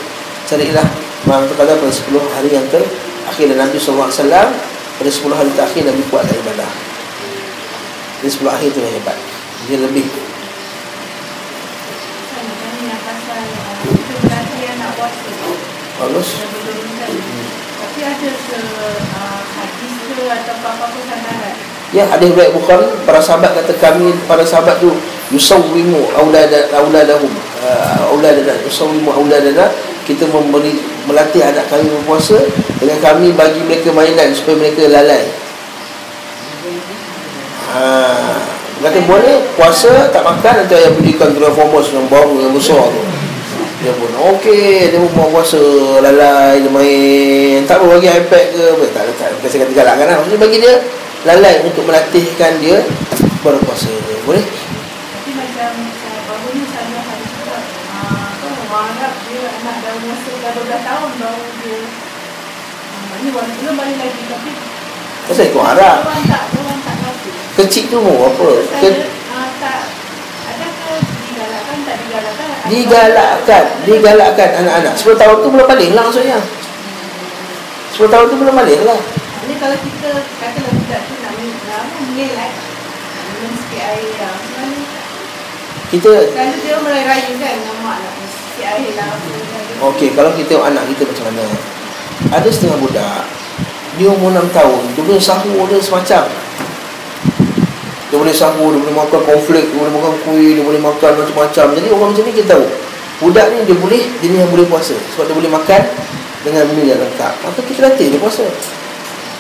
Carilah malam terkadang pada 10 hari yang terakhir. Dan Nabi SAW pada 10 hari terakhir Nabi buatlah ibadah. Jadi 10 akhir tu yang hebat. Dia lebih. Bagus. Tapi ada ke hadis ke atau apa-apa sandaran? Ya, hadis riwayat Bukhari, para sahabat kata kami, para sahabat tu yusawwimu auladahum yusawwimu auladana, kita melatih anak kami berpuasa dengan kami bagi mereka mainan supaya mereka lalai. Kata boleh puasa tak makan, nanti ayah belikan Transformers yang baru yang besar tu. Dia pun okey, dia pun mau puasa, lalai, dia main. Tak apa bagi iPad ke apa, tak saya kata galakkan lah. Maksudnya bagi dia lalai untuk melatihkan dia berpuasa. Boleh? Tapi macam baru ni saya hari juga orang Arab dia anak dah umur dah 12 tahun baru dia ni belum balik lagi. Tapi pasal ikut Arab orang tak ngerti. kecil tu mau apa? Tak ada ke digalakkan, tak digalakkan? Digalakkan anak-anak 10 tahun tu belum balik lah maksudnya. 10 tahun tu belum balik lah. Jadi kalau kita katalah budak tu nak mengelak, minum sikit air lah, macam mana? Kita Kalau dia merayu kan dengan mak nak sikit air lah. okey, kalau kita tengok anak kita macam mana. Ada setengah budak, dia umur 6 tahun, dia boleh sahur dia semacam. Dia boleh sahur, dia boleh makan konflik, dia boleh makan kuih, dia boleh makan macam-macam. Jadi orang macam ni kita tahu, budak ni dia boleh, dia ni yang boleh puasa. Sebab dia boleh makan dengan minum yang lengkap. Maka kita latih dia puasa.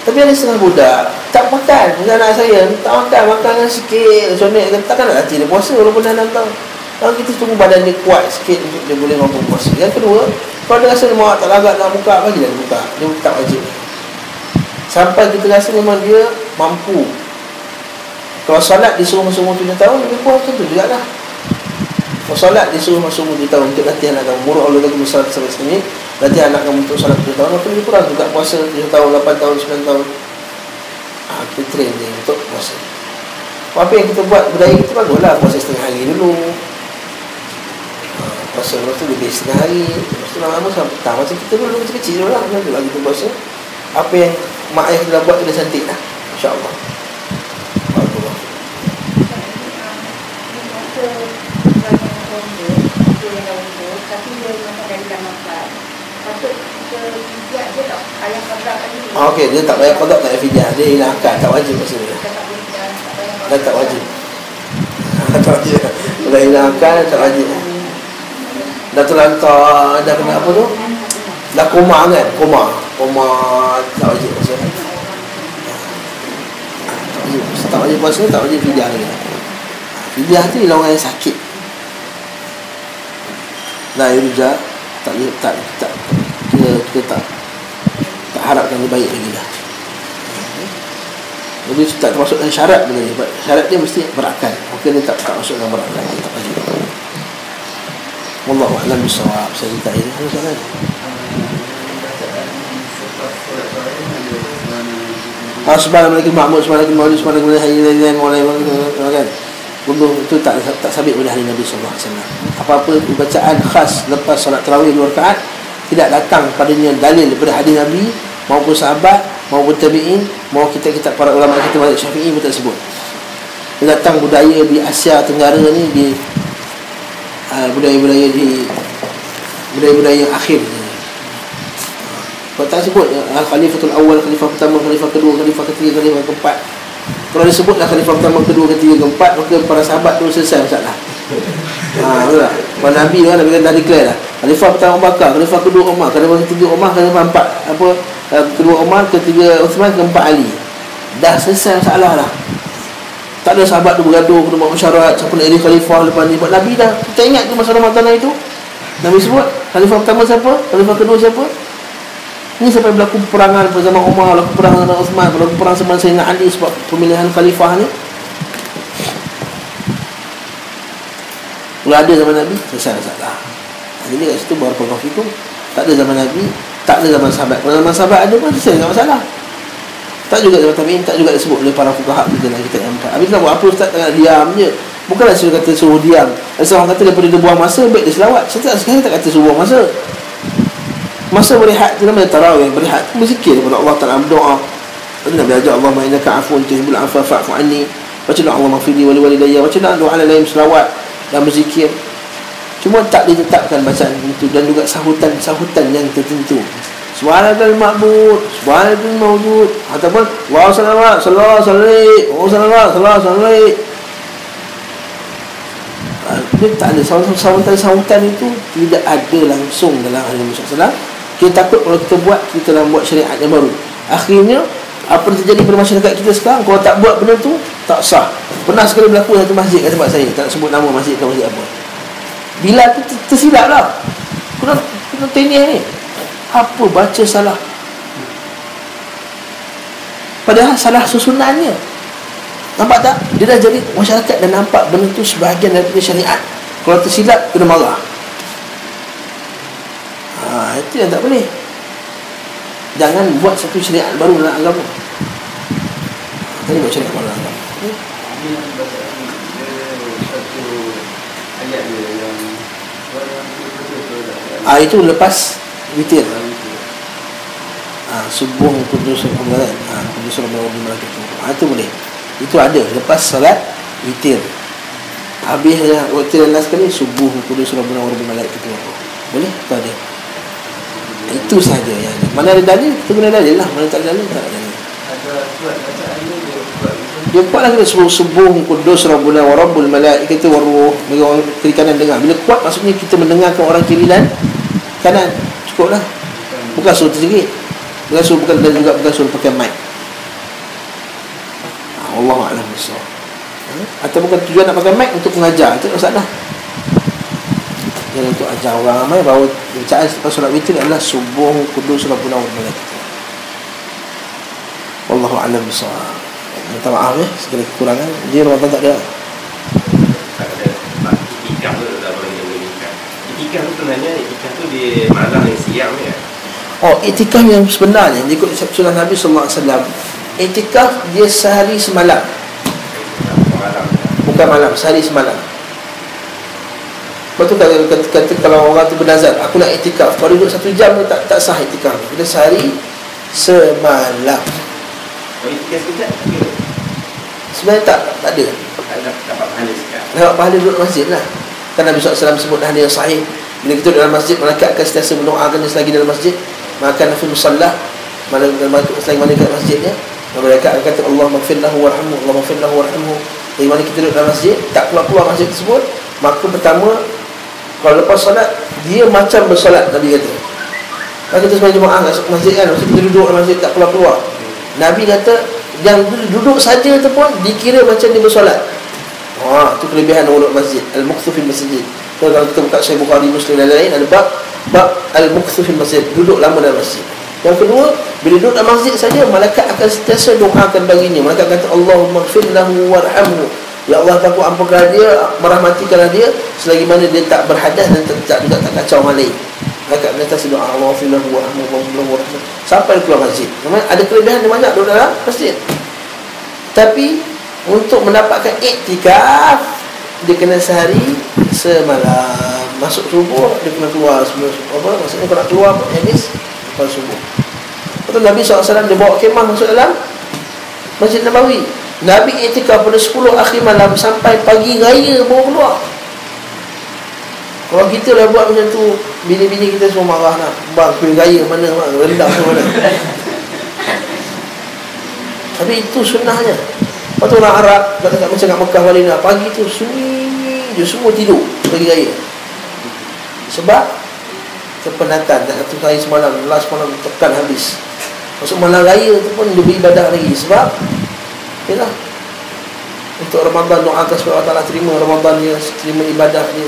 Tapi ada setengah budak tak makan. Macam anak saya, tak makan sikit, conek, takkan nak latih dia puasa walaupun dah 6 tahun. Kalau kita tunggu badan dia kuat sikit untuk dia boleh mampu puasa. Yang kedua, kalau dia rasa dia mak tak larat nak buka, bagilah dia buka. Dia tak wajib. Sampai kita rasa memang dia mampu. Kalau solat disuruh masuk umur 7 tahun, lebih kurang macam tu juga lah. Kalau solat disuruh masuk umur 7 tahun untuk latih anak kamu, murah Allah lagi bersalat sampai sini, latih anak kamu untuk solat 7 tahun, maka lebih kurang juga puasa 7 tahun, 8 tahun, 9 tahun. Kita train dia untuk puasa. Apa yang kita buat, budaya kita baguslah, puasa setengah hari dulu. Puasa lepas tu lebih setengah hari, lepas tu lama-lama sampai petang. Macam kita dulu, kecil-kecil dulu lah, nanti lagi kita puasa. Apa yang mak ayah kita buat, kita cantik lah, insyaAllah. Tapi dia makan dari dah makan. Patut kita fidyah dia tak payah qada tadi. Okey, dia tak payah qada, tak payah fidyah. Dia hilangkan, tak wajib pasal dia. Dah tak wajib. Tak wajib. Dah hilangkan, tak wajib. Dah terlantar, dah kena apa tu? Dah koma kan? Koma tak wajib pasal. Tak wajib. tak wajib puasa, tak wajib fidyah lagi. Fidyah tu ialah orang yang sakit. La yurja, kita tak harapkan dia baik lagi dah. Jadi tak termasuk dalam syarat benda ni. Syarat dia mesti berakal. Mungkin dia tak masuk dalam berakal, tak wajib. Wallahu a'lam bissawab. Saya minta ini ada soalan. Subhanallah Mahmud, subhanallah Maulid, subhanallah Hayyan, Maulana kan. Wudu itu tak sabit oleh hari Nabi sallallahu alaihi wasallam. Apa-apa bacaan khas lepas solat tarawih 2 rakaat tidak datang padanya dalil daripada hadis Nabi maupun sahabat maupun tabi'in maupun kitab para ulama kita mazhab Syafi'i pun tak sebut. Dia datang budaya di Asia Tenggara ni, di budaya-budaya yang akhir ni. Kalau tak sebut Khalifatul Awal, Khalifah pertama, Khalifah kedua, Khalifah ketiga, Khalifah keempat. Kalau disebutlah Khalifah pertama, kedua, ketiga, keempat, maka para sahabat tu selesai masalah. Betul tak? Kalau Nabi kan, Nabi dah declare dah. Khalifah pertama Bakar, Khalifah kedua Umar, Khalifah ketiga Umar, Khalifah empat kedua Umar, ketiga Uthman, keempat Ali. Dah selesai masalah dah. Tak ada sahabat tu bergaduh, kena buat mesyuarat siapa nak jadi khalifah lepas ni. Nabi dah. Kita ingat ke masa Ramadan itu Nabi sebut Khalifah pertama siapa, Khalifah kedua siapa. Ini sampai berlaku peperangan pada zaman Umar, berlaku perang zaman Uthman, berlaku perang zaman Sayyidina Ali sebab pemilihan khalifah ni. Kalau ada zaman Nabi, selesai masalah. Jadi kat situ barakallahu fikum. Tak ada zaman Nabi, tak ada zaman sahabat. Kalau zaman sahabat ada pun selesai, tak masalah. Tak juga zaman tabi'in, tak juga disebut oleh para fuqaha kita dalam kitab yang 4. Habis nak buat apa ustaz, tak diam je. Bukanlah saya kata suruh diam. Ada orang kata daripada dia buang masa, baik dia selawat. Saya tak kata suruh buang masa. Masa berehat tu namanya tarawih. Berehat tu berzikir kepada Allah Ta'ala, berdoa. Nabi belajar Allahumma innaka afuwun tuhibbul afwa fa'fu anni. Baca doa Allahumma fili wa li walidayya. Baca doa doa lain selawat dan berzikir. Cuma tak ditetapkan bacaan itu dan juga sahutan yang tertentu. Subhanakal ma'bud, subhanakal mawjud, ataupun Allahu sallallahu alaihi wasallam. Dia tak ada sahutan itu tidak ada langsung dalam hadis Nabi SAW. Kita takut kalau kita buat, kita nak buat syariat yang baru. Akhirnya apa yang terjadi pada masyarakat kita sekarang, kalau tak buat benda tu tak sah. Pernah sekali berlaku satu masjid kat tempat saya, tak nak sebut nama masjid atau masjid apa. Bila tu tersilap lah, kena tanya ni, apa baca salah, padahal salah susunannya. Nampak tak? Dia dah jadi masyarakat dan nampak benda tu sebahagian daripada syariat. Kalau tersilap, kena marah. Itu yang tak boleh. Jangan buat satu syariat baru dalam agama. Tadi buat syariat baru dalam agama. Itu lepas witir. Subuh kudus Ramadan. Kudus Ramadan itu boleh. Itu ada lepas salat witir. Habisnya witir last kali subuh kudus Rabbuna wa rabbil malaikati. Boleh? Tak ada. Itu saja yang ada. Mana ada dalil, kita guna dalil lah. Mana tak ada dalil, tak ada dalil. Dia kuat lah kita subuh kudus Rabbuna wa rabbul malaikati wa ruh. Bagi orang kiri kanan dengar. Bila kuat maksudnya kita mendengarkan orang kiri dan kanan. Cukup lah. Bukan suruh terjerit. Bukan suruh pakai mic. Allah a'lam bissawab. Atau bukan tujuan nak pakai mic untuk mengajar, itu tak masalah. Yang untuk ajar orang ramai bahawa bacaan selepas solat witir adalah subuh kudus Rabbuna wa malaikatuh. Wallahu a'lam bissawab. Minta maaf segala kekurangan. Di Ramadan tak ada. Tak ada. Itikaf tu tak boleh itikaf. Itikaf tu sebenarnya itikaf tu di malam yang siang ya. Itikaf yang sebenarnya ikut sunnah Nabi sallallahu alaihi wasallam. Itikaf dia sehari semalam. Bukan malam, sehari semalam. Lepas tu kata kalau orang tu bernazar, aku nak itikaf, kalau duduk 1 jam tu tak sah itikaf. Kita sehari semalam. Itikaf sekejap? Sebenarnya tak ada. Dapat pahala sekejap. Dapat pahala duduk masjid lah. Kan Nabi SAW sebut hadis yang sahih, bila kita duduk dalam masjid, malaikat akan sentiasa mendoakan dia selagi dalam masjid. Maka nafi musallah, selagi mana kat masjidnya, mereka akan kata Allah maghfir lahu warhamhu, Allah maghfir lahu warhamhu. Dari mana kita duduk dalam masjid, tak keluar masjid tersebut, maka pertama kalau lepas solat dia macam bersolat. Nabi kata, kalau kita sebagai jemaah kat masjid kan, masa kita duduk dalam masjid tak keluar-keluar, Nabi kata Yang duduk saja tu pun dikira macam dia bersolat. Itu kelebihan orang masjid, al-mukthu fil masjid. Kalau kita buka Sahih Bukhari, Muslim dan lain-lain, ada bab al-mukthu fil masjid, duduk lama dalam masjid. Yang kedua, bila duduk dalam masjid saja, malaikat akan sentiasa doakan baginya. Malaikat kata, Allahumma ighfir lahu warhamhu. Ya Allah, aku ampunkanlah dia, merahmatikanlah dia, selagi mana dia tak berhadas dan tak kacau orang lain. Malaikat sentiasa doa, Allahumma ighfir lahu warhamhu, sampai keluar masjid. Memang ada kelebihan yang banyak duduk dalam masjid. Tapi untuk mendapatkan iktikaf, dia kena sehari semalam. Masuk subuh, dia kena keluar sebelum apa? Maksudnya kalau nak keluar habis lepas subuh. Betul, Nabi SAW dia bawa kemah masuk dalam Masjid Nabawi. Nabi iktikaf pada 10 akhir malam sampai pagi raya baru keluar. Kalau kita lah buat macam tu, bini-bini kita semua marah nak. Bang, kuih raya mana bang? Rendang tu mana? Tapi itu sunnahnya. Lepas tu orang Arab macam kat Mekah Madinah, pagi tu sunyi je, semua tidur pagi raya. Sebab kepenatan, dan satu hari semalam, last malam tekan habis. Masuk malam raya tu pun dia beribadah lagi. Sebab yalah, untuk Ramadan, doakan supaya Allah Ta'ala terima Ramadan dia, terima ibadah dia.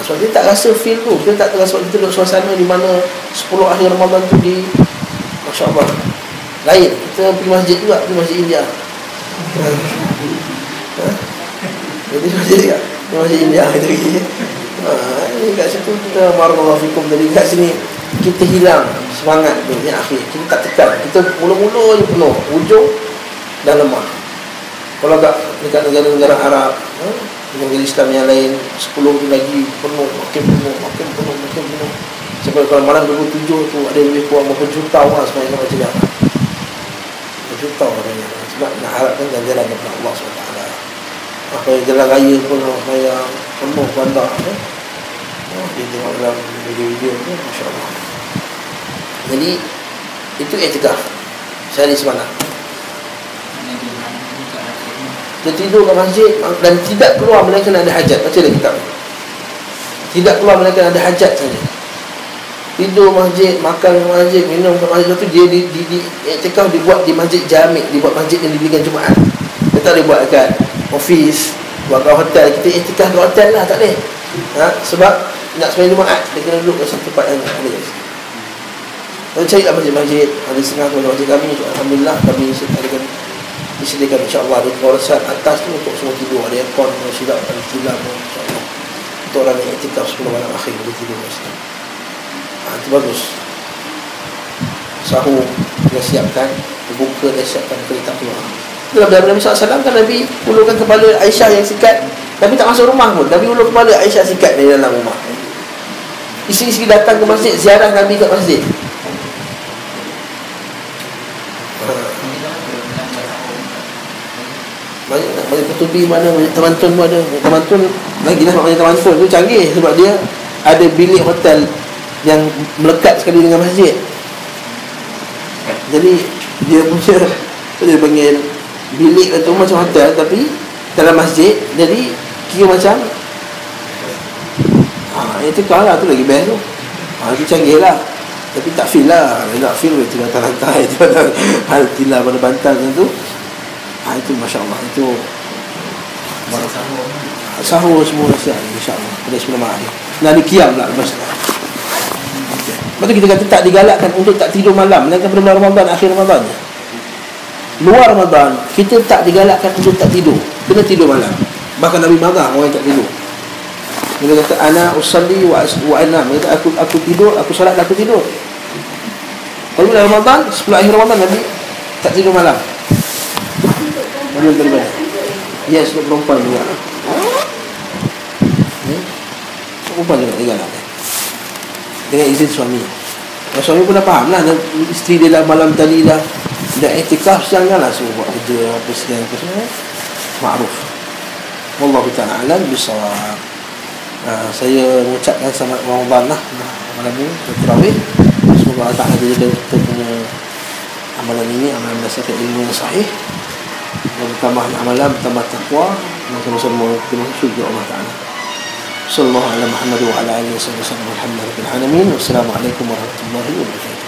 Sebab dia tak rasa feel tu. Kita tak rasa, kita duduk suasana di mana 10 akhir Ramadan tu di Masya Allah lain. Kita pergi masjid juga, pergi masjid India. Jadi masjid juga, masjid India kita pergi. Ini kat situ kita barakallahu fikum. Jadi kat sini kita hilang semangat tu yang akhir. Kita tak tekan. Kita mula-mula je penuh, ujung dah lemah. Kalau dekat negara-negara Arab, negara Islam yang lain, 10 tu lagi penuh, makin penuh. Sebab kalau malam 27 tu ada lebih kurang berapa juta orang sebenarnya macam ni. Berjuta orang. Sebab nak harapkan jalan daripada Allah SWT. Apa yang jalan raya pun yang penuh bandar. Dia tengok dalam video-video tu, Masya Allah. Jadi itu iktikaf sehari semalam. Dia tidur kat masjid dan tidak keluar melainkan ada hajat. Baca lagi kitab. Tidak keluar melainkan ada hajat saja. Tidur masjid, makan masjid, minum kat masjid. Lepas tu dia di iktikaf dibuat di masjid Jami', dibuat masjid yang diberikan Jumaat. Dia tak boleh buat kat office, buat kat hotel. Kita iktikaf kat hotel lah, tak boleh. Sebab nak sembahyang Jumaat, dia kena duduk kat satu tempat yang ada kat situ. Lalu carilah masjid-masjid. Ada setengah kepada masjid kami, alhamdulillah kami disediakan insya-Allah ada kawasan atas tu untuk semua tidur, ada aircon, silap, ada tilam insya-Allah. Untuk orang yang iktikaf 10 malam akhir boleh tidur kat situ. Itu bagus. Sahur dia siapkan, berbuka dia siapkan, kereta keluar. Dalam Nabi SAW kan Nabi ulurkan kepala Aisyah yang sikat. Nabi tak masuk rumah pun, Nabi ulur kepala Aisyah sikat dari dalam rumah. Isteri-isteri datang ke masjid, ziarah Nabi kat masjid. Banyak ketubi mana, banyak temantun pun ada. Temantun lagi lah, banyak temantun tu canggih. Sebab dia ada bilik hotel yang melekat sekali dengan masjid. Jadi dia punya, dia panggil bilik tu macam hotel tapi dalam masjid. Jadi kira macam iktikaf lah, tu lagi best tu. Itu canggih lah. Tapi tak feel lah. Nak feel itu lantai-lantai, itu ada tilam, ada bantal macam tu. Itu Masya Allah. Itu sahur semua siap insya-Allah pada 10 malam. Nak qiyam lah lepas tu. Lepas tu kita kata tak digalakkan untuk tak tidur malam, melainkan pada bulan Ramadan, akhir Ramadan. Luar Ramadan kita tak digalakkan untuk tak tidur, kena tidur malam. Bahkan Nabi marah orang yang tak tidur. Dia kata ana usalli wa anam. Dia kata aku tidur, aku solat, aku tidur. Kalau bulan Ramadan, 10 akhir Ramadan Nabi tak tidur malam. Nabi beribadah. Yes, untuk perempuan juga. Perempuan juga digalakkan dengan izin suami. Suami pun dah faham lah, isteri dia dah malam tadi dah iktikaf, janganlah semua buat kerja apa semua. Ma'ruf. Wallahu ta'ala alam bisawab. Saya mengucapkan selamat Ramadan lah malam ni, tarawih. Semoga Allah Ta'ala jadikan kita punya amalan ini amalan berdasarkan ilmu yang sahih, dan bertambah amalan, bertambah taqwa, dan sama-sama kita masuk surga Allah Ta'ala. Sallallahu ala Muhammad wa ala alihi wa sallam. Alhamdulillah rabbil alamin. Wassalamualaikum warahmatullahi wabarakatuh.